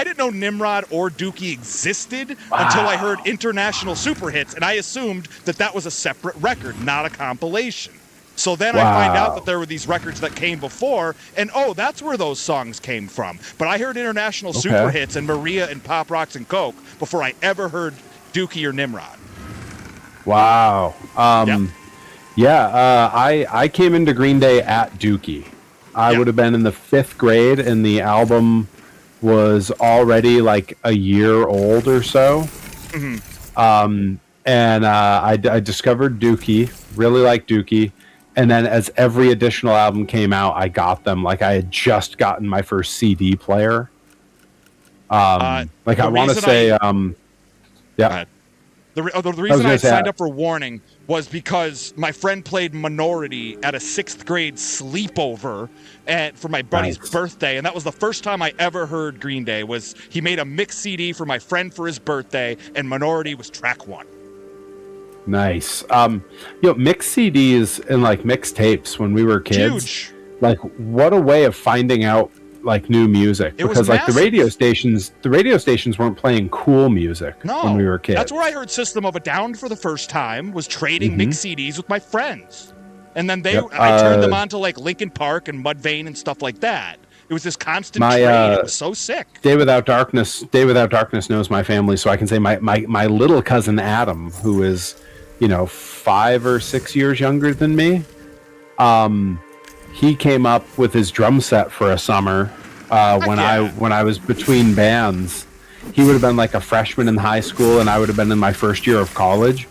didn't know Nimrod or Dookie existed until I heard International Super Hits, and I assumed that was a separate record, not a compilation. So then I find out that there were these records that came before, and that's where those songs came from. But I heard International Super Hits and Maria and Pop Rocks and Coke before I ever heard Dookie or Nimrod. Wow. I came into Green Day at Dookie. I would have been in the 5th grade, and the album was already a year old or so. Mm-hmm. I discovered Dookie, really liked Dookie. And then as every additional album came out, I got them. I had just gotten my first CD player. I want to say, yeah. The reason I signed up for Warning was because my friend played Minority at a 6th grade sleepover for my buddy's birthday, and that was the first time I ever heard Green Day. He made a mix CD for my friend for his birthday, and Minority was track 1. Nice. Mix CDs and mix tapes when we were kids. Huge. What a way of finding out new music, because the radio stations weren't playing cool music when we were kids. That's where I heard System of a Down for the first time, was trading mix CDs with my friends. And then I turned them on to Linkin Park and Mudvayne and stuff like that. It was this constant trade. It was so sick. Day Without Darkness knows my family, so I can say my little cousin Adam, who is 5 or 6 years younger than me, he came up with his drum set for a summer when I was between bands. He would have been a freshman in high school, and I would have been in my first year of college,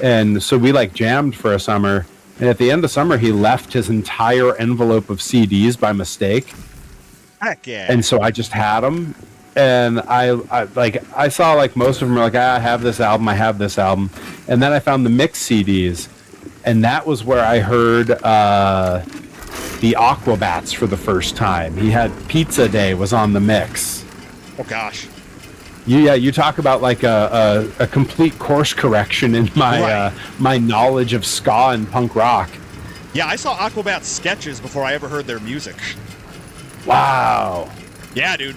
and so we jammed for a summer. And at the end of summer, he left his entire envelope of CDs by mistake. Heck yeah! And so I just had them. And I saw most of them were I have this album, and then I found the mix CDs, and that was where I heard the Aquabats for the first time. He had Pizza Day was on the mix. Oh gosh. You talk about a complete course correction in my my knowledge of ska and punk rock. Yeah, I saw Aquabats sketches before I ever heard their music. Wow. Yeah, dude.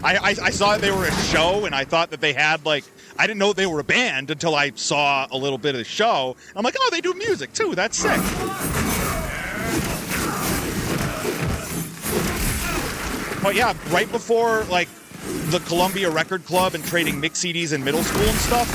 I saw they were a show, and I thought that they had I didn't know they were a band until I saw a little bit of the show. I'm like, oh, they do music too. That's sick. But yeah, right before the Columbia Record Club and trading mix CDs in middle school and stuff,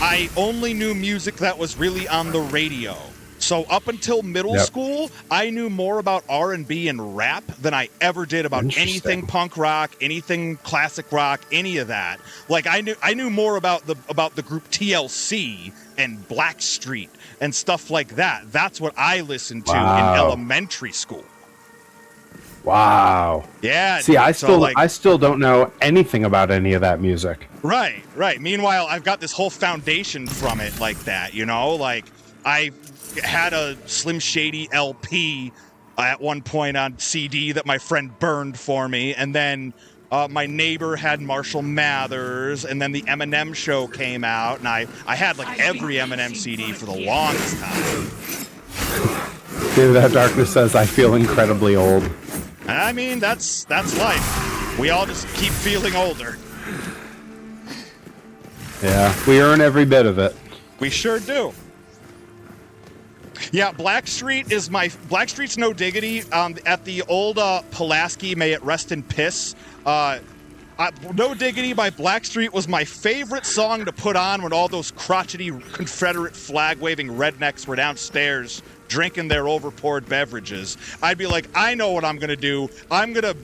I only knew music that was really on the radio. So up until middle school, I knew more about R&B and rap than I ever did about anything punk rock, anything classic rock, any of that. I knew more about the group TLC and Blackstreet and stuff like that. That's what I listened to in elementary school. Wow. Yeah. See, I still don't know anything about any of that music. Right. Meanwhile, I've got this whole foundation from it I had a Slim Shady LP at one point on CD that my friend burned for me, and then my neighbor had Marshall Mathers, and then the Eminem show came out, and I had like every Eminem CD for the longest time. David That Darkness says, I feel incredibly old. I mean, that's life. We all just keep feeling older. Yeah, we earn every bit of it. We sure do. Yeah, Blackstreet's No Diggity at the old Pulaski, may it rest in piss. No Diggity by Blackstreet was my favorite song to put on when all those crotchety Confederate flag-waving rednecks were downstairs drinking their overpoured beverages. I'd be like, I know what I'm going to do. I'm going to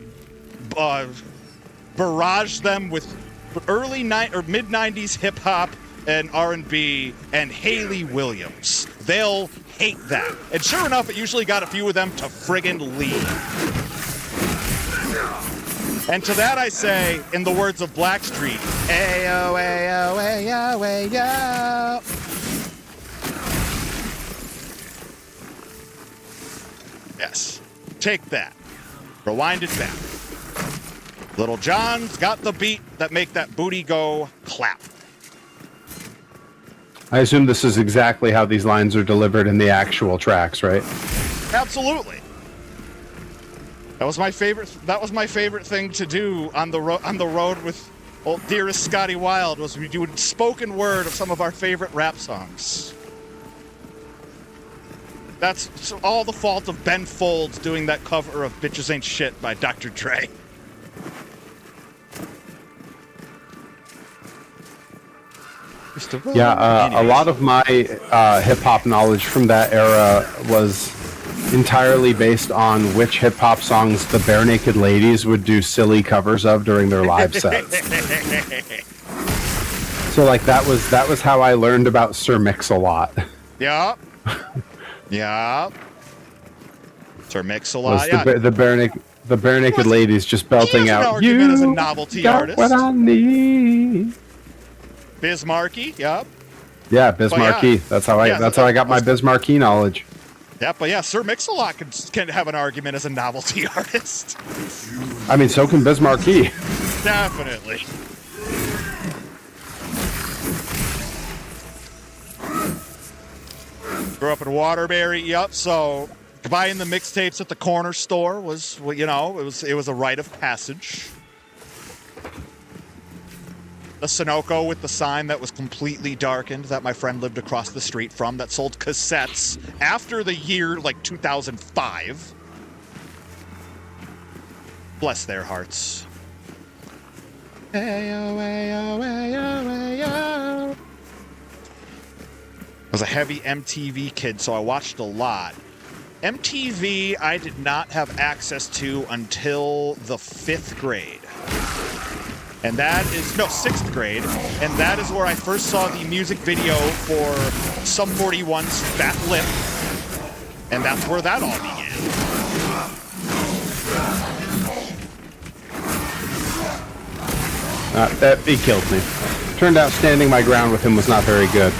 barrage them with mid-90s hip-hop and R&B and Haley Williams. They'll hate that. And sure enough, it usually got a few of them to friggin' leave. And to that I say, in the words of Blackstreet, ayo, ayo, ayo, ayo. Yes, take that. Rewind it back. Little John's got the beat that make that booty go clap. I assume this is exactly how these lines are delivered in the actual tracks, right? Absolutely. That was my favorite thing to do on the road with old dearest Scotty Wilde, was we do spoken word of some of our favorite rap songs. That's all the fault of Ben Folds doing that cover of Bitches Ain't Shit by Dr. Dre. Yeah, a lot of my hip-hop knowledge from that era was entirely based on which hip-hop songs the Bare Naked Ladies would do silly covers of during their live sets. So, like, that was how I learned about Sir Mix-a-Lot. Yeah. Yeah. Sir Mix-a-Lot, yeah. The Bare Naked Ladies just belting out, "You as a novelty got artist. what I need." Biz Markie, yep. Yeah, Biz Markie. Yeah. That's how I got my Biz Markie knowledge. Yeah, but yeah, Sir Mix-a-Lot can have an argument as a novelty artist. I mean, so can Biz Markie. Definitely. Grew up in Waterbury, yep, so buying the mixtapes at the corner store was, you know, it was a rite of passage. The Sunoco with the sign that was completely darkened that my friend lived across the street from, that sold cassettes after the year, like, 2005. Bless their hearts. Ayo, ayo, ayo, ayo. I was a heavy MTV kid, so I watched a lot. MTV I did not have access to until the 5th grade. And that is, no, 6th grade. And that is where I first saw the music video for Sum 41's Fat Lip. And that's where that all began. He killed me. Turned out standing my ground with him was not very good.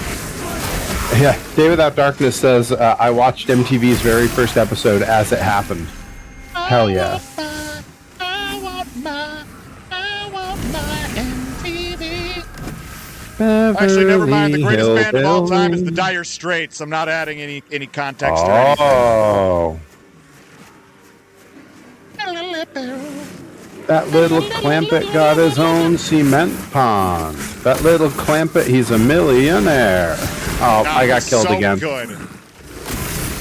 Yeah, Day Without Darkness says, I watched MTV's very first episode as it happened. Hell yeah. Actually, never mind. The greatest band of all time is the Dire Straits. I'm not adding any context or anything. Oh. That little Clampett got his own cement pond. That little Clampett, he's a millionaire. Oh, I got killed so again. Good.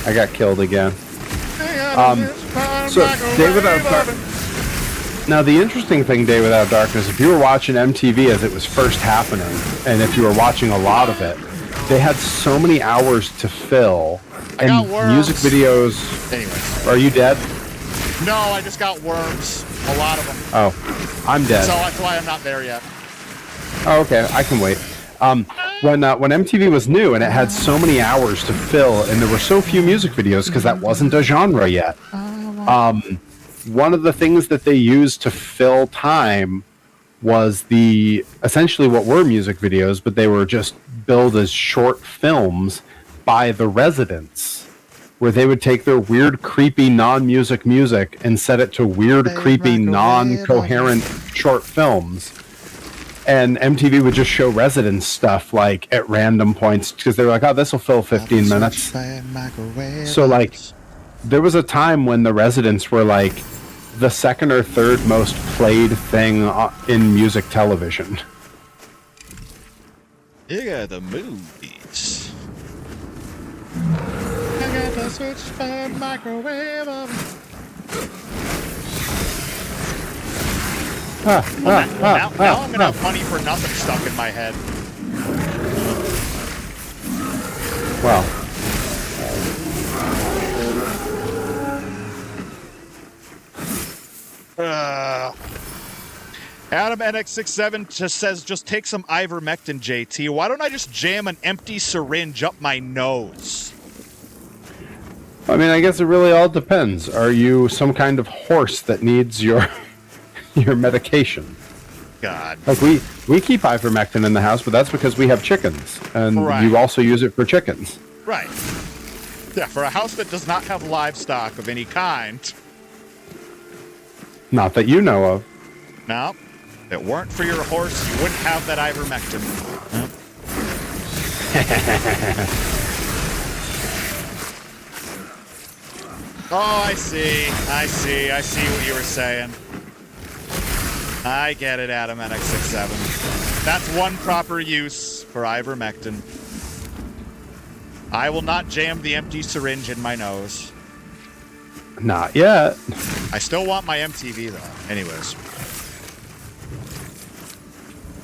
I got killed again. So, Day Without Darkness. Now, the interesting thing, Day Without Darkness, if you were watching MTV as it was first happening, and if you were watching a lot of it, they had so many hours to fill. I got worms. Music videos. Anyways. Are you dead? No, I just got worms. A lot of them. Oh, I'm dead. So that's why I'm not there yet. Oh, okay. I can wait. When MTV was new and it had so many hours to fill, and there were so few music videos because that wasn't a genre yet. One of the things that they used to fill time was essentially what were music videos, but they were just billed as short films by the residents, where they would take their weird, creepy, non-music music and set it to weird, creepy, non-coherent short films. And MTV would just show Residence stuff like at random points because they were like, "Oh, this will fill 15 minutes." So like, there was a time when the Residents were like the second or third most played thing in music television. You got the movies. I got the switch by microwave oven. Now I'm gonna have money for nothing stuck in my head. Well, Adam NX67 just says, just take some ivermectin, JT. Why don't I just jam an empty syringe up my nose? I mean, I guess it really all depends. Are you some kind of horse that needs your medication? God. Like we keep ivermectin in the house, but that's because we have chickens, and you also use it for chickens. Right. Yeah, for a house that does not have livestock of any kind. Not that you know of. No. If it weren't for your horse, you wouldn't have that ivermectin. Nope. Oh, I see what you were saying. I get it, Adam NX67. That's one proper use for ivermectin. I will not jam the empty syringe in my nose. Not yet. I still want my MTV though. Anyways.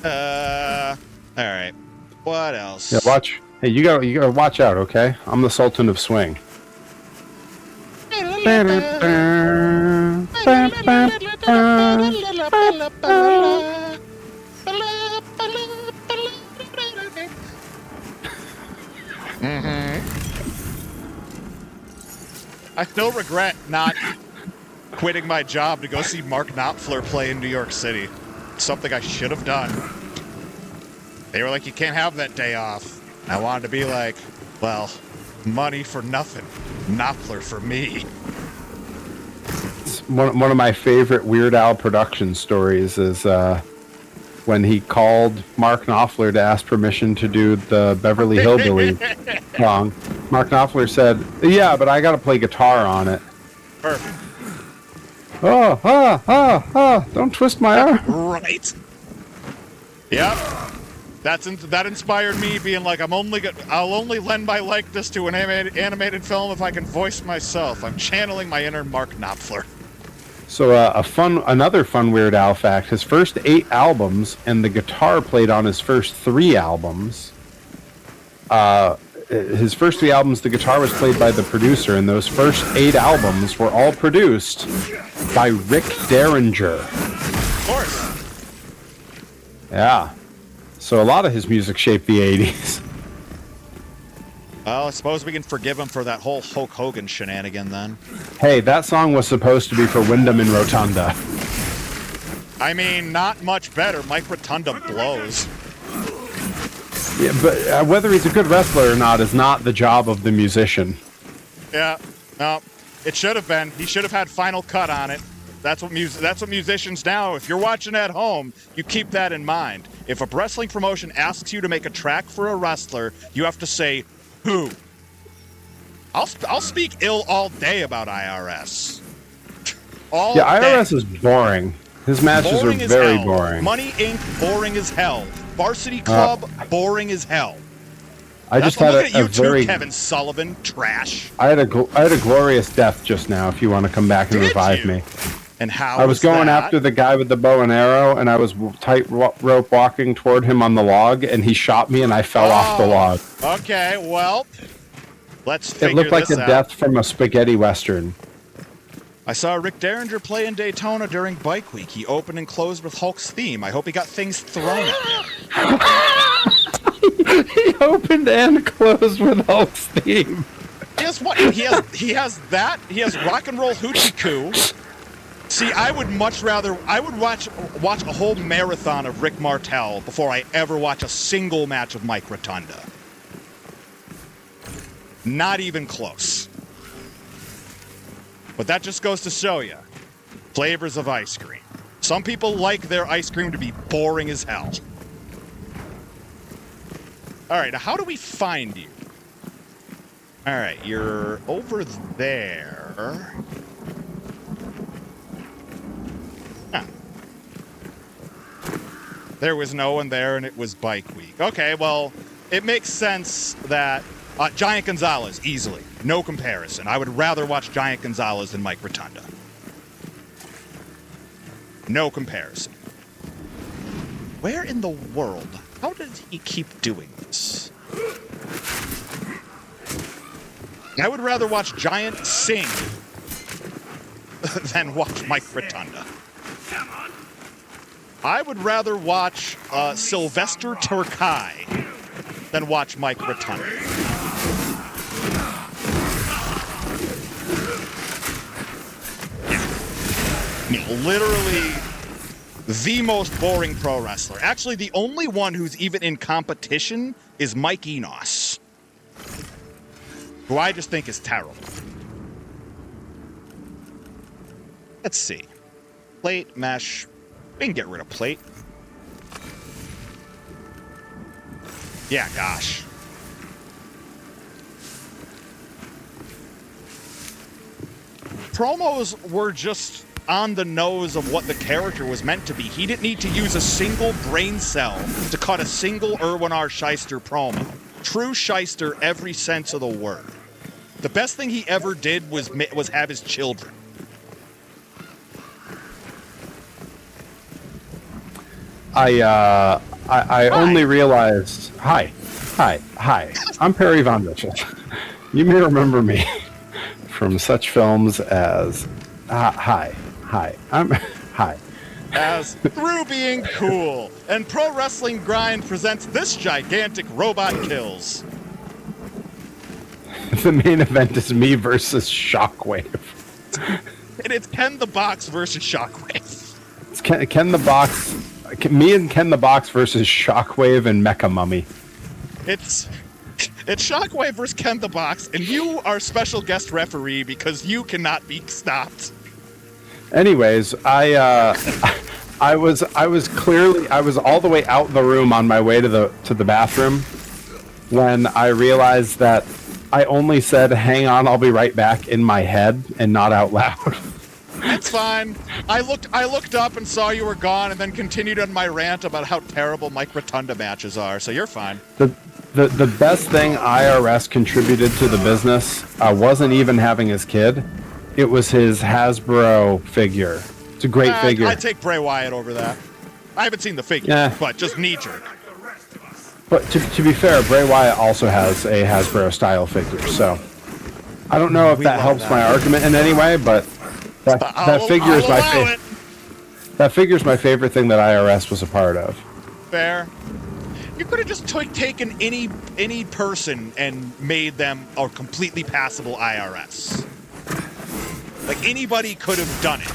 All right. What else? Yeah, watch. Hey, you gotta watch out, okay? I'm the Sultan of Swing. I still regret not quitting my job to go see Mark Knopfler play in New York City. Something I should have done. They were like, you can't have that day off. I wanted to be like, well, money for nothing. Knopfler for me. One of my favorite Weird Al production stories is when he called Mark Knopfler to ask permission to do the Beverly Hillbilly song. Mark Knopfler said, "Yeah, but I got to play guitar on it." Perfect. Don't twist my arm. Right. Yep. That inspired me being like, I'll only lend my likeness to an animated film if I can voice myself. I'm channeling my inner Mark Knopfler. So another fun Weird Al fact, his first 8 albums and the guitar played on his first 3 albums. His first 3 albums, the guitar was played by the producer, and those first 8 albums were all produced by Rick Derringer. Of course. Yeah. So a lot of his music shaped the 80s. Well, I suppose we can forgive him for that whole Hulk Hogan shenanigan then. Hey, that song was supposed to be for Wyndham and Rotunda. I mean, not much better. Mike Rotunda blows. Yeah, but whether he's a good wrestler or not is not the job of the musician. Yeah, no, it should have been. He should have had Final Cut on it. That's what musicians now. If you're watching at home, you keep that in mind. If a wrestling promotion asks you to make a track for a wrestler, you have to say who. I'll speak ill all day about IRS. All yeah, day. IRS is boring. His matches Boring are as very hell. boring. Money Inc. boring as hell. Varsity Club boring as hell. I just had look at you a very too, Kevin Sullivan. Trash. I had a glorious death just now. If you want to come back and Did revive you? me. And how I was going that? after the guy with the bow and arrow, and I was tight rope walking toward him on the log, and he shot me, and I fell off the log. Okay, well, let's figure It looked like this a out. death from a spaghetti western. I saw Rick Derringer play in Daytona during Bike Week. He opened and closed with Hulk's theme. I hope he got things thrown at him. He opened and closed with Hulk's theme. He has what? He has that. He has Rock and Roll Hoochie Coo. See, I would watch a whole marathon of Rick Martel before I ever watch a single match of Mike Rotunda. Not even close. But that just goes to show you flavors of ice cream. Some people like their ice cream to be boring as hell. All right, now how do we find you? All right, you're over there. Huh. There was no one there, and it was bike week. Okay, well, it makes sense that Giant Gonzalez, easily. No comparison. I would rather watch Giant Gonzalez than Mike Rotunda. No comparison. Where in the world? How does he keep doing this? I would rather watch Giant sing than watch Mike Rotunda. I would rather watch Sylvester Turkai than watch Mike Rotunda. Literally the most boring pro wrestler. Actually, the only one who's even in competition is Mike Enos, who I just think is terrible. Let's see. Plate, mesh. We can get rid of plate. Yeah, gosh. Promos were just on the nose of what the character was meant to be. He didn't need to use a single brain cell to cut a single Erwin R. Shyster promo. True Shyster, every sense of the word. The best thing he ever did was have his children. I only realized. Hi. I'm Perry Von Mitchell. You may remember me from such films as Hi. As Through Being Cool, and Pro Wrestling Grind presents this gigantic robot kills. The main event is me versus Shockwave. And it's Ken the Box versus Shockwave. It's Ken the Box. Me and Ken the Box versus Shockwave and Mecha Mummy. It's Shockwave versus Ken the Box, and you are special guest referee because you cannot be stopped. Anyways, I was all the way out the room on my way to the bathroom when I realized that I only said "hang on, I'll be right back" in my head and not out loud. That's fine. I looked up and saw you were gone, and then continued on my rant about how terrible Mike Rotunda matches are. So you're fine. The best thing IRS contributed to the business wasn't even having his kid. It was his Hasbro figure. It's a great figure. I'd take Bray Wyatt over that. I haven't seen the figure, but just knee-jerk. But to be fair, Bray Wyatt also has a Hasbro-style figure, so I don't know if that helps my argument in any way, but that figure is that figure's my favorite thing that IRS was a part of. Fair. You could have just taken any person and made them a completely passable IRS. Like, anybody could have done it.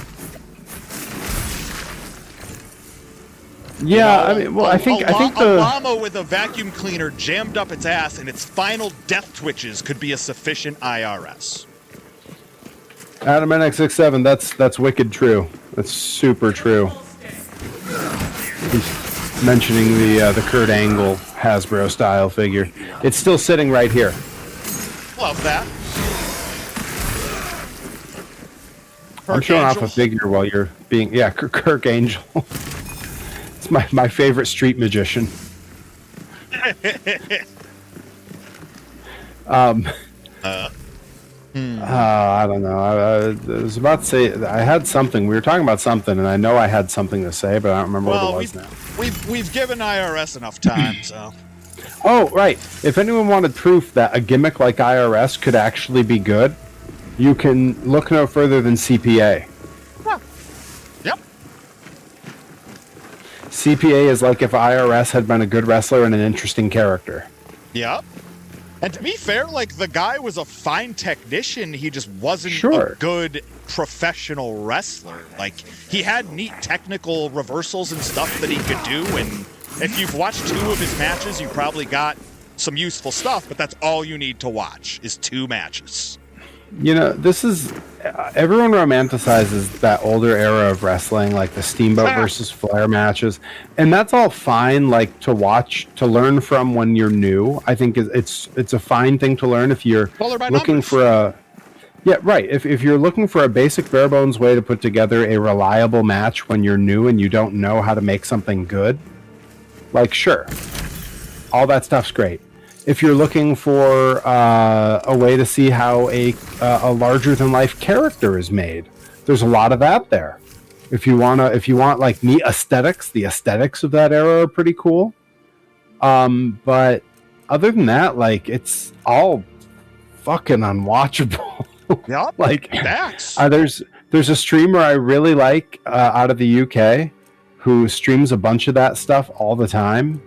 Yeah, I mean, well, I think a llama with a vacuum cleaner jammed up its ass and its final death twitches could be a sufficient IRS. Adam NX67, that's wicked true. That's super true. He's mentioning the Kurt Angle Hasbro style figure. It's still sitting right here. Love that. I'm showing off a figure while you're being Kirk Angel. It's my favorite street magician. I don't know. I was about to say I had something. We were talking about something, and I know I had something to say, but I don't remember what it was now. We've given IRS enough time, so. Oh, right. If anyone wanted proof that a gimmick like IRS could actually be good, you can look no further than CPA. Huh. Yep. CPA is like if IRS had been a good wrestler and an interesting character. Yep. And to be fair, like, the guy was a fine technician. He just wasn't a good professional wrestler. Like, he had neat technical reversals and stuff that he could do. And if you've watched 2 of his matches, you probably got some useful stuff. But that's all you need to watch is 2 matches. You know, this is everyone romanticizes that older era of wrestling, like the Steamboat versus Flair matches, and that's all fine, like to watch, to learn from when you're new. I think it's a fine thing to learn if you're looking for a right. If you're looking for a basic bare bones way to put together a reliable match when you're new and you don't know how to make something good, like sure, all that stuff's great. If you're looking for a way to see how a larger than life character is made, there's a lot of that there. If you want like neat aesthetics, the aesthetics of that era are pretty cool. But other than that, like it's all fucking unwatchable. Yep. Like Facts. there's a streamer I really like out of the UK who streams a bunch of that stuff all the time.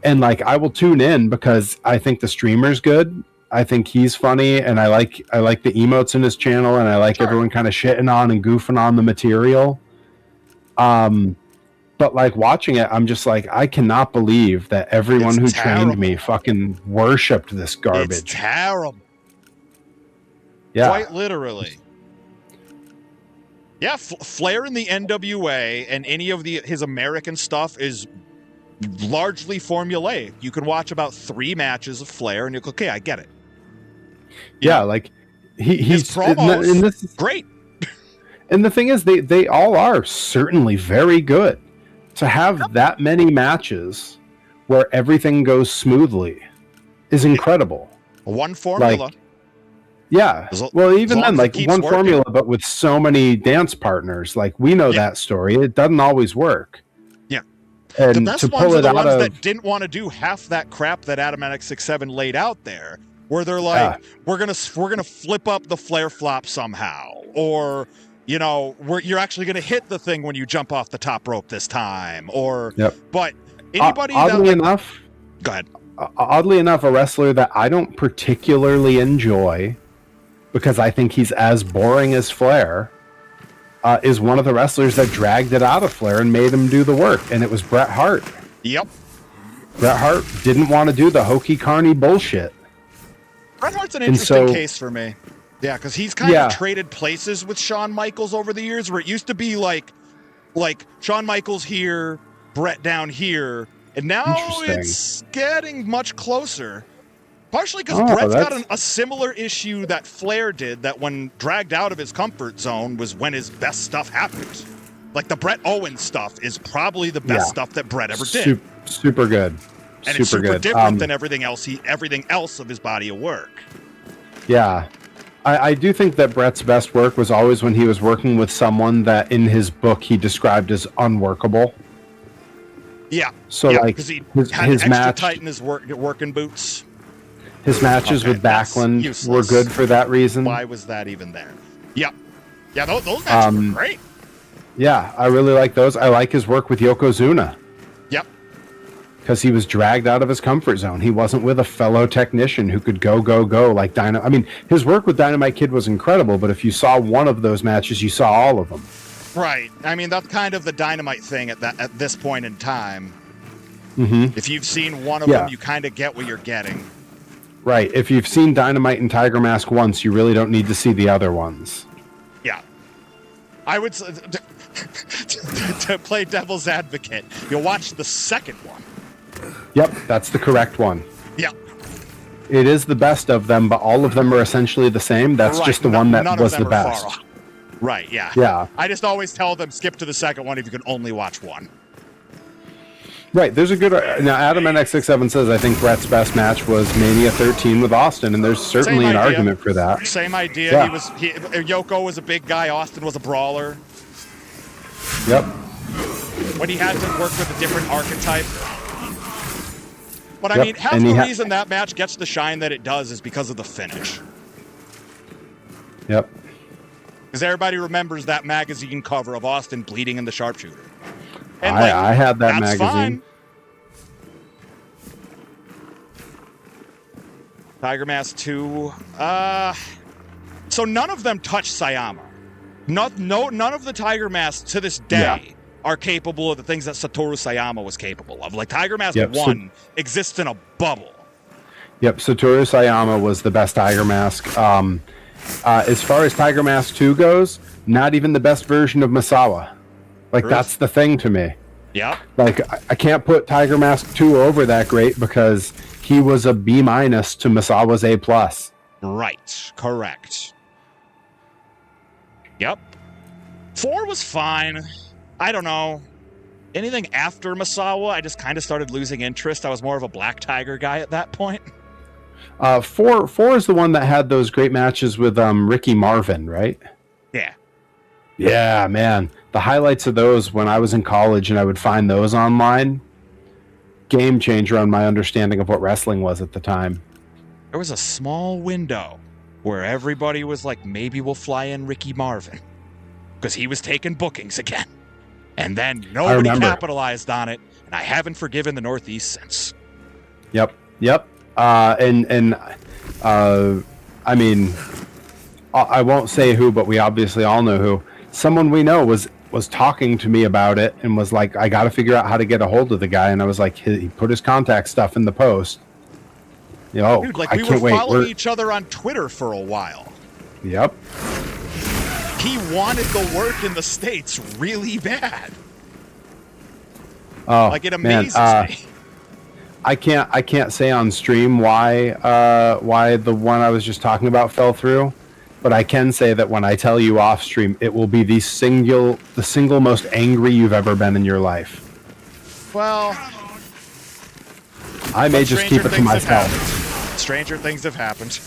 And like I will tune in because I think the streamer's good. I think he's funny, and I like the emotes in his channel, and I like everyone kind of shitting on and goofing on the material. But like watching it, I'm just like, I cannot believe that everyone who trained me fucking worshipped this garbage. It's terrible. Yeah, quite literally. Yeah, Flair in the NWA and any of his American stuff is largely formulaic. You can watch about 3 matches of Flair and you'll go, okay, I get it. Like he's promos, and this is great. And the thing is, they all are certainly very good. To have that many matches where everything goes smoothly is incredible. One formula. Like, yeah. Well, even then, like one formula, but with so many dance partners, like we know that story. It doesn't always work. And the best to ones pull are it the out ones of that didn't want to do half that crap that Atomatic 6-7 laid out there, where they're like, we're gonna flip up the flare flop somehow, or you're actually gonna hit the thing when you jump off the top rope this time, or but anybody oddly enough, go ahead. Oddly enough, a wrestler that I don't particularly enjoy because I think he's as boring as Flair. Is one of the wrestlers that dragged it out of Flair and made him do the work, and it was Bret Hart. Yep. Bret Hart didn't want to do the hokey carny bullshit. Bret Hart's an interesting case for me. Yeah, because he's kind of traded places with Shawn Michaels over the years, where it used to be like Shawn Michaels here, Bret down here, and now it's getting much closer. Partially because Bret's got a similar issue that Flair did, that when dragged out of his comfort zone was when his best stuff happened. Like the Bret Owens stuff is probably the best stuff that Bret ever did. Super good. And it's super different than everything else of his body of work. Yeah. I do think that Bret's best work was always when he was working with someone that in his book he described as unworkable. Yeah. So like because he had his extra match, tight in his working boots. His matches with Backlund were good for that reason. Why was that even there? Yeah, those matches were great. Yeah, I really like those. I like his work with Yokozuna. Yep. Because he was dragged out of his comfort zone. He wasn't with a fellow technician who could go like Dynamite. I mean, his work with Dynamite Kid was incredible, but if you saw one of those matches, you saw all of them. Right. I mean, that's kind of the Dynamite thing at this point in time. Mm-hmm. If you've seen one of them, you kind of get what you're getting. Right. If you've seen Dynamite and Tiger Mask once, you really don't need to see the other ones. Yeah. I would say, to play devil's advocate, you'll watch the second one. Yep, that's the correct one. Yeah. It is the best of them, but all of them are essentially the same. That's just the one that was the best. Right, yeah. Yeah. I just always tell them, skip to the second one if you can only watch one. Right, there's a good... Now, Adam NX67 says, I think Bret's best match was Mania 13 with Austin, and there's certainly an argument for that. Same idea. Yeah. Yoko was a big guy, Austin was a brawler. Yep. When he had to work with a different archetype. But I mean, half the reason that match gets the shine that it does is because of the finish. Yep. Because everybody remembers that magazine cover of Austin bleeding in the sharpshooter. And I had that magazine. Fine. Tiger Mask 2. So none of them touch Sayama. None of the Tiger Masks to this day are capable of the things that Satoru Sayama was capable of. Like Tiger Mask 1 exists in a bubble. Yep, Satoru Sayama was the best Tiger Mask. As far as Tiger Mask 2 goes, not even the best version of Misawa. Like, Truth. that's the thing to me. Yep. Like, I can't put Tiger Mask 2 over that great because he was a B- to Misawa's A+. Right. Correct. Yep. 4 was fine. I don't know. Anything after Misawa, I just kind of started losing interest. I was more of a Black Tiger guy at that point. 4 is the one that had those great matches with Ricky Marvin, right? Yeah. Yeah, man. The highlights of those when I was in college and I would find those online, game changer on my understanding of what wrestling was at the time. There was a small window where everybody was like, maybe we'll fly in Ricky Marvin because he was taking bookings again. And then nobody capitalized on it, and I haven't forgiven the Northeast since. Yep. I mean, I won't say who, but we obviously all know who. Someone we know was talking to me about it and was like, I got to figure out how to get a hold of the guy. And I was like, he put his contact stuff in the post. You know, dude, like I we can't were wait. following each other on Twitter for a while. Yep. He wanted the work in the States really bad. Oh, like, it amazes me. I can't say on stream why the one I was just talking about fell through, but I can say that when I tell you off stream, it will be the single most angry you've ever been in your life. Well, I may just keep it to myself. Stranger things have happened.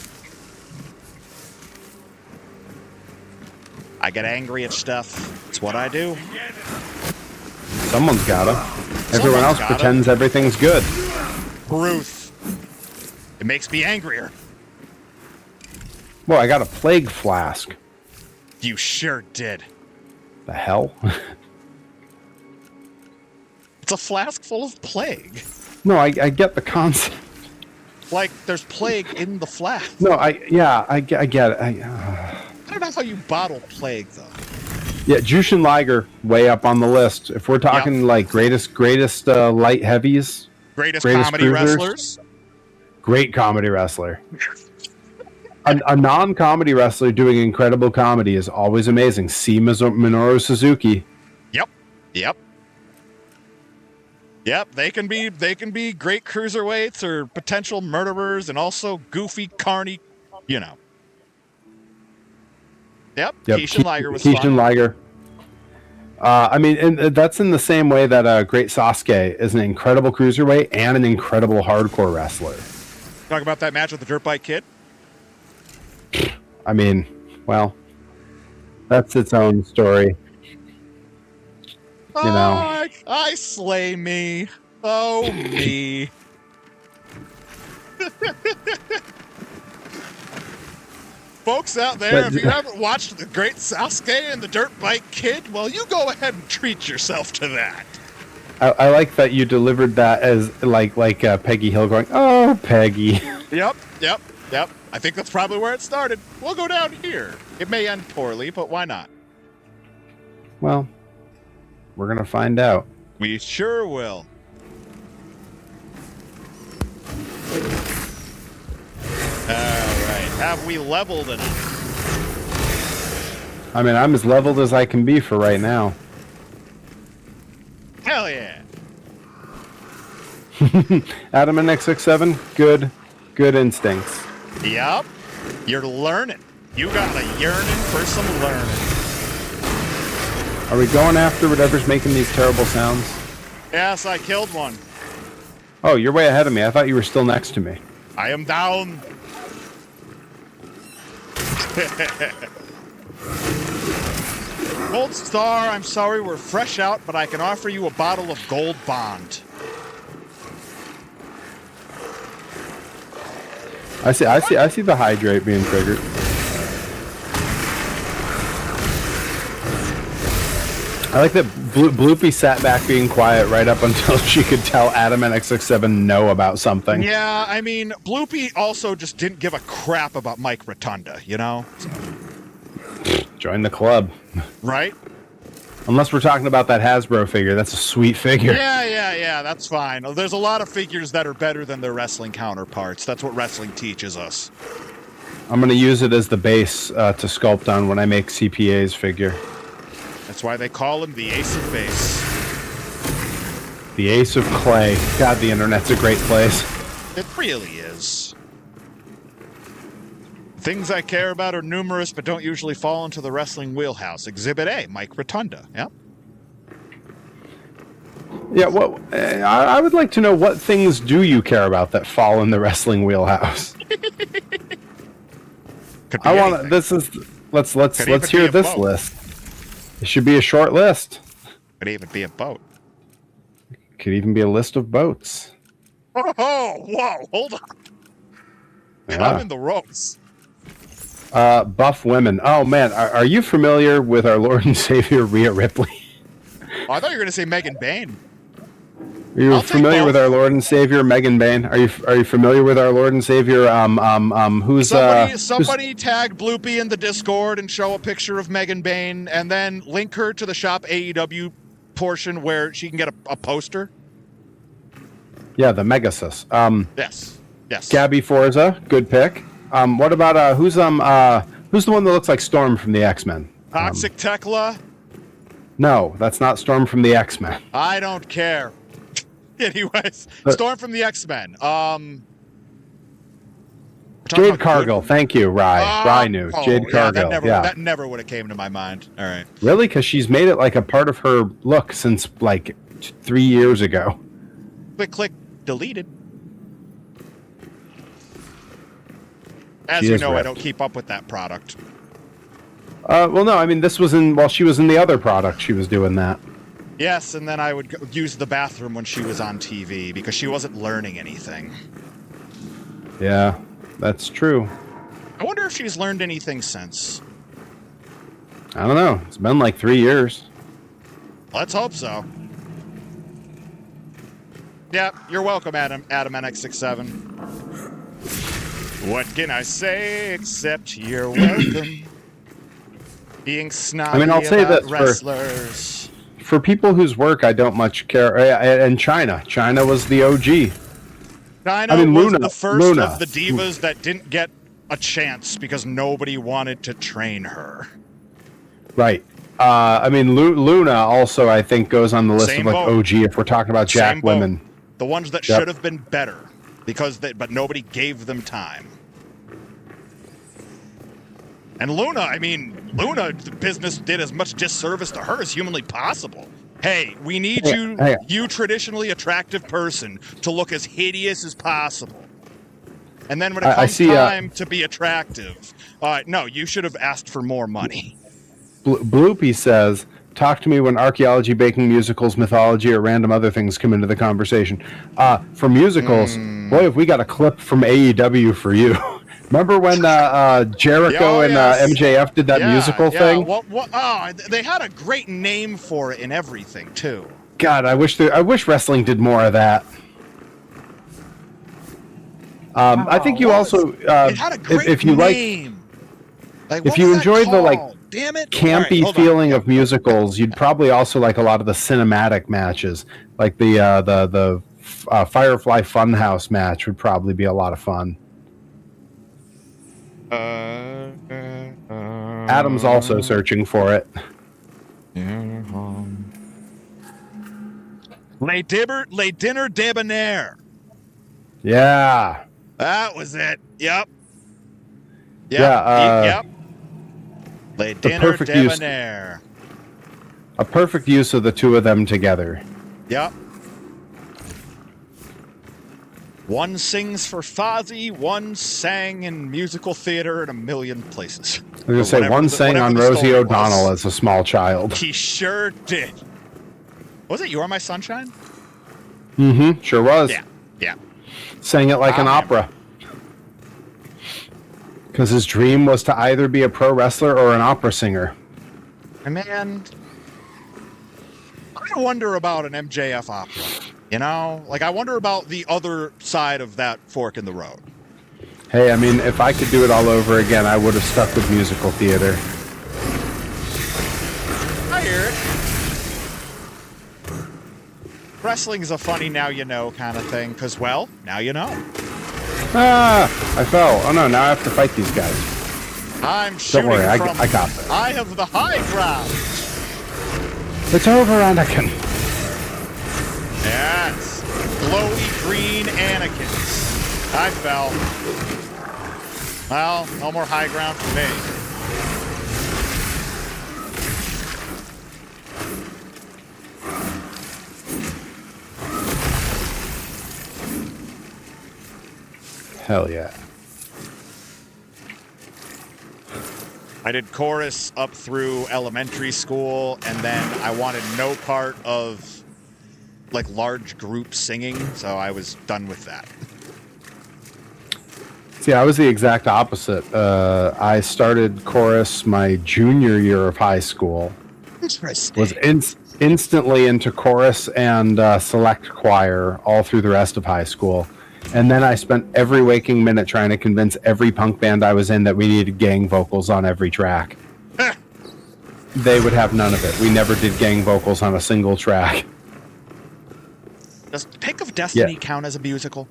I get angry at stuff. It's what I do. Someone's gotta. Everyone else pretends everything's good. Truth. It makes me angrier. Well, I got a plague flask. You sure did. The hell? It's a flask full of plague. No, I get the concept. Like, there's plague in the flask. No, I get it. I don't know how you bottle plague, though. Yeah, Jushin Liger, way up on the list. If we're talking like greatest light heavies, greatest comedy cruisers, wrestlers, great comedy wrestler. a non-comedy wrestler doing incredible comedy is always amazing. See Minoru Suzuki. Yep. They can be great cruiserweights or potential murderers, and also goofy, carny, you know. Yep. Keishan Liger was Keishan fun. Liger. I mean, and that's in the same way that Great Sasuke is an incredible cruiserweight and an incredible hardcore wrestler. Talk about that match with the Dirt Bike Kid. I mean, well, that's its own story. You know, I slay me. Oh, me. Folks out there, if you haven't watched The Great Sasuke and the Dirt Bike Kid, well, you go ahead and treat yourself to that. I like that you delivered that as like Peggy Hill going, "Oh, Peggy." Yep. I think that's probably where it started. We'll go down here. It may end poorly, but why not? Well, we're gonna find out. We sure will. Alright, have we leveled enough? I mean, I'm as leveled as I can be for right now. Hell yeah. Adam and X67, good instincts. Yep. You're learning. You got a yearning for some learning. Are we going after whatever's making these terrible sounds? Yes, I killed one. Oh, you're way ahead of me. I thought you were still next to me. I am down. Gold Star, I'm sorry we're fresh out, but I can offer you a bottle of Gold Bond. I see the hydrate being triggered. I like that Bloopy sat back being quiet right up until she could tell Adam and X67 no about something. Yeah, I mean, Bloopy also just didn't give a crap about Mike Rotunda, you know? So. Join the club. Right? Unless we're talking about that Hasbro figure. That's a sweet figure. Yeah, that's fine. There's a lot of figures that are better than their wrestling counterparts. That's what wrestling teaches us. I'm going to use it as the base to sculpt on when I make CPA's figure. That's why they call him the Ace of Base. The Ace of Clay. God, the internet's a great place. It really is. Things I care about are numerous, but don't usually fall into the wrestling wheelhouse. Exhibit A, Mike Rotunda. Yep. Yeah, well, I would like to know what things do you care about that fall in the wrestling wheelhouse? Could be I want anything. this is let's Could even hear be a this boat. list. It should be a short list. Could even be a boat. Could even be a list of boats. Oh, whoa, hold on. Yeah. I'm in the ropes. Buff women. Oh man, are you familiar with our Lord and Savior Rhea Ripley? Oh, I thought you were going to say Megan Bain. Are you I'll take familiar both. with our Lord and Savior Megan Bain? Are you familiar with our Lord and Savior who's Somebody tag Bloopy in the Discord and show a picture of Megan Bain, and then link her to the Shop AEW portion where she can get a poster. Yeah, the Megasus. Yes. Gabby Forza, good pick. What about who's the one that looks like Storm from the X-Men? Toxic Tekla. No, that's not Storm from the X-Men. I don't care. Anyways, Storm from the X-Men. Jade Cargill, thank you, Rye. Rye knew. Jade Cargill. That never would have came to my mind. All right. Really? Because she's made it like a part of her look since like 3 years ago. Click, deleted. As She you is know, I ripped. don't keep up with that product. Well, no, I mean, this was while she was in the other product, she was doing that. Yes, and then I would use the bathroom when she was on TV because she wasn't learning anything. Yeah, that's true. I wonder if she's learned anything since. I don't know. It's been like 3 years. Let's hope so. Yeah, you're welcome, Adam NX67. What can I say except you're welcome? Being snobby I'll say about this wrestlers. For people whose work I don't much care, and China was the OG. China I mean, was Luna- the first Luna. of the divas that didn't get a chance because nobody wanted to train her. Right. I mean, Luna also, I think, goes on the list Same of like boat. OG if we're talking about Same Jack boat. women. The ones that Yep. should have been better but nobody gave them time. And Luna, the business did as much disservice to her as humanly possible. Hey, we need you traditionally attractive person, to look as hideous as possible. And then when it comes time to be attractive, no, you should have asked for more money. Bloopy says, talk to me when archaeology, baking, musicals, mythology, or random other things come into the conversation. For musicals, boy, have we got a clip from AEW for you. Remember when Jericho and MJF did that musical thing? They had a great name for it and everything, too. God, I wish wrestling did more of that. I think you also, it had a great if you name. if you enjoy the damn it, campy hold on. feeling of musicals, you'd probably also like a lot of the cinematic matches, like the Firefly Funhouse match would probably be a lot of fun. Adam's also searching for it. Les Dinner Debonair. Yeah. That was it. Yep. Yeah, Les Dinner Debonair. A perfect use of the two of them together. Yep. One sings for Fozzie, one sang in musical theater in a million places. I was going to say, one sang on Rosie O'Donnell as a small child. He sure did. Was it You Are My Sunshine? Mm-hmm, sure was. Yeah. Sang it like an opera. Because his dream was to either be a pro wrestler or an opera singer. And man, I wonder about an MJF opera. You know? I wonder about the other side of that fork in the road. Hey, I mean, if I could do it all over again, I would have stuck with musical theater. I hear it. Wrestling's a funny now you know kind of thing, because, well, now you know. Ah, I fell. Oh no, now I have to fight these guys. I'm shooting Don't worry, from I got this. I have the high ground. It's over, Anakin. Yes. Glowy green Anakins. I fell. Well, no more high ground for me. Hell yeah. I did chorus up through elementary school, and then I wanted no part of like large group singing, so I was done with that. See, I was the exact opposite. I started chorus my junior year of high school. Interesting. Was instantly into chorus and select choir all through the rest of high school. And then I spent every waking minute trying to convince every punk band I was in that we needed gang vocals on every track. They would have none of it. We never did gang vocals on a single track. Does Pick of Destiny Yeah. count as a musical?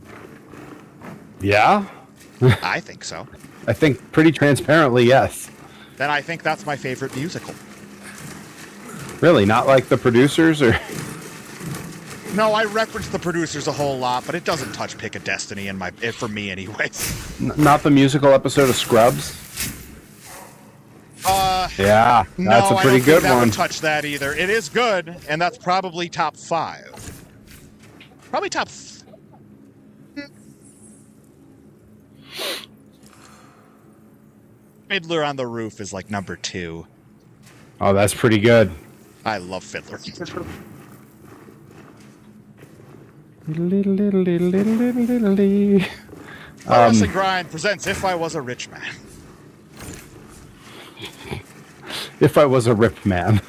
Yeah? I think so. I think pretty transparently, yes. Then I think that's my favorite musical. Really? Not like the producers or... No, I reference the producers a whole lot, but it doesn't touch Pick of Destiny for me anyways. Not the musical episode of Scrubs? Yeah, that's No, a I don't pretty think good that one. would touch that either. It is good, and that's probably top 5. Probably top... Fiddler on the Roof is like number 2. Oh, that's pretty good. I love Fiddler. Wrestling Grind presents If I Was a Rich Man. If I was a ripped man.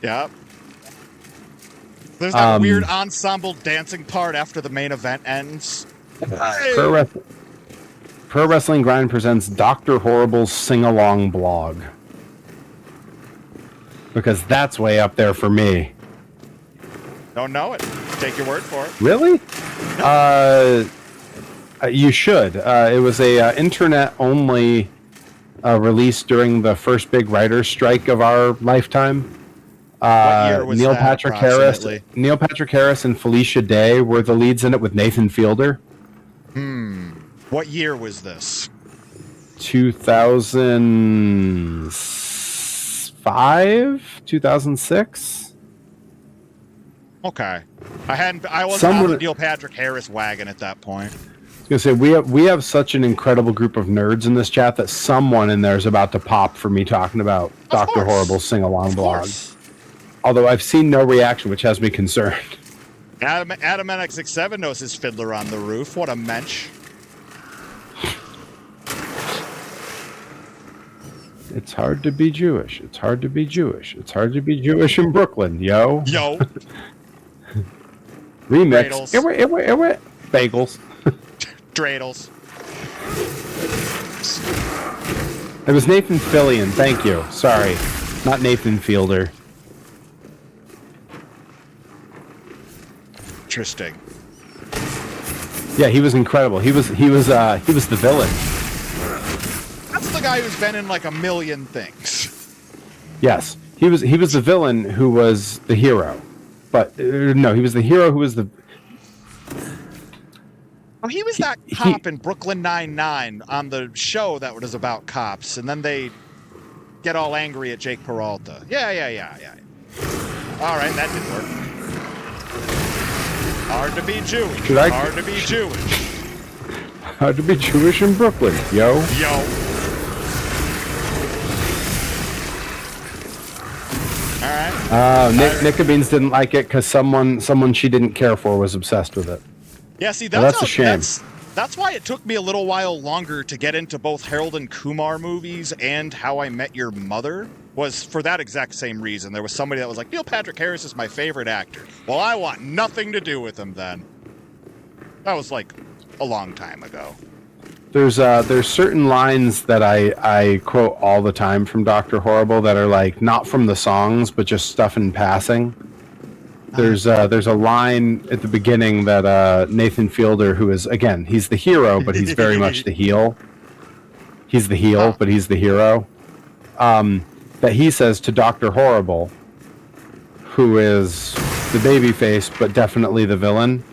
Yep. There's that weird ensemble dancing part after the main event ends. Pro Wrestling Grind presents Dr. Horrible's sing-along blog. Because that's way up there for me. Don't know it. Take your word for it. Really? You should. It was a internet-only release during the first big writer's strike of our lifetime. What year was Neil that, Patrick Harris and Felicia Day were the leads in it with Nathan Fielder. What year was this? 2005, 2006. Okay. I wasn't on the Neil Patrick Harris wagon at that point. I was gonna say we have such an incredible group of nerds in this chat that someone in there is about to pop for me talking about Dr. Horrible's sing-along blog. Although I've seen no reaction, which has me concerned. Adam NX67 knows his Fiddler on the Roof. What a mensch. It's hard to be Jewish. It's hard to be Jewish. It's hard to be Jewish in Brooklyn, yo. Yo. Remix. Dreidels. Bagels. Dreidels. It was Nathan Fillion. Thank you. Sorry. Not Nathan Fielder. Interesting. Yeah, he was incredible. He was the villain. That's the guy who's been in like a million things. Yes. He was the villain who was the hero. But no, he was the hero who was the... Oh, he was that cop in Brooklyn Nine-Nine on the show that was about cops, and then they get all angry at Jake Peralta. Yeah. All right, that didn't work. Hard to be Jewish. Hard to be Jewish. Hard to be Jewish in Brooklyn, yo. All right. Nika Beans didn't like it because someone she didn't care for was obsessed with it. Yeah, see, that's a shame. That's why it took me a little while longer to get into both Harold and Kumar movies and How I Met Your Mother, was for that exact same reason. There was somebody that was like, Neil Patrick Harris is my favorite actor. Well, I want nothing to do with him then. That was like a long time ago. There's certain lines that I quote all the time from Dr. Horrible that are like not from the songs, but just stuff in passing. there's a line at the beginning that Nathan Fielder, who is, again, he's the hero, but he's very much the heel. He's the heel, but he's the hero. That he says to Dr. Horrible, who is the babyface, but definitely the villain.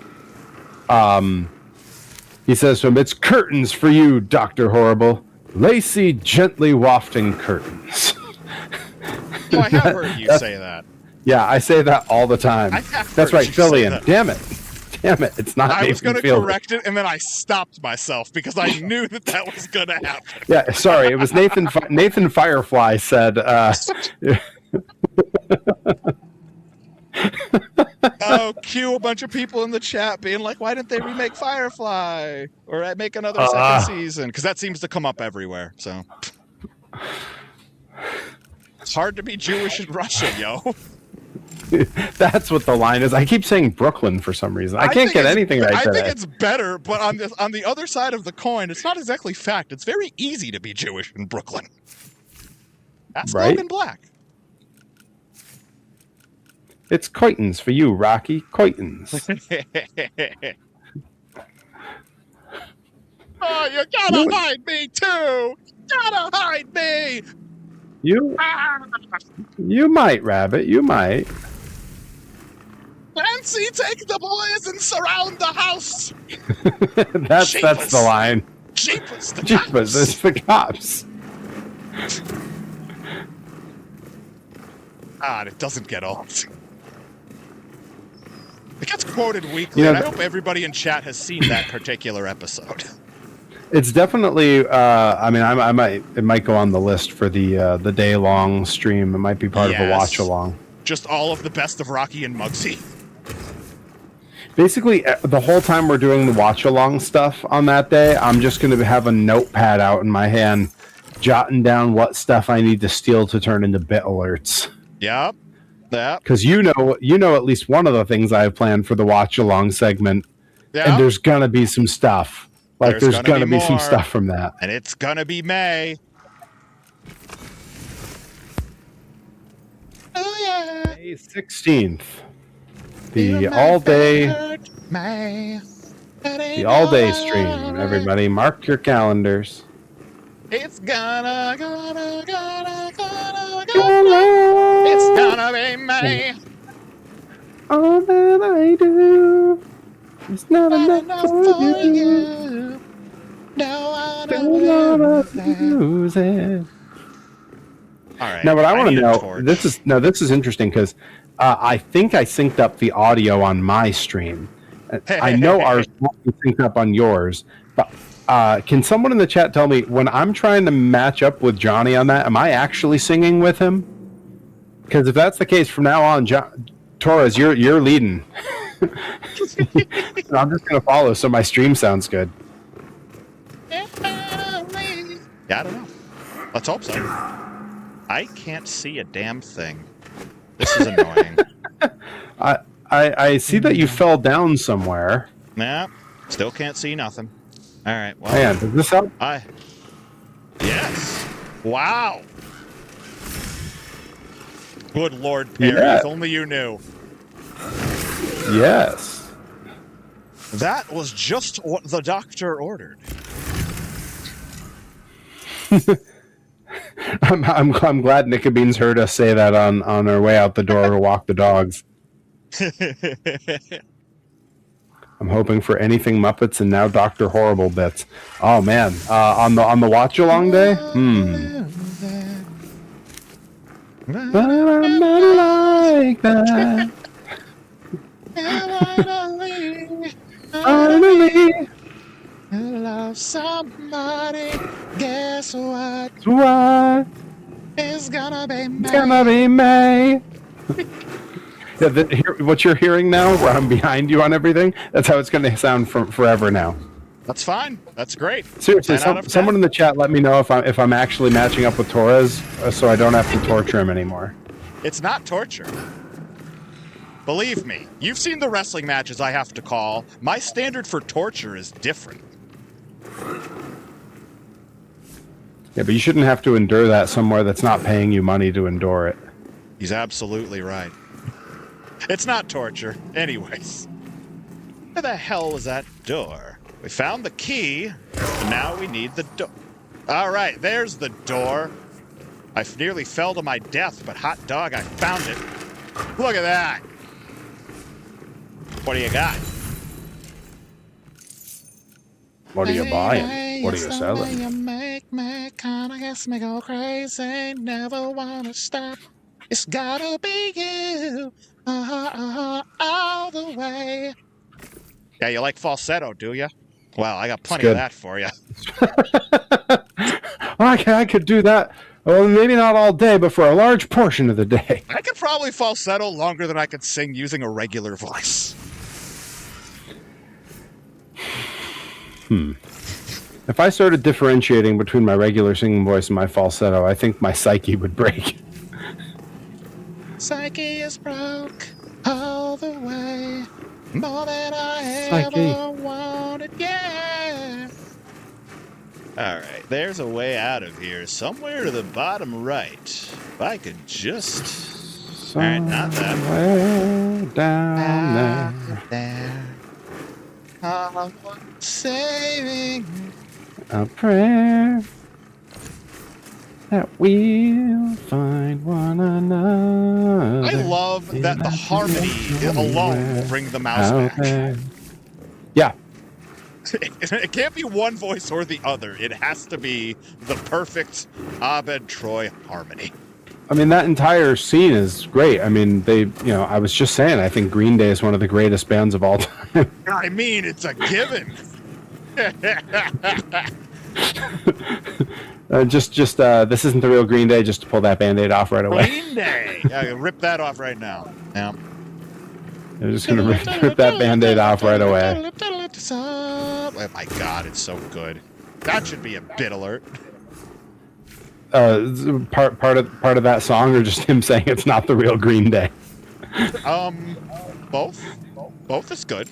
He says to him, "It's curtains for you, Dr. Horrible. Lacy, gently wafting curtains." Oh, I have heard you say that. Yeah, I say that all the time. I have That's heard right, you say Fillion. that. Damn it. It's not I was Nathan going to Fielder. correct it, and then I stopped myself because I knew that was going to happen. Yeah, sorry. It was Nathan. Nathan Firefly said. Oh, cue a bunch of people in the chat being like, "Why didn't they remake Firefly or make another second season?" Because that seems to come up everywhere. So it's hard to be Jewish in Russia, yo. That's what the line is. I keep saying Brooklyn for some reason. I can't get anything right today. I think it's better, but on the other side of the coin, it's not exactly fact. It's very easy to be Jewish in Brooklyn. That's right? Logan Black. It's Coitons for you, Rocky. Coitons. Oh, you gotta hide me too! Gotta hide me! You might, Rabbit. You might. Fancy, take the boys and surround the house! That's the line. Jeepers, the Jeepers, cops! it's the cops. God, it doesn't get old. It gets quoted weekly, You know, and I hope everybody in chat has seen that particular episode. It's definitely. I mean, I might. It might go on the list for the day long stream. It might be part of a watch along. Just all of the best of Rocky and Muggsy. Basically, the whole time we're doing the watch along stuff on that day, I'm just going to have a notepad out in my hand, jotting down what stuff I need to steal to turn into bit alerts. Yep. Yep. Because you know at least one of the things I have planned for the watch along segment, and there's gonna be some stuff. Like there's gonna be some stuff from that, and it's gonna be May. Oh yeah. May 16th, the all day stream. Everybody, mark your calendars. It's gonna it's gonna be May. All that I do is not enough for you. No, I don't want to lose it. All right. Now, what I want to know, this is interesting because I think I synced up the audio on my stream. I know ours won't be synced up on yours, but can someone in the chat tell me when I'm trying to match up with Johnny on that, am I actually singing with him? Because if that's the case, from now on, Torres, you're leading. I'm just gonna follow, so my stream sounds good. Yeah, I don't know. Let's hope so. I can't see a damn thing. This is annoying. I see that you fell down somewhere. Nah, still can't see nothing. All right. Well, man, does this help? Yes. Wow. Good Lord, Perry. Yeah. If only you knew. Yes. That was just what the doctor ordered. I'm glad Nickabeans heard us say that on our way out the door to walk the dogs. I'm hoping for anything Muppets and now Dr. Horrible bits. Oh man, on the watch along day. But I'm not like that. Finally, I love somebody. Guess what? What? It's gonna be May. It's gonna be May. Yeah, what you're hearing now, where I'm behind you on everything, that's how it's going to sound forever now. That's fine. That's great. Seriously, someone in the chat let me know if I'm actually matching up with Torres, so I don't have to torture him anymore. It's not torture. Believe me, you've seen the wrestling matches I have to call. My standard for torture is different. Yeah, but you shouldn't have to endure that somewhere that's not paying you money to endure it. He's absolutely right. It's not torture. Anyways. Where the hell was that door? We found the key. Now we need the door. All right, there's the door. I nearly fell to my death, but hot dog, I found it. Look at that. What do you got? What are you buying? What are you selling? You make me kinda guess me go crazy. Never wanna stop. It's gotta be you. All the way. Yeah, you like falsetto, do you? Well, I got plenty of that for you. I could do that. Well, maybe not all day, but for a large portion of the day. I could probably falsetto longer than I could sing using a regular voice. If I started differentiating between my regular singing voice and my falsetto, I think my psyche would break. Psyche is broke all the way. More than I Psyche. ever wanted, yeah. All right, there's a way out of here, somewhere to the bottom right. If I could just... All right, not that. Somewhere down there. I'm saving A prayer that we'll find one another. I love that the harmony alone will bring the mouse back. Okay. Yeah. It can't be one voice or the other. It has to be the perfect Abed Troy harmony. I mean, that entire scene is great. I mean, I was just saying, I think Green Day is one of the greatest bands of all time. I mean, it's a given. This isn't the real Green Day, just to pull that Band-Aid off right away. Green Day. Rip that off right now. Yeah. I'm just going to rip that Band-Aid off right away. Oh my God, it's so good. That should be a bit alert. Part of that song, or just him saying it's not the real Green Day? Both. Both is good.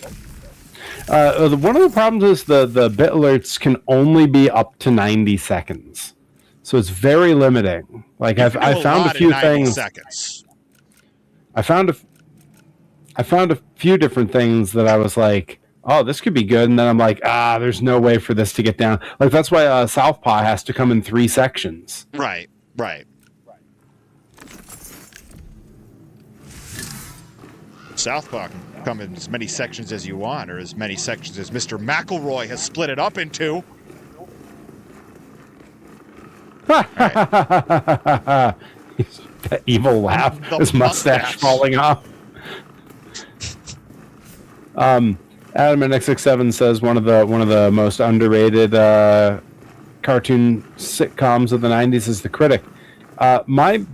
One of the problems is the bit alerts can only be up to 90 seconds, so it's very limiting. Like I found a few things. Seconds. I found a few different things that I was like, oh, this could be good, and then I'm like, there's no way for this to get down. Like that's why Southpaw has to come in 3 sections. Right. Southpaw can come in as many sections as you want, or as many sections as Mr. McElroy has split it up into. That evil laugh, his mustache falling off. Adam at X67 says one of the most underrated cartoon sitcoms of the 90s is The Critic. My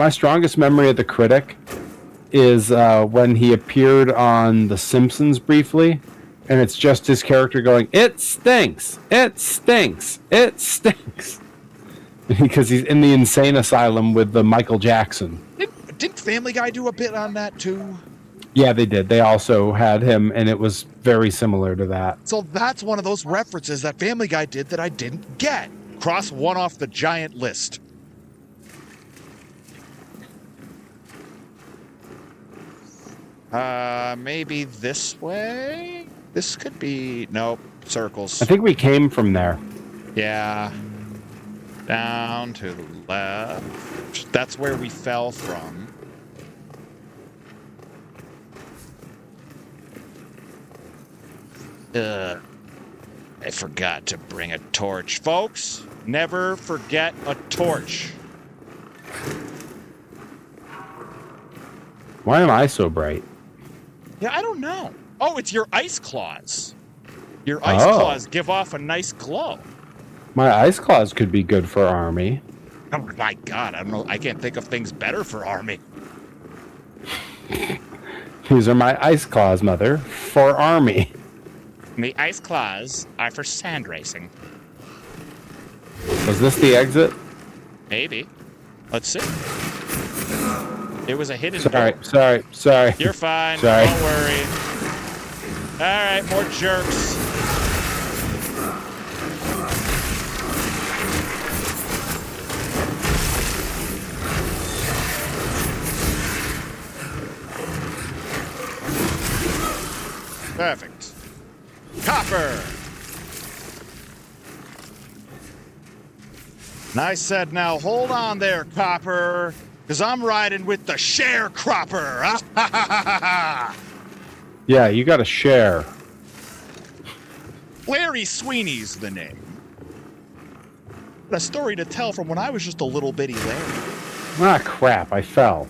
strongest memory of The Critic is when he appeared on The Simpsons briefly, and it's just his character going, "It stinks, it stinks, it stinks," because he's in the insane asylum with the Michael Jackson. Didn't Family Guy do a bit on that too? Yeah, they did. They also had him, and it was very similar to that. So that's one of those references that Family Guy did that I didn't get. Cross one off the giant list. Maybe this way? This could be... Nope. Circles. I think we came from there. Yeah. Down to the left. That's where we fell from. I forgot to bring a torch. Folks, never forget a torch. Why am I so bright? Yeah, I don't know. Oh, it's your ice claws. Your ice claws give off a nice glow. My ice claws could be good for Army. Oh my God, I don't know. I can't think of things better for Army. These are my ice claws, mother, for Army. The ice claws are for sand racing. Was this the exit? Maybe. Let's see. It was a hidden door. Sorry. You're fine. Sorry. Don't worry. All right, more jerks. Perfect. Copper. And I said, now hold on there, Copper, because I'm riding with the sharecropper. Yeah, you got to share. Larry Sweeney's the name. A story to tell from when I was just a little bitty Larry. Ah, crap! I fell.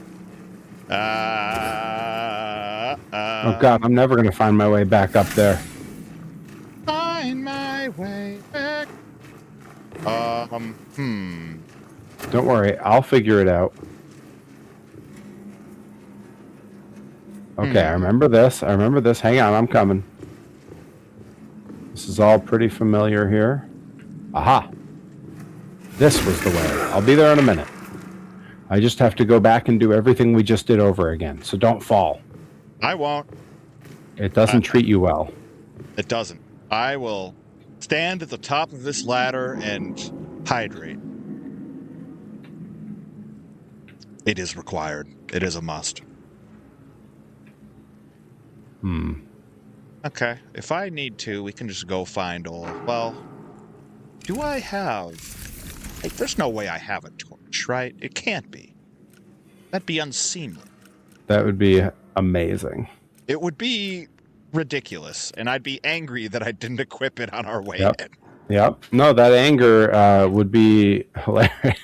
Oh God, I'm never gonna find my way back up there. Find my way back. Don't worry, I'll figure it out. Okay, I remember this. Hang on, I'm coming. This is all pretty familiar here. Aha! This was the way. I'll be there in a minute. I just have to go back and do everything we just did over again, so don't fall. I won't. It doesn't treat you well. It doesn't. I will stand at the top of this ladder and hydrate. It is required. It is a must. Okay. If I need to, we can just go find all... Well, do I have... Like, there's no way I have a torch, right? It can't be. That'd be unseemly. That would be amazing. It would be ridiculous, and I'd be angry that I didn't equip it on our way in. Yep. No, that anger would be hilarious.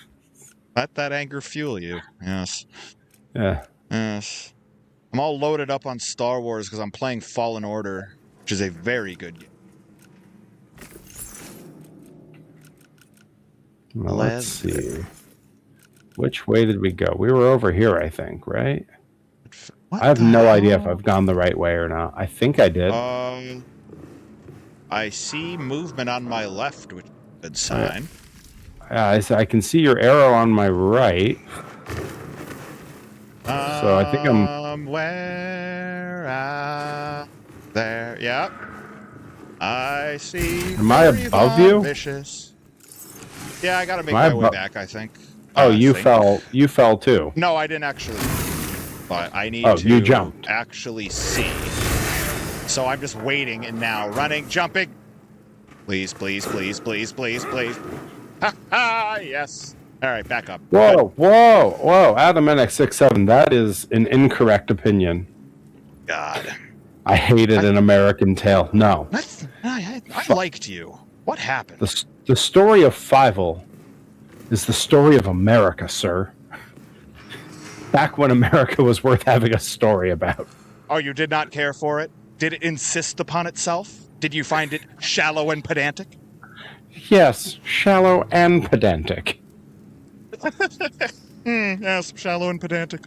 Let that anger fuel you. Yes. Yeah. Yes. I'm all loaded up on Star Wars because I'm playing Fallen Order, which is a very good game. Well, let's see. Which way did we go? We were over here, I think, right? I have no idea if I've gone the right way or not. I think I did. I see movement on my left, which is a good sign. I can see your arrow on my right. So I think I'm... Somewhere there. Yep. I see... Am I above you? Vicious. Yeah, I gotta make my way back, I think. Oh, you fell. You fell too. No, I didn't actually. But I need to you jumped. actually see. So I'm just waiting and now running, jumping. Please, please, please, please, please, please. Ha ha! Yes. All right, back up. Whoa, whoa, whoa! Adam NX67. That is an incorrect opinion. God. I hated an American Tale. No. What? I liked you. What happened? The story of Fievel is the story of America, sir. Back when America was worth having a story about. Oh, you did not care for it? Did it insist upon itself? Did you find it shallow and pedantic? Yes, shallow and pedantic. Yes, shallow and pedantic.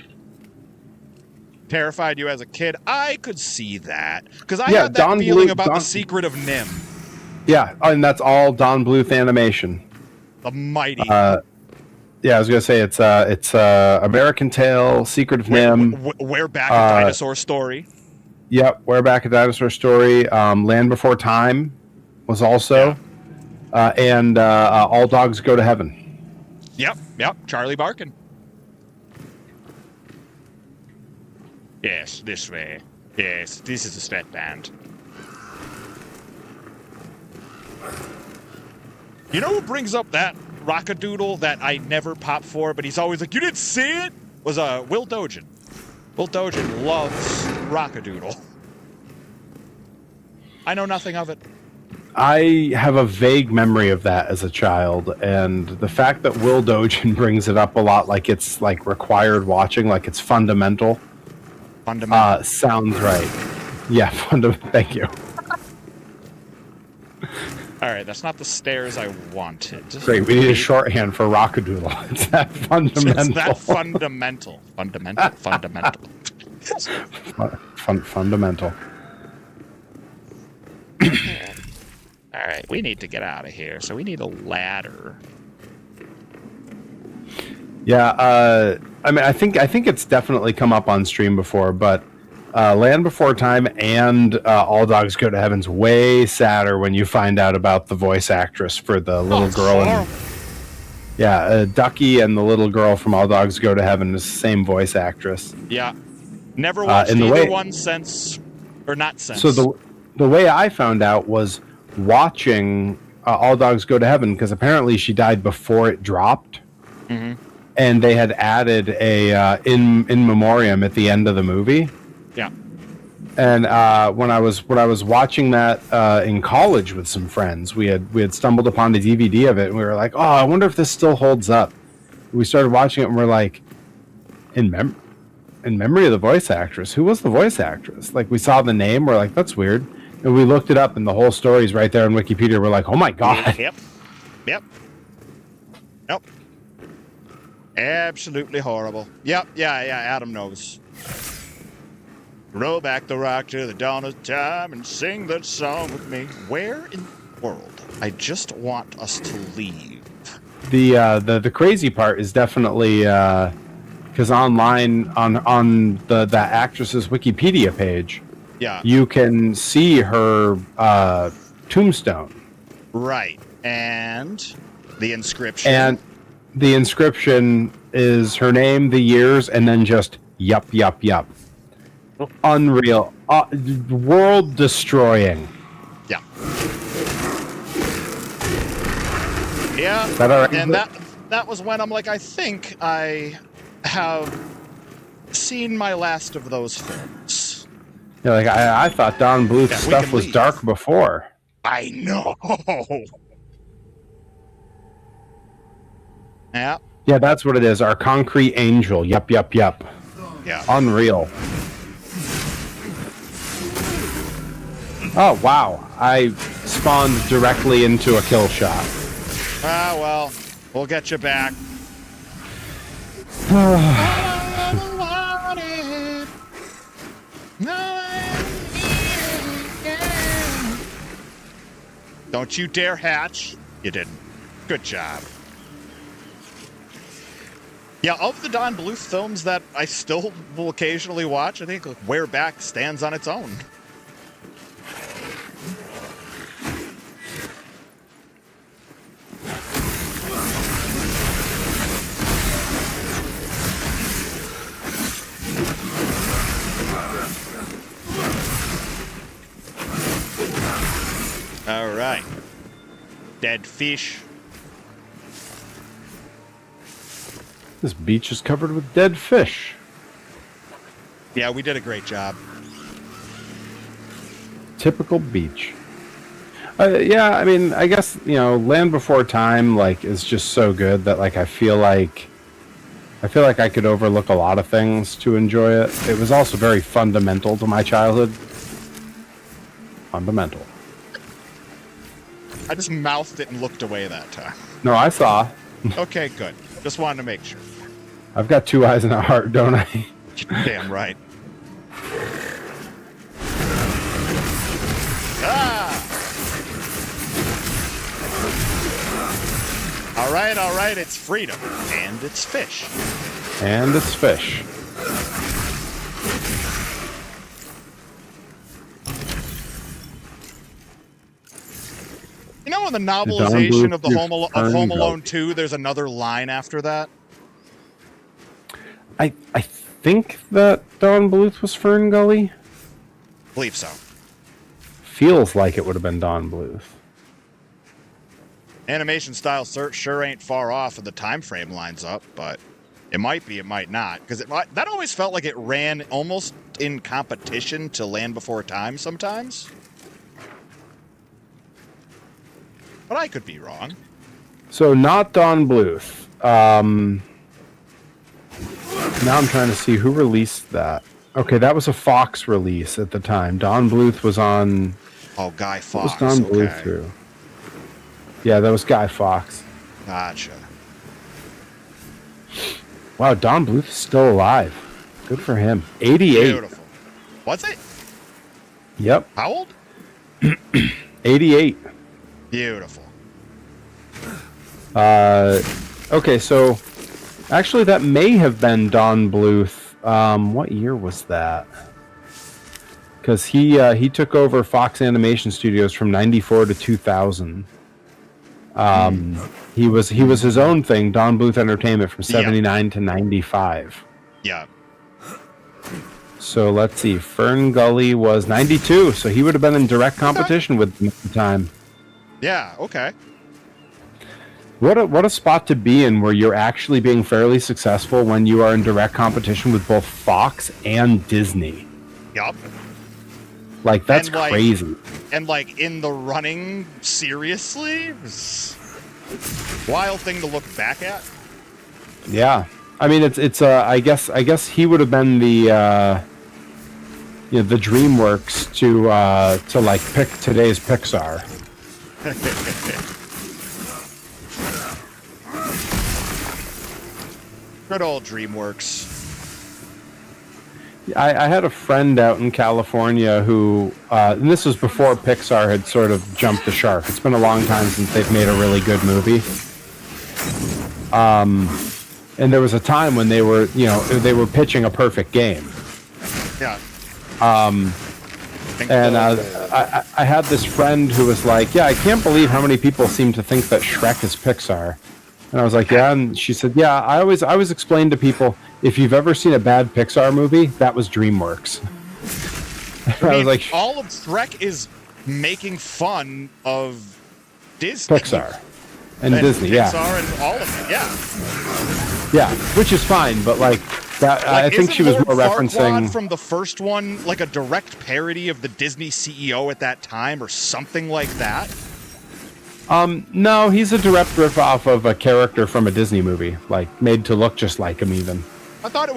Terrified you as a kid? I could see that. Because I had that feeling about The Secret of Nim. Yeah, and that's all Don Bluth animation. The mighty. Yeah, I was gonna say it's American Tale, Secret of Nim. We're Back, a Dinosaur Story. Yep, We're Back, a Dinosaur Story. Land Before Time was also, and All Dogs Go to Heaven. Yep, Charlie Barkin. Yes, this way. Yes, this is the sweatband. You know who brings up that Rockadoodle that I never pop for, but he's always like, you didn't see it? Was Will Dogen. Will Dogen loves Rockadoodle. I know nothing of it. I have a vague memory of that as a child, and the fact that Will Dogen brings it up a lot, like it's like required watching, like it's fundamental. Fundamental. Sounds right. Yeah, thank you. All right, that's not the stairs I wanted. Great, we need a shorthand for Rockadoodle. It's that fundamental. It's that fundamental. Fundamental. Fundamental. All right, we need to get out of here, so we need a ladder. Yeah, I mean, I think it's definitely come up on stream before, but Land Before Time and All Dogs Go to Heaven's way sadder when you find out about the voice actress for the little girl. Ducky and the little girl from All Dogs Go to Heaven is the same voice actress. Yeah, never watched either one since, or not since. So the way I found out was watching All Dogs Go to Heaven, because apparently she died before it dropped, and they had added a in memoriam at the end of the movie. Yeah. And when I was watching that in college with some friends, we had stumbled upon the DVD of it, and we were like, "Oh, I wonder if this still holds up." We started watching it, and we're like, in memory of the voice actress. Who was the voice actress? Like, we saw the name, we're like, that's weird. And we looked it up, and the whole story's right there on Wikipedia. We're like, oh my God. Yep. Nope. Absolutely horrible. Yep. Yeah. Adam knows. Roll back the rock to the dawn of time and sing that song with me. Where in the world? I just want us to leave. The crazy part is definitely because online on that actress's Wikipedia page, Yeah. you can see her tombstone. Right. And the inscription. And the inscription is her name, the years, and then just yup. Unreal. World destroying. Yeah. Yeah. Is that all right? And that was when I'm like, I think I have seen my last of those films. Yeah, like I thought Don Bluth's stuff was leave. dark before. I know. Yeah. Yeah, that's what it is. Our concrete angel. Yup. Yeah. Unreal. Oh, wow. I spawned directly into a kill shot. Ah, well, we'll get you back. Don't you dare hatch. You didn't. Good job. Yeah, of the Don Bluth films that I still will occasionally watch, I think Where Back stands on its own. All right. Dead fish. This beach is covered with dead fish. Yeah, we did a great job. Typical beach. Yeah, I mean, I guess, Land Before Time, like, is just so good that, like, I feel like I could overlook a lot of things to enjoy it. It was also very fundamental to my childhood. Fundamental. I just mouthed it and looked away that time. No, I saw. Okay, good. Just wanted to make sure. I've got two eyes and a heart, don't I? Damn right. Ah! All right, it's freedom. And it's fish. And it's fish. You know, in the novelization of Home Alone Gully. 2, there's another line after that? I think that Don Bluth was Fern Gully. I believe so. Feels like it would have been Don Bluth. Animation style sure ain't far off, and the time frame lines up, but it might be, it might not, because that always felt like it ran almost in competition to Land Before Time sometimes. But I could be wrong. So not Don Bluth. Now I'm trying to see who released that. Okay, that was a Fox release at the time. Don Bluth was on. Oh, Guy What was Fawkes. Don Okay. Bluth through? Yeah, that was Guy Fawkes. Gotcha. Wow, Don Bluth is still alive. Good for him. 88. Beautiful. What's it? Yep, How old? 88. Beautiful. Okay, so actually that may have been Don Bluth. What year was that? Because he took over Fox Animation Studios from 94 to 2000. He was his own thing, Don Bluth Entertainment, from 79 to 95. Yeah. So let's see. Fern Gully was 92, so he would have been in direct competition with them at the time. Yeah. Okay. What a spot to be in where you're actually being fairly successful when you are in direct competition with both Fox and Disney. Yup. Like, that's And, like, crazy. And like in the running, seriously, wild thing to look back at. Yeah. I mean, it's I guess he would have been the the DreamWorks to like pick today's Pixar. Good old DreamWorks. I had a friend out in California who, and this was before Pixar had sort of jumped the shark. It's been a long time since they've made a really good movie. And there was a time when they were pitching a perfect game. Yeah. And I had this friend who was like, yeah, I can't believe how many people seem to think that Shrek is Pixar. And I was like, yeah. And she said, yeah, I always explain to people, if you've ever seen a bad Pixar movie, that was DreamWorks. I was like, all of Shrek is making fun of Disney. Pixar. And Disney, Pixar yeah. and all of it, yeah. Yeah, which is fine, but like that, I think she was more referencing from the first one, like a direct parody of the Disney CEO at that time, or something like that. No, he's a direct riff off of a character from a Disney movie, like made to look just like him. Even I thought it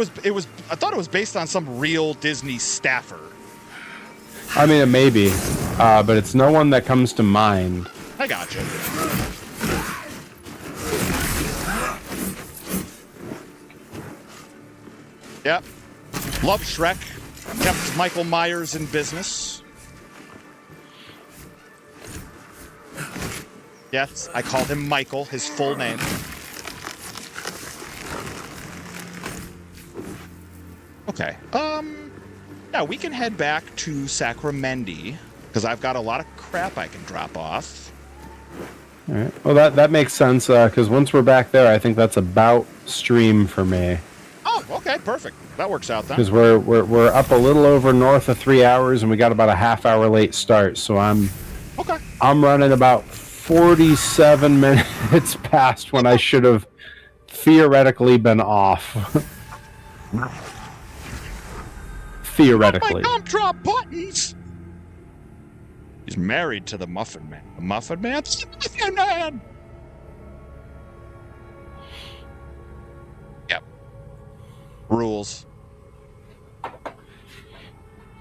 was based on some real Disney staffer. I mean, it may be, but it's no one that comes to mind. I got you. Yep. Love Shrek. Kept Michael Myers in business. Yes, I called him Michael, his full name. Okay. Now we can head back to Sacrament because I've got a lot of crap I can drop off. All right. Well, that makes sense because once we're back there, I think that's about stream for me. Oh, okay, perfect. That works out then. Because we're up a little over north of 3 hours, and we got about a half-hour late start. So I'm running about 47 minutes past when I should have theoretically been off. Theoretically. My gumdrop buttons. He's married to the Muffin Man. The Muffin Man? The Muffin Man! Yep. Rules. I'm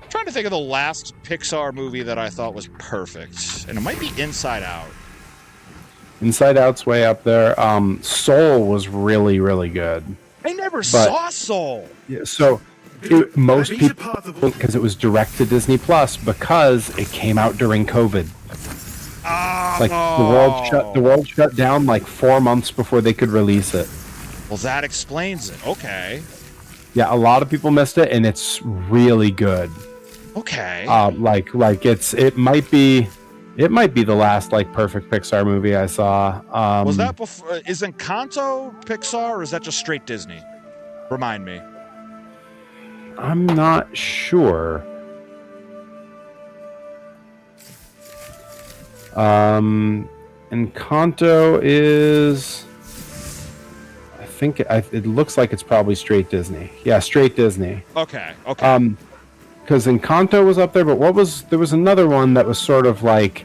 trying to think of the last Pixar movie that I thought was perfect. And it might be Inside Out. Inside Out's way up there. Soul was really, really good. I never saw Soul. Yeah, so most people think because it was direct to Disney Plus because it came out during COVID. Like the world shut down like 4 months before they could release it. Well, that explains it. Okay. Yeah, a lot of people missed it, and it's really good. Okay. It might be the last like perfect Pixar movie I saw. Was that before? Is Encanto Pixar, or is that just straight Disney? Remind me. I'm not sure. Encanto is. I think it looks like it's probably straight Disney. Yeah, straight Disney. Okay. Because Encanto was up there, but there was another one that was sort of like,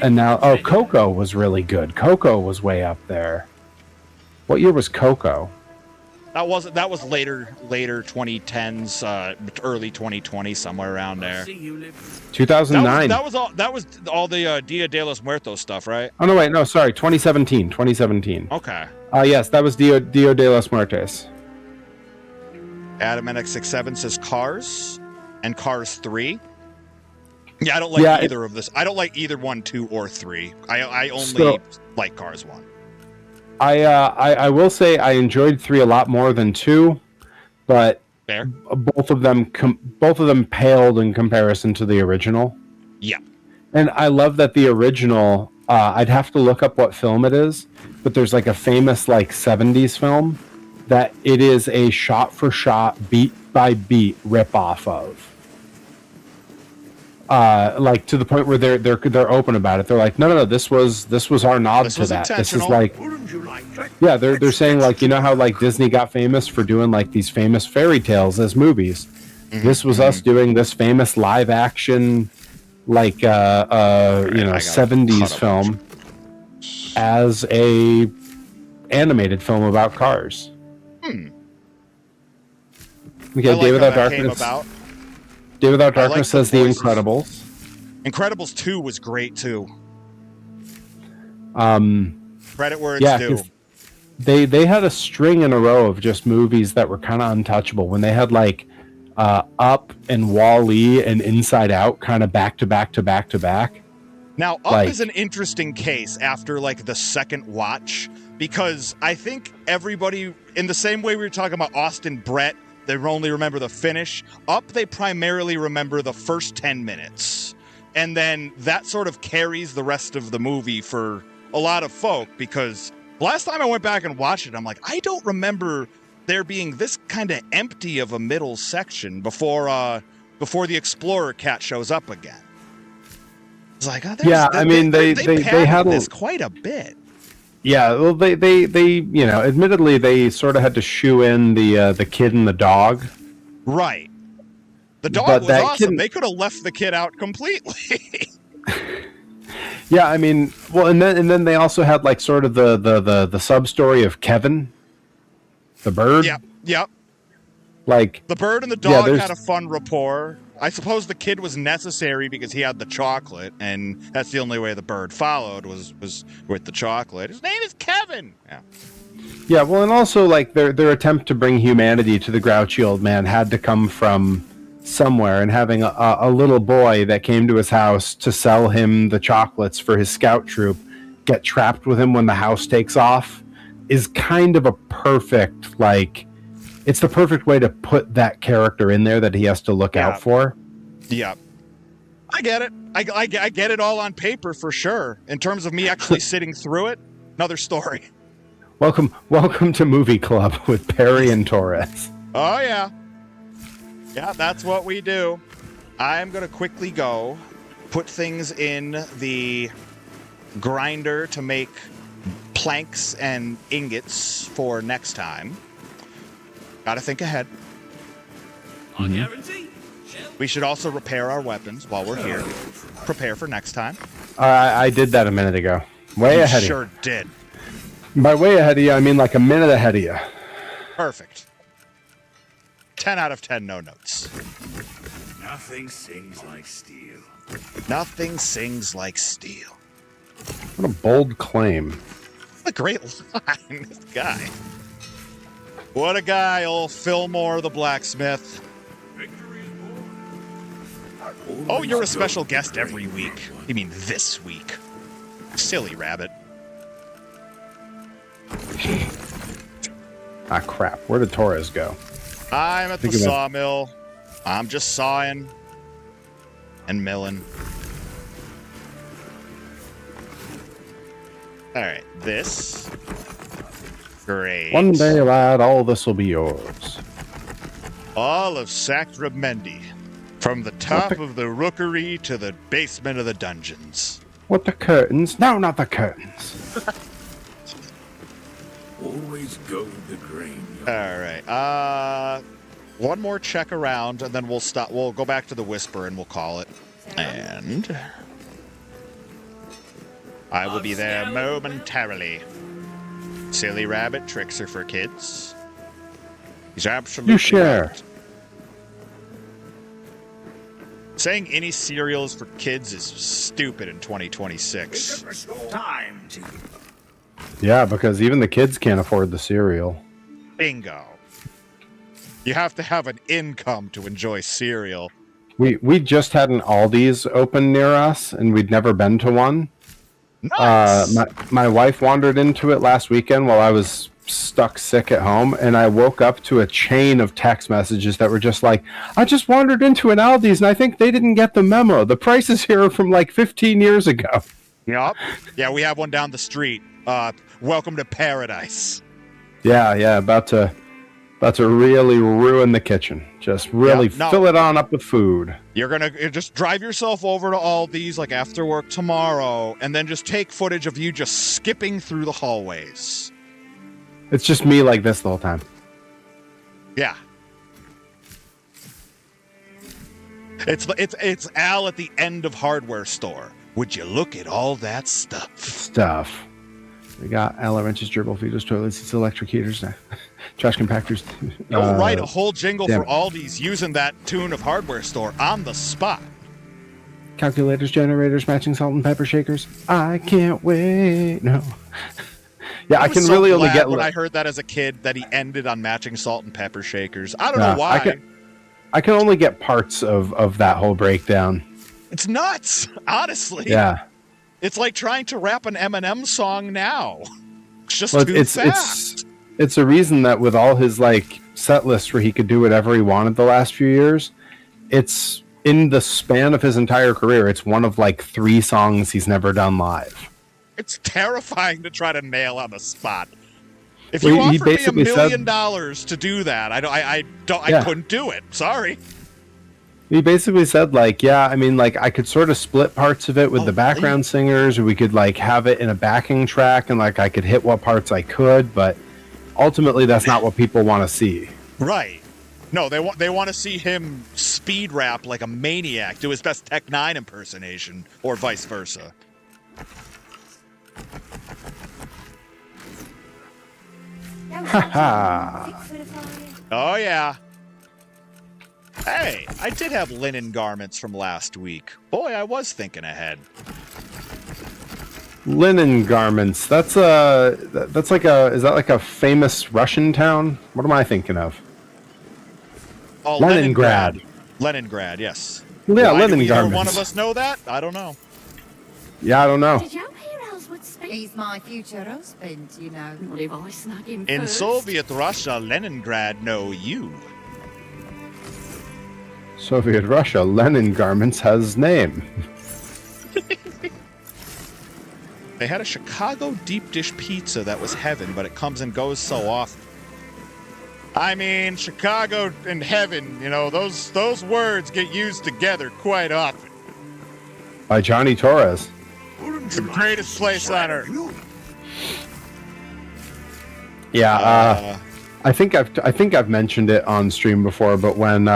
and now Coco was really good. Coco was way up there. What year was Coco? That was later 2010s, early 2020, somewhere around there. 2009. That was all the Dia de los Muertos stuff, right? Oh no, wait, no, sorry, 2017. Okay. Yes, that was Dia de los Muertos. Adam NX67 says Cars and Cars 3. Yeah, I don't like either of this. I don't like either 1, 2, or 3. I only like Cars 1. I will say I enjoyed 3 a lot more than 2, but Fair. Both of them paled in comparison to the original. Yeah. And I love that the original, I'd have to look up what film it is, but there's like a famous like 70s film that it is a shot-for-shot, beat-by-beat rip-off of. Like to the point where they're open about it. They're like, no, this was our nod to that. This is like, yeah, they're saying like, you know how like Disney got famous for doing like these famous fairy tales as movies. This was us doing this famous live action, like 70s film as a animated film about cars. Okay, like Day Without how that came Darkness. about. Day Without Darkness like says the The voices. Incredibles. Incredibles 2 was great too. Credit where it's Yeah, due. 'cause they had a string in a row of just movies that were kind of untouchable. When they had like Up and Wall-E and Inside Out kind of back to back to back to back. Now, Up like- is an interesting case after like the second watch, because I think everybody, in the same way we were talking about Austin Brett, they only remember the finish. Up, they primarily remember the first 10 minutes. And then that sort of carries the rest of the movie for a lot of folk, because last time I went back and watched it, I'm like, I don't remember there being this kind of empty of a middle section before the Explorer cat shows up again. It's like, oh, Yeah, I mean, they padded had this quite a bit. Yeah, well, they you know, admittedly they sort of had to shoe in the kid and the dog. Right. The dog But was that awesome. kid- They could have left the kid out completely. Yeah, I mean, well, and then they also had like sort of the sub story of Kevin, the bird. Yep. Like The bird and the Yeah, dog there's- had a fun rapport. I suppose the kid was necessary because he had the chocolate, and that's the only way the bird followed was with the chocolate. His name is Kevin. Yeah. yeah, well, and also like their attempt to bring humanity to the grouchy old man had to come from somewhere, and having a little boy that came to his house to sell him the chocolates for his scout troop get trapped with him when the house takes off is kind of a perfect, like, it's the perfect way to put that character in there that he has to look Yeah. out for. Yep. I get it. I get it all on paper for sure. In terms of me actually sitting through it, another story. Welcome to Movie Club with Perry and Torres. Oh, yeah. Yeah, that's what we do. I'm going to quickly go put things in the grinder to make planks and ingots for next time. Gotta think ahead. We should also repair our weapons while we're here. Prepare for next time. I did that a minute ago. Way ahead of Sure did. you. By way ahead of you, I mean like a minute ahead of you. Perfect. 10 out of 10 no notes. Nothing sings like steel. Nothing sings like steel. What a bold claim. What a great line, this guy. What a guy, old Fillmore the blacksmith. Oh, you're a special guest every week. You mean this week? Silly rabbit. Ah, crap. Where did Torres go? I'm at the Think about- sawmill. I'm just sawing and milling. All right, this. Great. One day, lad, all this will be yours. All of Sacrament, from the top of the rookery to the basement of the dungeons. What, the curtains? No, not the curtains. Always go with the grain. All right. One more check around, and then we'll stop. We'll go back to the whisper, and we'll call it. And I will be there momentarily. Silly rabbit tricks are for kids. He's absolutely You share. right. Saying any cereal is for kids is stupid in 2026. Time to Yeah, because even the kids can't afford the cereal. Bingo. You have to have an income to enjoy cereal. We just had an Aldi's open near us, and we'd never been to one. Nice. My wife wandered into it last weekend while I was stuck sick at home, and I woke up to a chain of text messages that were just like, I just wandered into an Aldi's, and I think they didn't get the memo. The prices here are from like 15 years ago. Yup. Yeah, we have one down the street. Welcome to paradise. Yeah, about to really ruin the kitchen. Just really fill it on up with food. You're gonna just drive yourself over to Aldi's like after work tomorrow, and then just take footage of you just skipping through the hallways. It's just me like this the whole time. Yeah. It's Al at the end of hardware store. Would you look at all that stuff? We got Al wrenches, gerbil feeders, toilet seats, electric heaters, trash compactors. You'll write a whole jingle for Aldi's using that tune of hardware store on the spot. Calculators, generators, matching salt and pepper shakers. I can't wait. No. Yeah, I can really only get. When I heard that as a kid, that he ended on matching salt and pepper shakers. I don't know why. I can only get parts of that whole breakdown. It's nuts, honestly. Yeah. It's like trying to rap an Eminem song now. It's just too fast. It's a reason that with all his like set lists where he could do whatever he wanted the last few years, it's in the span of his entire career, it's one of like 3 songs he's never done live. It's terrifying to try to nail on the spot. If you offered me $1 million to do that, I couldn't do it. Sorry. He basically said, like, yeah, I mean, like, I could sort of split parts of it with the background singers, or we could, like, have it in a backing track, and, like, I could hit what parts I could, but ultimately that's not what people want to see. Right. No, they want to see him speed rap like a maniac, do his best Tech 9 impersonation, or vice versa. Ha. Oh, yeah. Hey, I did have linen garments from last week. Boy, I was thinking ahead. Linen garments. Is that like a famous Russian town? What am I thinking of? Oh, Leningrad. Leningrad, yes. Yeah, Why linen do garments. One of us know that? I don't know. Yeah, I don't know. Did you hear Ellswood speak? He's my future husband, you know. What if I snag him In first? Soviet Russia, Leningrad know you. Soviet Russia, Lenin garments has name. They had a Chicago deep dish pizza that was heaven, but it comes and goes so often. I mean, Chicago and heaven, you know, those words get used together quite often. By Johnny Torres. The greatest place on earth. Yeah, I think I've mentioned it on stream before, but when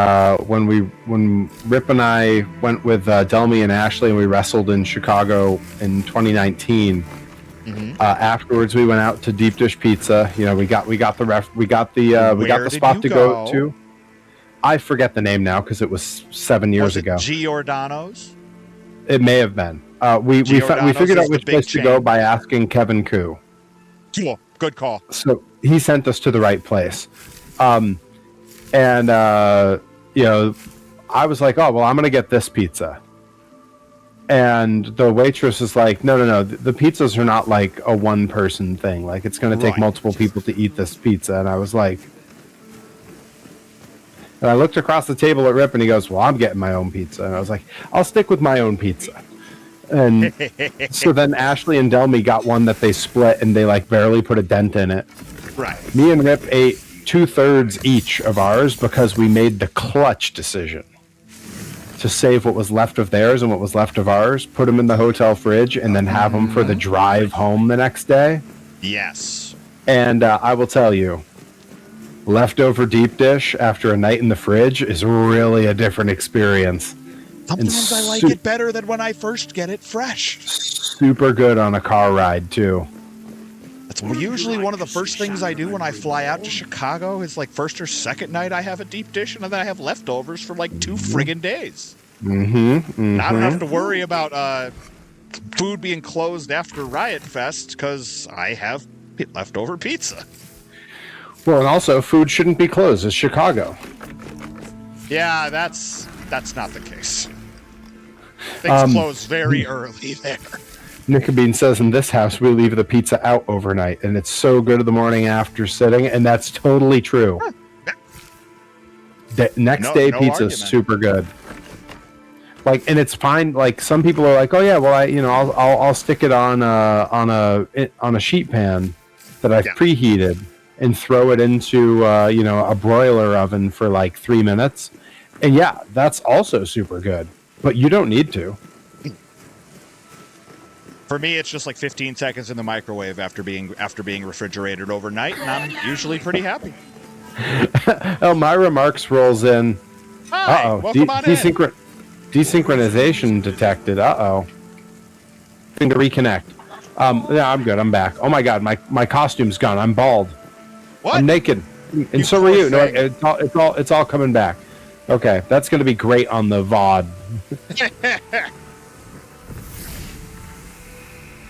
Rip and I went with Delmy and Ashley and we wrestled in Chicago in 2019, afterwards we went out to Deep Dish Pizza. You know, we got the spot to go to. I forget the name now because it was 7 years ago. Giordano's? It may have been. We figured out which place to go by asking Kevin Koo. Cool. Good call. So he sent us to the right place. You know, I was like, oh, well, I'm going to get this pizza. And the waitress is like, no. The pizzas are not like a one-person thing. Like, it's going to take multiple people to eat this pizza. And I was like... And I looked across the table at Rip, and he goes, well, I'm getting my own pizza. And I was like, I'll stick with my own pizza. And so then Ashley and Delmy got one that they split, and they, like, barely put a dent in it. Right. Me and Rip ate 2/3 each of ours because we made the clutch decision to save what was left of theirs and what was left of ours, put them in the hotel fridge, and then have them for the drive home the next day. Yes. And I will tell you, leftover deep dish after a night in the fridge is really a different experience. Sometimes I like it better than when I first get it fresh. Super good on a car ride, too. That's usually one of the first things I do when I fly out to Chicago is like first or second night I have a deep dish, and then I have leftovers for like 2 friggin' days. Not enough to worry about food being closed after Riot Fest because I have leftover pizza. Well, and also, food shouldn't be closed. It's Chicago. Yeah, that's not the case. Things close very early there. Nickabean says, in this house, we leave the pizza out overnight, and it's so good in the morning after sitting, and that's totally true. The next day pizza is super good. Like, and it's fine. Like, some people are like, oh yeah, well, I'll stick it on a sheet pan that I've preheated, and throw it into a broiler oven for like 3 minutes. And yeah, that's also super good. But you don't need to. For me, it's just like 15 seconds in the microwave after being refrigerated overnight, and I'm usually pretty happy. Elmira Marks rolls in. Hi, welcome on in. Desynchronization detected. Thing to reconnect. Yeah, I'm good. I'm back. Oh my god, my costume's gone. I'm bald. What? I'm naked, and so are you. No, it's all coming back. Okay, that's going to be great on the VOD.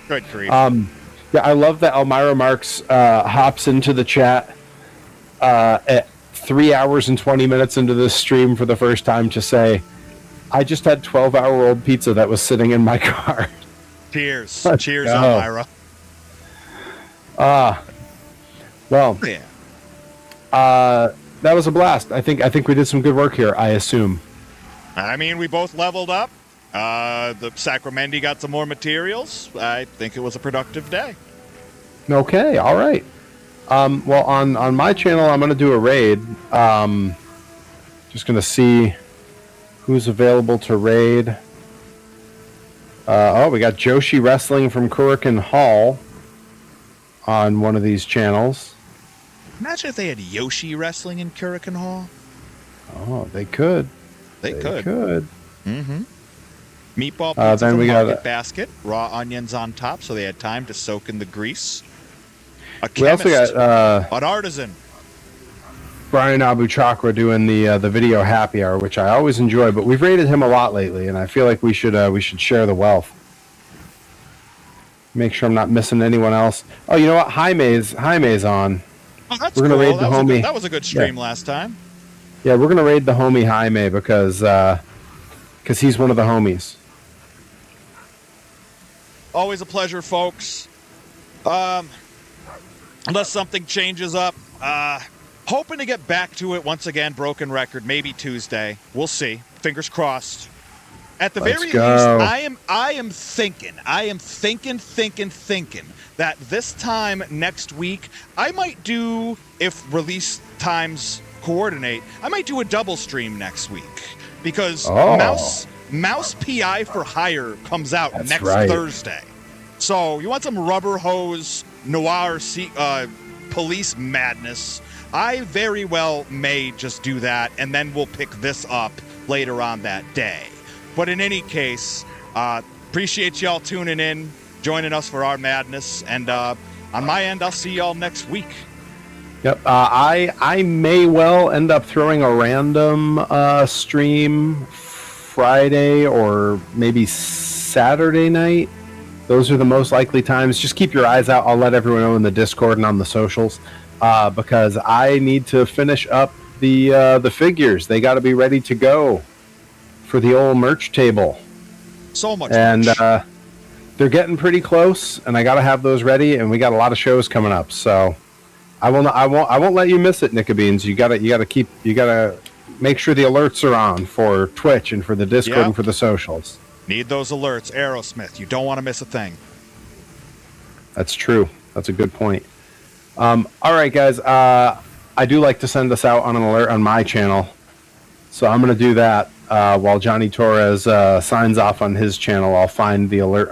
Good grief. Yeah, I love that Elmira Marks hops into the chat at 3 hours and 20 minutes into this stream for the first time to say, I just had 12-hour-old pizza that was sitting in my car. Cheers. Let's Cheers, go. Elmira. Well, Yeah. that was a blast. I think we did some good work here, I assume. I mean, we both leveled up. The Sacrament got some more materials. I think it was a productive day. Okay, all right. Well, on my channel, I'm going to do a raid. Just going to see who's available to raid. We got Joshi Wrestling from Kurikan Hall on one of these channels. Imagine if they had Yoshi wrestling in Kurikan Hall. Oh, they could. They could. Mm-hmm. Meatball pizza then from we got Market Basket. Raw onions on top, so they had time to soak in the grease. A We also chemist. got An artisan. Brian Abu Chakra doing the video happy hour, which I always enjoy, but we've rated him a lot lately, and I feel like we should share the wealth. Make sure I'm not missing anyone else. Oh, you know what? Jaime's on. Oh, that's We're gonna cool. raid the homie. That was a good stream last time. Yeah, we're gonna raid the homie Jaime because he's one of the homies. Always a pleasure, folks. Unless something changes up, hoping to get back to it once again. Broken record, maybe Tuesday. We'll see. Fingers crossed. At the very least, I am thinking that this time next week, I might do, if release times coordinate, I might do a double stream next week because Mouse PI for Hire comes out next Thursday. So you want some rubber hose noir police madness? I very well may just do that, and then we'll pick this up later on that day. But in any case, appreciate y'all tuning in, joining us for our madness, and on my end, I'll see y'all next week. Yep. I may well end up throwing a random stream Friday or maybe Saturday night. Those are the most likely times. Just keep your eyes out. I'll let everyone know in the Discord and on the socials because I need to finish up the figures. They got to be ready to go for the old merch table. So much and merch. They're getting pretty close, and I got to have those ready. And we got a lot of shows coming up, so I won't let you miss it, Nickabeans. You gotta make sure the alerts are on for Twitch and for the Discord and for the socials. Need those alerts. Aerosmith. You don't want to miss a thing. That's true. That's a good point. All right, guys. I do like to send us out on an alert on my channel, so I'm going to do that while Johnny Torres signs off on his channel. I'll find the alert